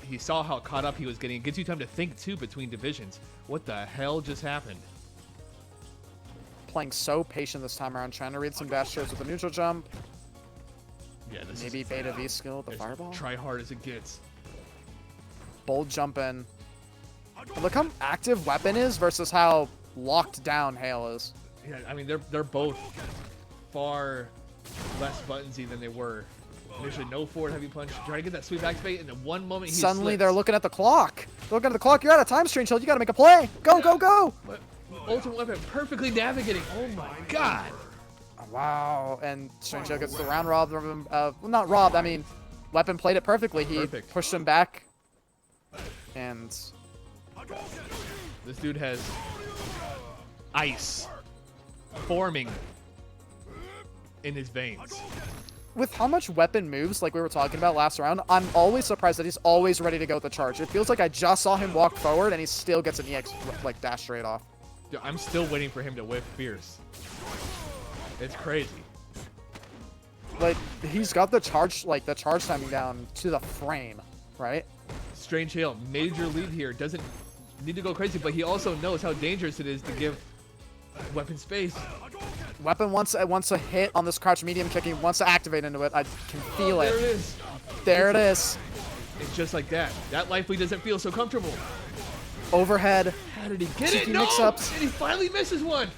He saw how caught up he was getting. It gives you time to think too between divisions. What the hell just happened? Playing so patient this time around, trying to read some dash throws with a neutral jump. Yeah, this maybe beta V skill, the fireball. Try hard as it gets. Bold jump in. But look how active Weapon is versus how locked down Hail is. Yeah, I mean they're both far less buttonsy than they were. Initially, no forward heavy punch. Try to get that sweep activate, and in one moment he suddenly slips. they're looking at the clock. They're looking at the clock. You're out of time, Strangehail. You got to make a play. Go, go, go! But Ultimate Weapon perfectly navigating. Oh my god! Wow! And Strangehail gets the round robbed. Well, not robbed. I mean, Weapon played it perfectly. He pushed him back, and this dude has ice forming in his veins. With how much Weapon moves, like we were talking about last round, I'm always surprised that he's always ready to go with the charge. It feels like I just saw him walk forward and he still gets an EX like dash straight off. Dude, I'm still waiting for him to whiff fierce. It's crazy. Like he's got the charge timing down to the frame, right? Strangehail, major lead here. Doesn't need to go crazy, but he also knows how dangerous it is to give Weapon space. Weapon wants a hit on this crouch medium kicking, wants to activate into it. I can feel it. There it is. There it is. And just like that, that life lead doesn't feel so comfortable. Overhead. How did he get Cheeky it? No! mix-ups. And he finally misses one.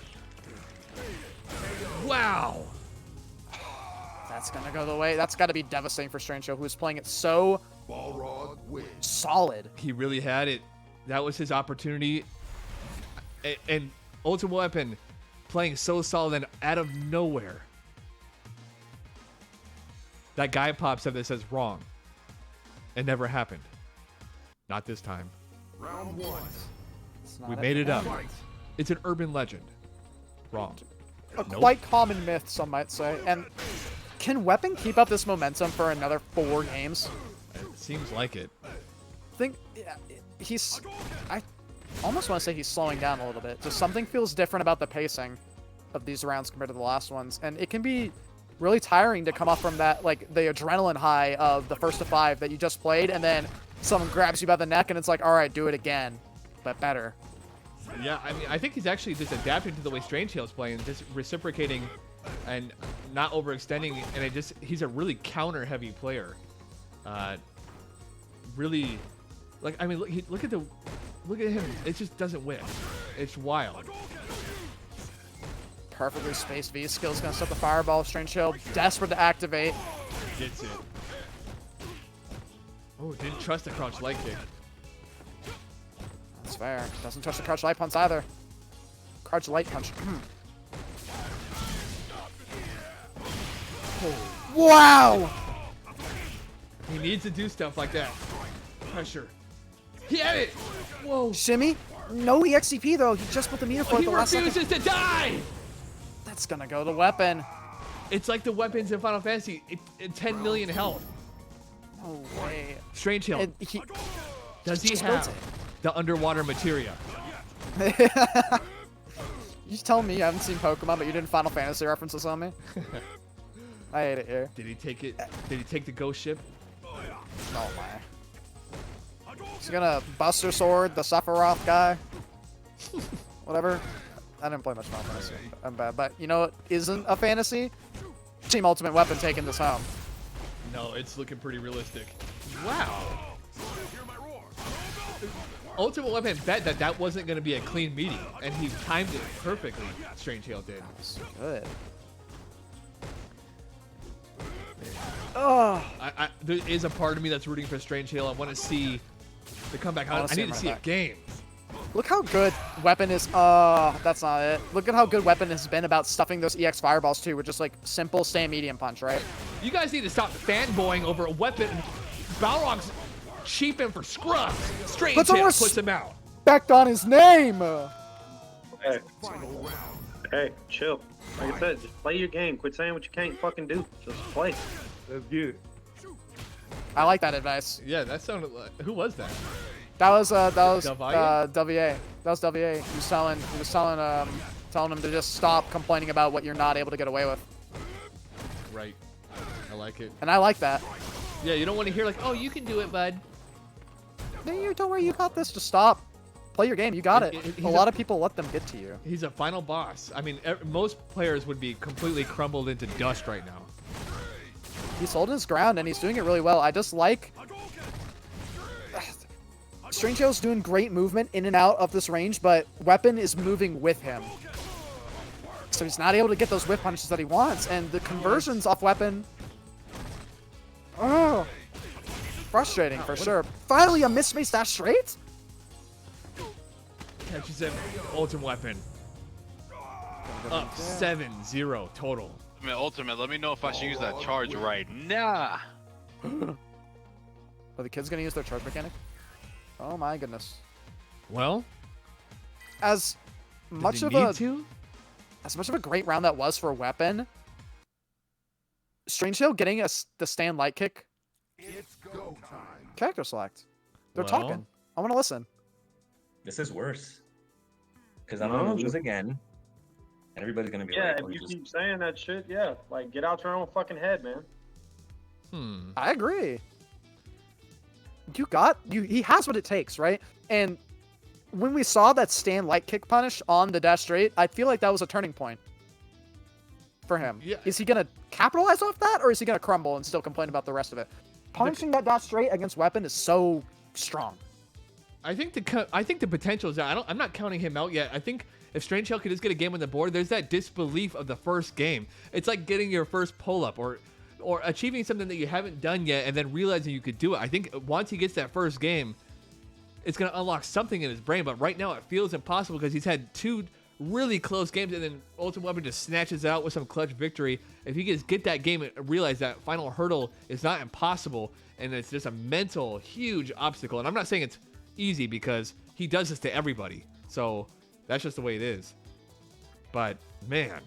Wow. That's gonna go the way. That's got to be devastating for Strangehail, who is playing it so solid. He really had it. That was his opportunity. And Ultimate Weapon playing so solid and out of nowhere. That guy pops up that says wrong. It never happened. Not this time. Round one. We made it up. It's an urban legend. Wrong. A quite common myth, some might say. And can Weapon keep up this momentum for another 4 games? It seems like it. I think he's... I almost want to say he's slowing down a little bit. Just something feels different about the pacing of these rounds compared to the last ones. And it can be really tiring to come off from that, like, the adrenaline high of the first of 5 that you just played, and then someone grabs you by the neck and it's like, all right, do it again, but better. Yeah, I mean, I think he's actually just adapting to the way Strangehail's playing, just reciprocating and not overextending, and he's a really counter-heavy player. Really, like, I mean, look at him. It just doesn't win. It's wild. Perfectly spaced V skill's gonna stop the fireball. Strangehail desperate to activate. Gets it. Oh, didn't trust the crouch leg kick. That's fair. Doesn't trust the crouch light punch either. Crouch light punch. Wow! He needs to do stuff like that. Pressure. He had it! Whoa. Shimmy? No EXCP though. He just put the meter for it the last second. He refuses to die! That's gonna go to Weapon. It's like the weapons in Final Fantasy. 10 million health. No way. Strangehail. Does he have the underwater materia? You telling me you haven't seen Pokemon, but you didn't Final Fantasy references on me? I hate it here. Did he take it? Did he take the ghost ship? Oh my. He's gonna Buster Sword, the Sephiroth guy. Whatever. I didn't play much Final Fantasy. I'm bad. But you know what isn't a fantasy? Team Ultimate Weapon taking this home. No, it's looking pretty realistic. Wow. Ultimate Weapon bet that wasn't going to be a clean meeting, and he timed it perfectly. Strangehail did. That's good. Oh. There is a part of me that's rooting for Strangehail. I want to see the comeback. I need to see a game. Look how good Weapon is. That's not it. Look at how good Weapon has been about stuffing those EX fireballs too, with just like simple stand medium punch, right? You guys need to stop fanboying over a Weapon. Balrog's cheaping for scrubs. Strangehail puts him out. Back on his name. Hey, chill. Like I said, just play your game. Quit saying what you can't fucking do. Just play. Let's get it. I like that advice. Yeah, that sounded like, who was that? That was Delvalle? WA. That was WA. He was telling him to just stop complaining about what you're not able to get away with. Right. I like it. And I like that. Yeah, you don't want to hear like, oh, you can do it, bud. No, don't worry, you got this. Just stop. Play your game. You got it. A lot of people let them get to you. He's a final boss. I mean, most players would be completely crumbled into dust right now. He's holding his ground, and he's doing it really well. I just like... Strangehail's doing great movement in and out of this range, but Weapon is moving with him. So he's not able to get those whip punches that he wants, and the conversions off Weapon... Oh! Frustrating, for sure. Finally, a misspaced dash straight? Catches him. Ultimate Weapon. Up 7-0 total. Ultimate, let me know if I should use that charge right now. Are the kids gonna use their charge mechanic? Oh my goodness. Well, as much of a great round that was for Weapon, Strangehail getting the stand light kick. It's go time. Character select. They're talking. I want to listen. This is worse. Because I'm gonna lose again, and everybody's gonna be like, if you keep saying that shit, yeah, like get out your own fucking head, man. I agree. He has what it takes, right? And when we saw that stand light kick punish on the dash straight, I feel like that was a turning point for him. Yeah. Is he gonna capitalize off that, or is he gonna crumble and still complain about the rest of it? punishing that dash straight against weapon is so strong. I think the potential is there. I'm not counting him out yet. I think if Strangehail could just get a game on the board, there's that disbelief of the first game. It's like getting your first pull-up or achieving something that you haven't done yet and then realizing you could do it. I think once he gets that first game, it's going to unlock something in his brain. But right now it feels impossible because he's had 2 really close games and then Ultimate Weapon just snatches out with some clutch victory. If he can get that game and realize that final hurdle is not impossible and it's just a mental huge obstacle. And I'm not saying it's easy because he does this to everybody. So that's just the way it is. But man.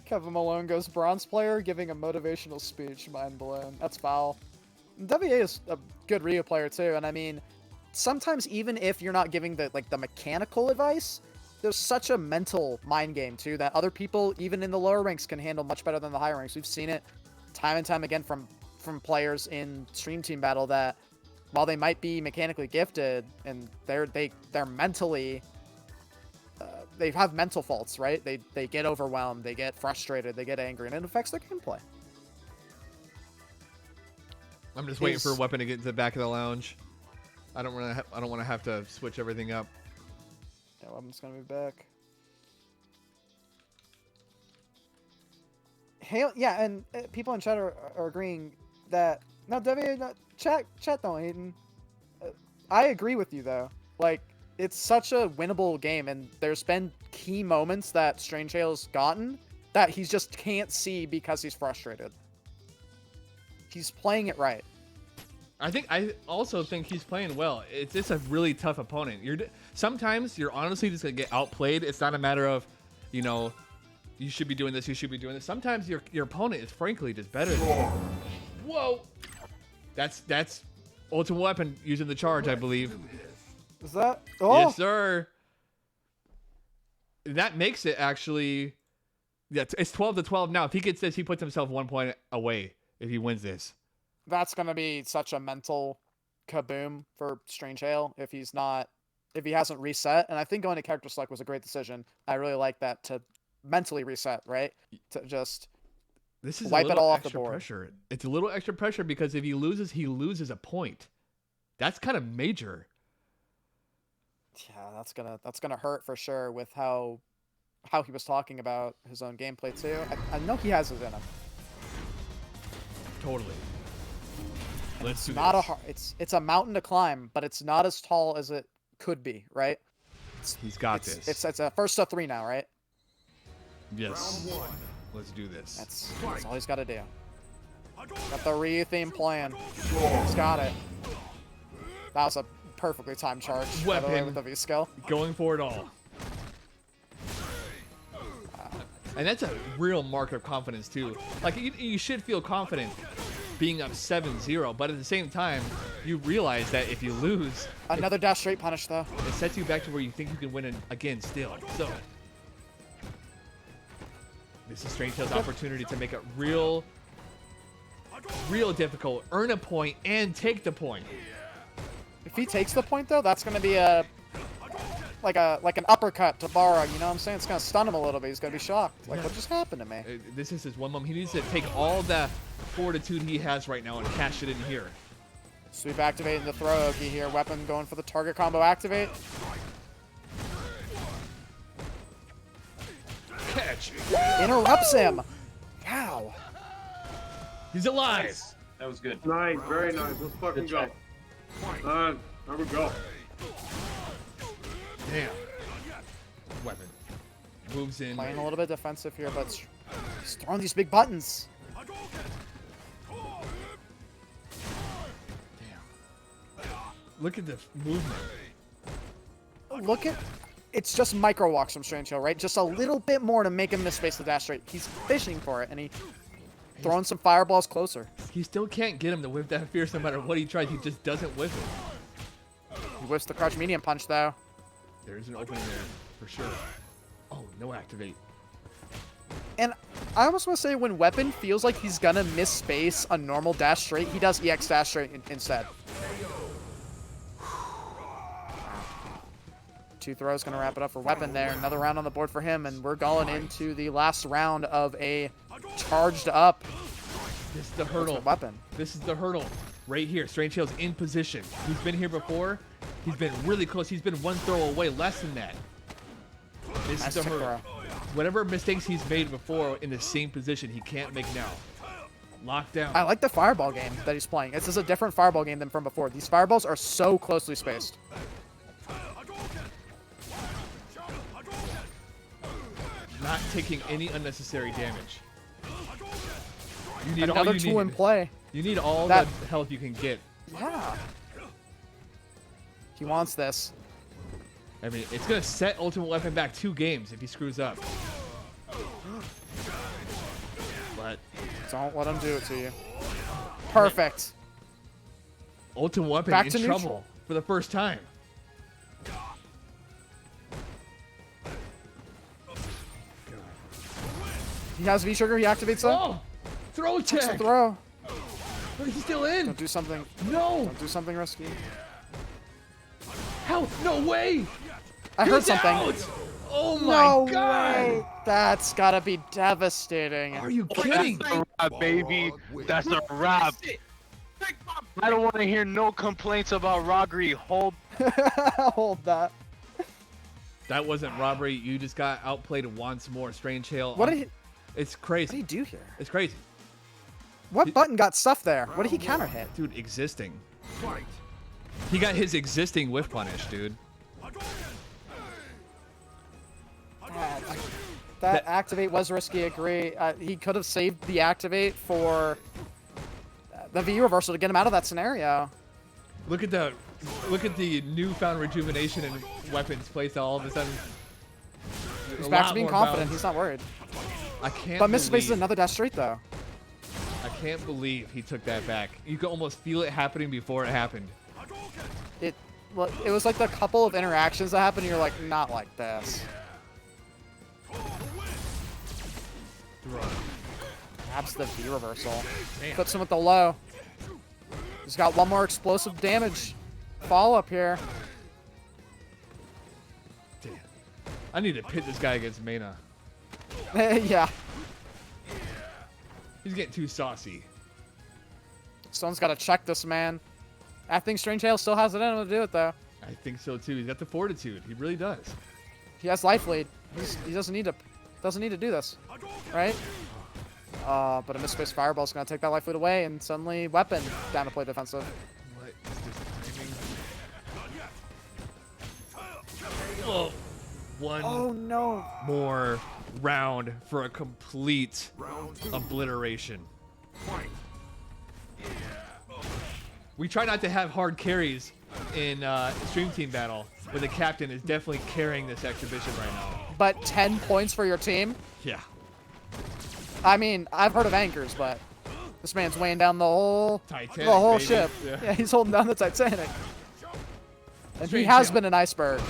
Kevin Malone goes bronze player giving a motivational speech. Mind blown. That's foul. WA is a good Ryu player too, and I mean, sometimes even if you're not giving the mechanical advice, there's such a mental mind game too that other people, even in the lower ranks, can handle much better than the higher ranks. We've seen it time and time again from players in Stream Team Battle that while they might be mechanically gifted and they're mentally they have mental faults, right? They get overwhelmed, they get frustrated, they get angry, and it affects their gameplay. I'm just waiting for a weapon to get to the back of the lounge. I don't want to have to switch everything up. Yeah, weapon's gonna be back. Hail, yeah, and people in chat are agreeing that no, Debbie, no, chat don't hating. I agree with you though. Like, it's such a winnable game, and there's been key moments that Strangehail's gotten that he just can't see because he's frustrated. He's playing it right. I also think he's playing well. It's just a really tough opponent. Sometimes you're honestly just gonna get outplayed. It's not a matter of, you know, you should be doing this, you should be doing this. Sometimes your opponent is frankly just better than you. Whoa! That's Ultimate Weapon using the charge, I believe. Is that? Oh! Yes, sir. That makes it actually. Yeah, it's 12-12 now. If he gets this, he puts himself 1 point away if he wins this. That's gonna be such a mental kaboom for Strangehail if he hasn't reset. And I think going to character select was a great decision. I really like that to mentally reset, right? To just this is wipe it all off the extra board. Pressure. It's a little extra pressure because if he loses a point. That's kind of major. Yeah, that's gonna hurt for sure with how he was talking about his own gameplay too. I know he has it in him. Totally. Let's do not this. It's a mountain to climb, but it's not as tall as it could be, right? He's got this. It's a first to 3 now, right? Yes. Let's do this. That's all he's got to do. Got the Ryu theme playing. He's got it. That was a perfectly timed charge. Weapon with the V skill. Going for it all. And that's a real mark of confidence too. Like you should feel confident being up 7-0, but at the same time, you realize that if you lose, another dash straight punish though. It sets you back to where you think you can win again still. So this is Strangehail's opportunity to make it real difficult, earn a point, and take the point. If he takes the point though, that's gonna be like an uppercut to Balrog, you know what I'm saying? It's gonna stun him a little bit. He's gonna be shocked. Like, what just happened to me? This is his one moment. He needs to take all the fortitude he has right now and cash it in here. Sweep activating the throw Oki here. Weapon going for the target combo activate. Catch. Interrupts him. Wow. He's alive. Nice. That was good. Nice, very nice. Let's fucking go. There we go. Damn. Weapon. Moves in. Playing a little bit defensive here, but he's throwing these big buttons. Damn. Look at the movement. Look at... It's just micro walks from Strangehail, right? Just a little bit more to make him miss space the dash straight. He's fishing for it, and he's throwing some fireballs closer. He still can't get him to whip that fierce no matter what he tries. He just doesn't whip it. He whiffs the crouch medium punch, though. There's an opening there, for sure. Oh, no activate. And I almost want to say when Weapon feels like he's gonna miss space a normal dash straight, he does EX dash straight instead. 2 throws gonna wrap it up for Weapon there. Another round on the board for him, and we're going into the last round of a charged up This is the hurdle. Weapon. This is the hurdle. Right here. Strangehail's in position. He's been here before. He's been really close. He's been one throw away, less than that. This is the hurdle. Whatever mistakes he's made before in the same position, he can't make now. Lockdown. I like the fireball game that he's playing. This is a different fireball game than from before. These fireballs are so closely spaced. Not taking any unnecessary damage. You need Another all you tool need. in play. You need all That- the health you can get. Yeah. He wants this. I mean, it's gonna set Ultimate Weapon back 2 games if he screws up. But don't let him do it to you. Perfect. Ultimate Weapon Back in to trouble neutral. for the first time. He has V trigger. He activates it. Oh! Throw Takes the tech! throw. But he's still in! Don't do something. No! Don't do something risky. How? No way! I heard He's something. out! Oh my No god! way. That's gotta be devastating. Are you kidding? That's a wrap, baby. That's a wrap. I don't want to hear no complaints about robbery. Hold. Hold that. That wasn't robbery. You just got outplayed once more. Strangehail. What did he? It's crazy. What did he do here? It's crazy. What button got stuff there? What did he counter hit? Dude, existing. He got his existing whiff punish, dude. That activate was risky. Agree. He could have saved the activate for the V reversal to get him out of that scenario. Look at the newfound rejuvenation and weapons placed all of a sudden. He's A back lot to being more confident. balance. He's not worried. I can't. But Mr. Space is believe- another dash straight though. I can't believe he took that back. You could almost feel it happening before it happened. It was like the couple of interactions that happened. And you're like, not like this. Grabs the V reversal. Damn. Puts him with the low. He's got one more explosive damage follow up here. Damn. I need to pit this guy against Mana. Yeah. He's getting too saucy. Stone's got to check this man. I think Strangehail still has it in him to do it though. I think so too. He's got the fortitude. He really does. He has life lead. He doesn't need to do this, right? But a misspaced fireball is gonna take that life lead away, and suddenly weapon down to play defensive. What is this timing? Oh, one no! more round for a complete obliteration. We try not to have hard carries in Stream Team Battle, but the captain is definitely carrying this exhibition right now. But 10 points for your team? Yeah. I mean, I've heard of anchors, but this man's weighing down the whole Titanic, baby. ship. Yeah. He's holding down the Titanic. And he Strangehail. has been an iceberg.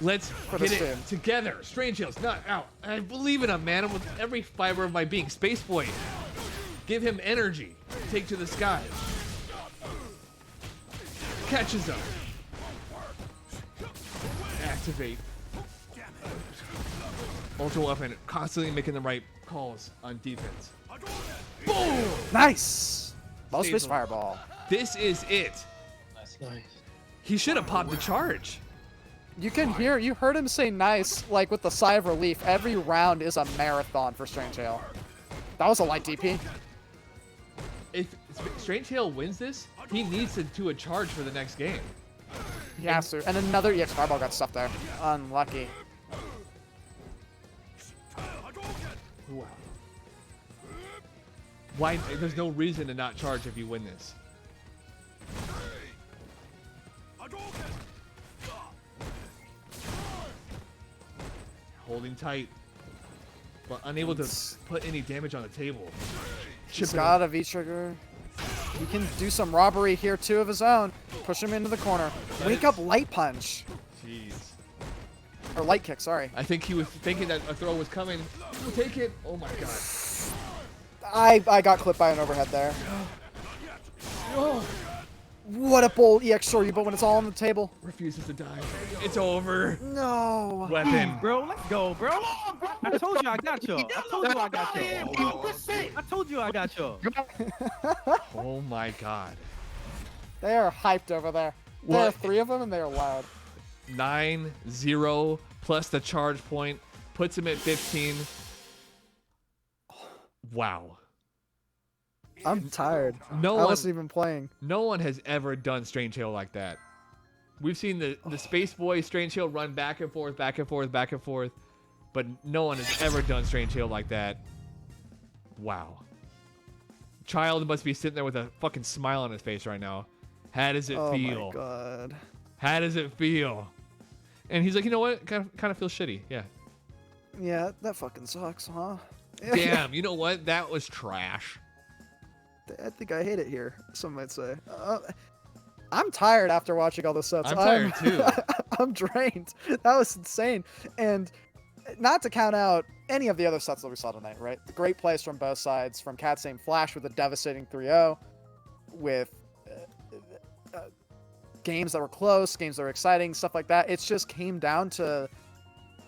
Let's get this it team. together. Strangehail's not out. I believe in him, man. With every fiber of my being. Space Boy. Give him energy. Take to the sky. Catches him. Activate. Ultra weapon. Constantly making the right calls on defense. Boom! Nice! Low space Stable. fireball. This is it. He should have popped the charge. You can hear, you heard him say nice, like with the sigh of relief. Every round is a marathon for Strangehail. That was a light DP. If Strangehail wins this, he needs to do a charge for the next game. He has to. And another EX fireball got stuck there. Unlucky. Wow. Why? There's no reason to not charge if you win this. Holding tight, but unable to put any damage on the table. He's got a V-trigger. He can do some robbery here too of his own. Push him into the corner. Wake up light punch. Jeez. Or light kick, sorry. I think he was thinking that a throw was coming. Take it. Oh my god. I got clipped by an overhead there. Oh. What? what a bold EX Shoryu, but when it's all on the table. Refuses to die. It's over. No. Weapon. Bro, let's go, bro. I told you I got you. I told you I got you. I told you I got you. Oh my god. They are hyped over there. There are What? 3 of them, and they are loud. 9-0 plus the charge point puts him at 15. Wow. I'm tired. I wasn't even playing. No one has ever done Strangehail like that. We've seen the Space Boy Strangehail run back and forth, back and forth, back and forth, but no one has ever done Strangehail like that. Wow. Child must be sitting there with a fucking smile on his face right now. How does it feel? Oh my god. How does it feel? And he's like, you know what? Kind of feels shitty. Yeah. Yeah, that fucking sucks, huh? Damn. You know what? That was trash. I think I hate it here, some might say. I'm tired after watching all the sets. I'm tired too. I'm drained. That was insane. And not to count out any of the other sets that we saw tonight, right? The great plays from both sides, from CatsNamedFlash with a devastating 3-0, with games that were close, games that were exciting, stuff like that. It just came down to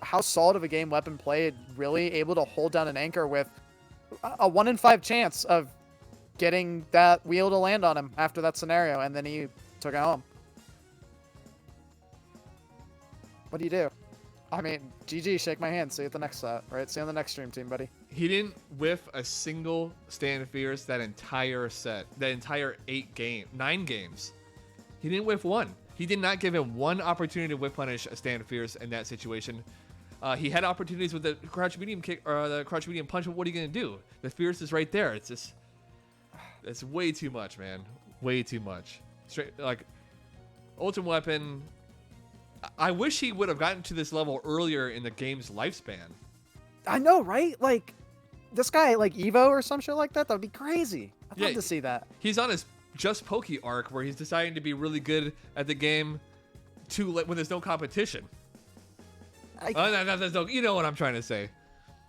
how solid of a game Weapon played, really able to hold down an anchor with a 1 in 5 chance of getting that wheel to land on him after that scenario, and then he took it home. What do you do? I mean, GG, shake my hand. See you at the next set, right? See you on the next stream, team, buddy. He didn't whiff a single stand fierce that entire set, that entire 9 games. He didn't whiff one. He did not give him one opportunity to whiff punish a stand fierce in that situation. He had opportunities with the crouch medium kick or the crouch medium punch, but what are you gonna do? The fierce is right there. It's just, it's way too much, man. Way too much. Straight like, Ultimate Weapon. I wish he would have gotten to this level earlier in the game's lifespan. I know, right? Like, this guy, like Evo or some shit like that, that would be crazy. I'd love to see that. He's on his Just Pokey arc where he's deciding to be really good at the game when there's no competition. There's no, you know what I'm trying to say.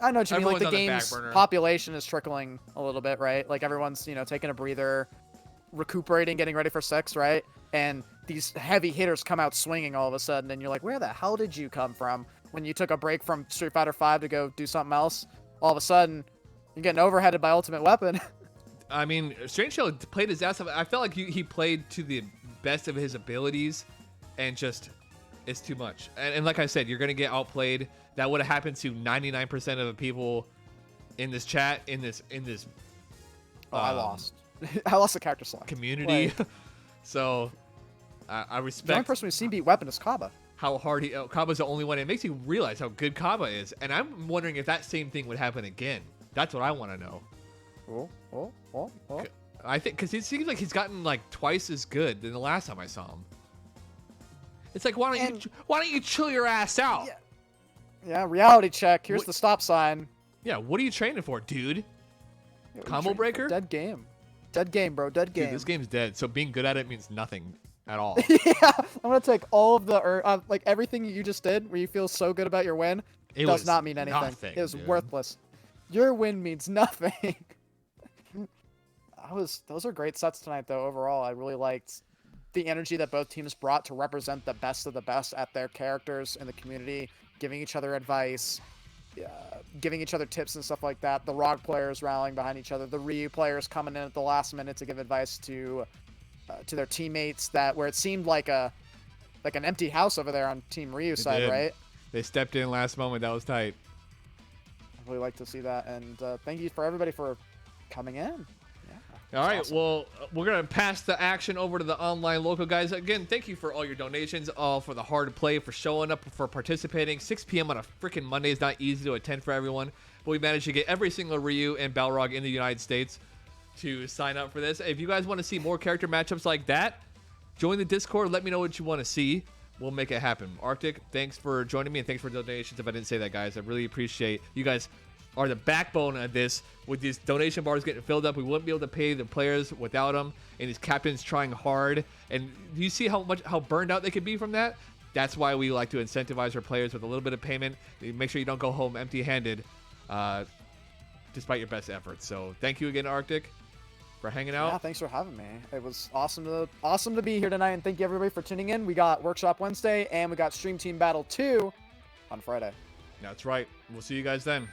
I know what you mean. Like, the Everyone's game's on the back burner. population is trickling a little bit, right? Like, everyone's, taking a breather, recuperating, getting ready for 6, right? And these heavy hitters come out swinging all of a sudden, and you're like, where the hell did you come from? When you took a break from Street Fighter V to go do something else, all of a sudden, you're getting overheaded by Ultimate Weapon. I mean, Strangehail played his ass off. I felt like he played to the best of his abilities, and just, it's too much. And like I said, you're going to get outplayed. That would have happened to 99% of the people in this chat, in this I lost. I lost the character slot. Community. So, I respect. The only person we've seen beat Weapon is Kaba. How hard Kaba's the only one. It makes you realize how good Kaba is. And I'm wondering if that same thing would happen again. That's what I want to know. Oh. I think, because it seems like he's gotten like twice as good than the last time I saw him. It's like, why don't you chill your ass out? Yeah, reality check. Here's the stop sign. Yeah, what are you training for, dude? Combo breaker? Dead game. Dead game, bro. Dead game. Dude, this game's dead, so being good at it means nothing at all. Yeah, I'm gonna take all of the like everything you just did, where you feel so good about your win, does not mean anything. Nothing, it was dude. worthless. Your win means nothing. Those are great sets tonight, though. Overall, I really liked the energy that both teams brought to represent the best of the best at their characters in the community, giving each other advice, giving each other tips and stuff like that. The ROG players rallying behind each other, the Ryu players coming in at the last minute to give advice to their teammates, where it seemed like an empty house over there on Team Ryu's side, right? They stepped in last moment. That was tight. I really like to see that, and thank you for everybody for coming in. All right, awesome. Well, we're going to pass the action over to the online local guys. Again, thank you for all your donations, all for the hard play, for showing up, for participating. 6 p.m. on a freaking Monday is not easy to attend for everyone, but we managed to get every single Ryu and Balrog in the United States to sign up for this. If you guys want to see more character matchups like that, join the Discord. Let me know what you want to see. We'll make it happen. Arctic, thanks for joining me, and thanks for the donations. If I didn't say that, guys, I really appreciate you guys. Are the backbone of this. With these donation bars getting filled up, we wouldn't be able to pay the players without them, and these captains trying hard. And you see how burned out they could be from that? That's why we like to incentivize our players with a little bit of payment. Make sure you don't go home empty-handed, despite your best efforts. So thank you again, Arctic. for hanging out. Yeah, thanks for having me. It was awesome to be here tonight, and thank you everybody for tuning in. We got Workshop Wednesday, and we got Stream Team Battle 2 on Friday. That's right. We'll see you guys then.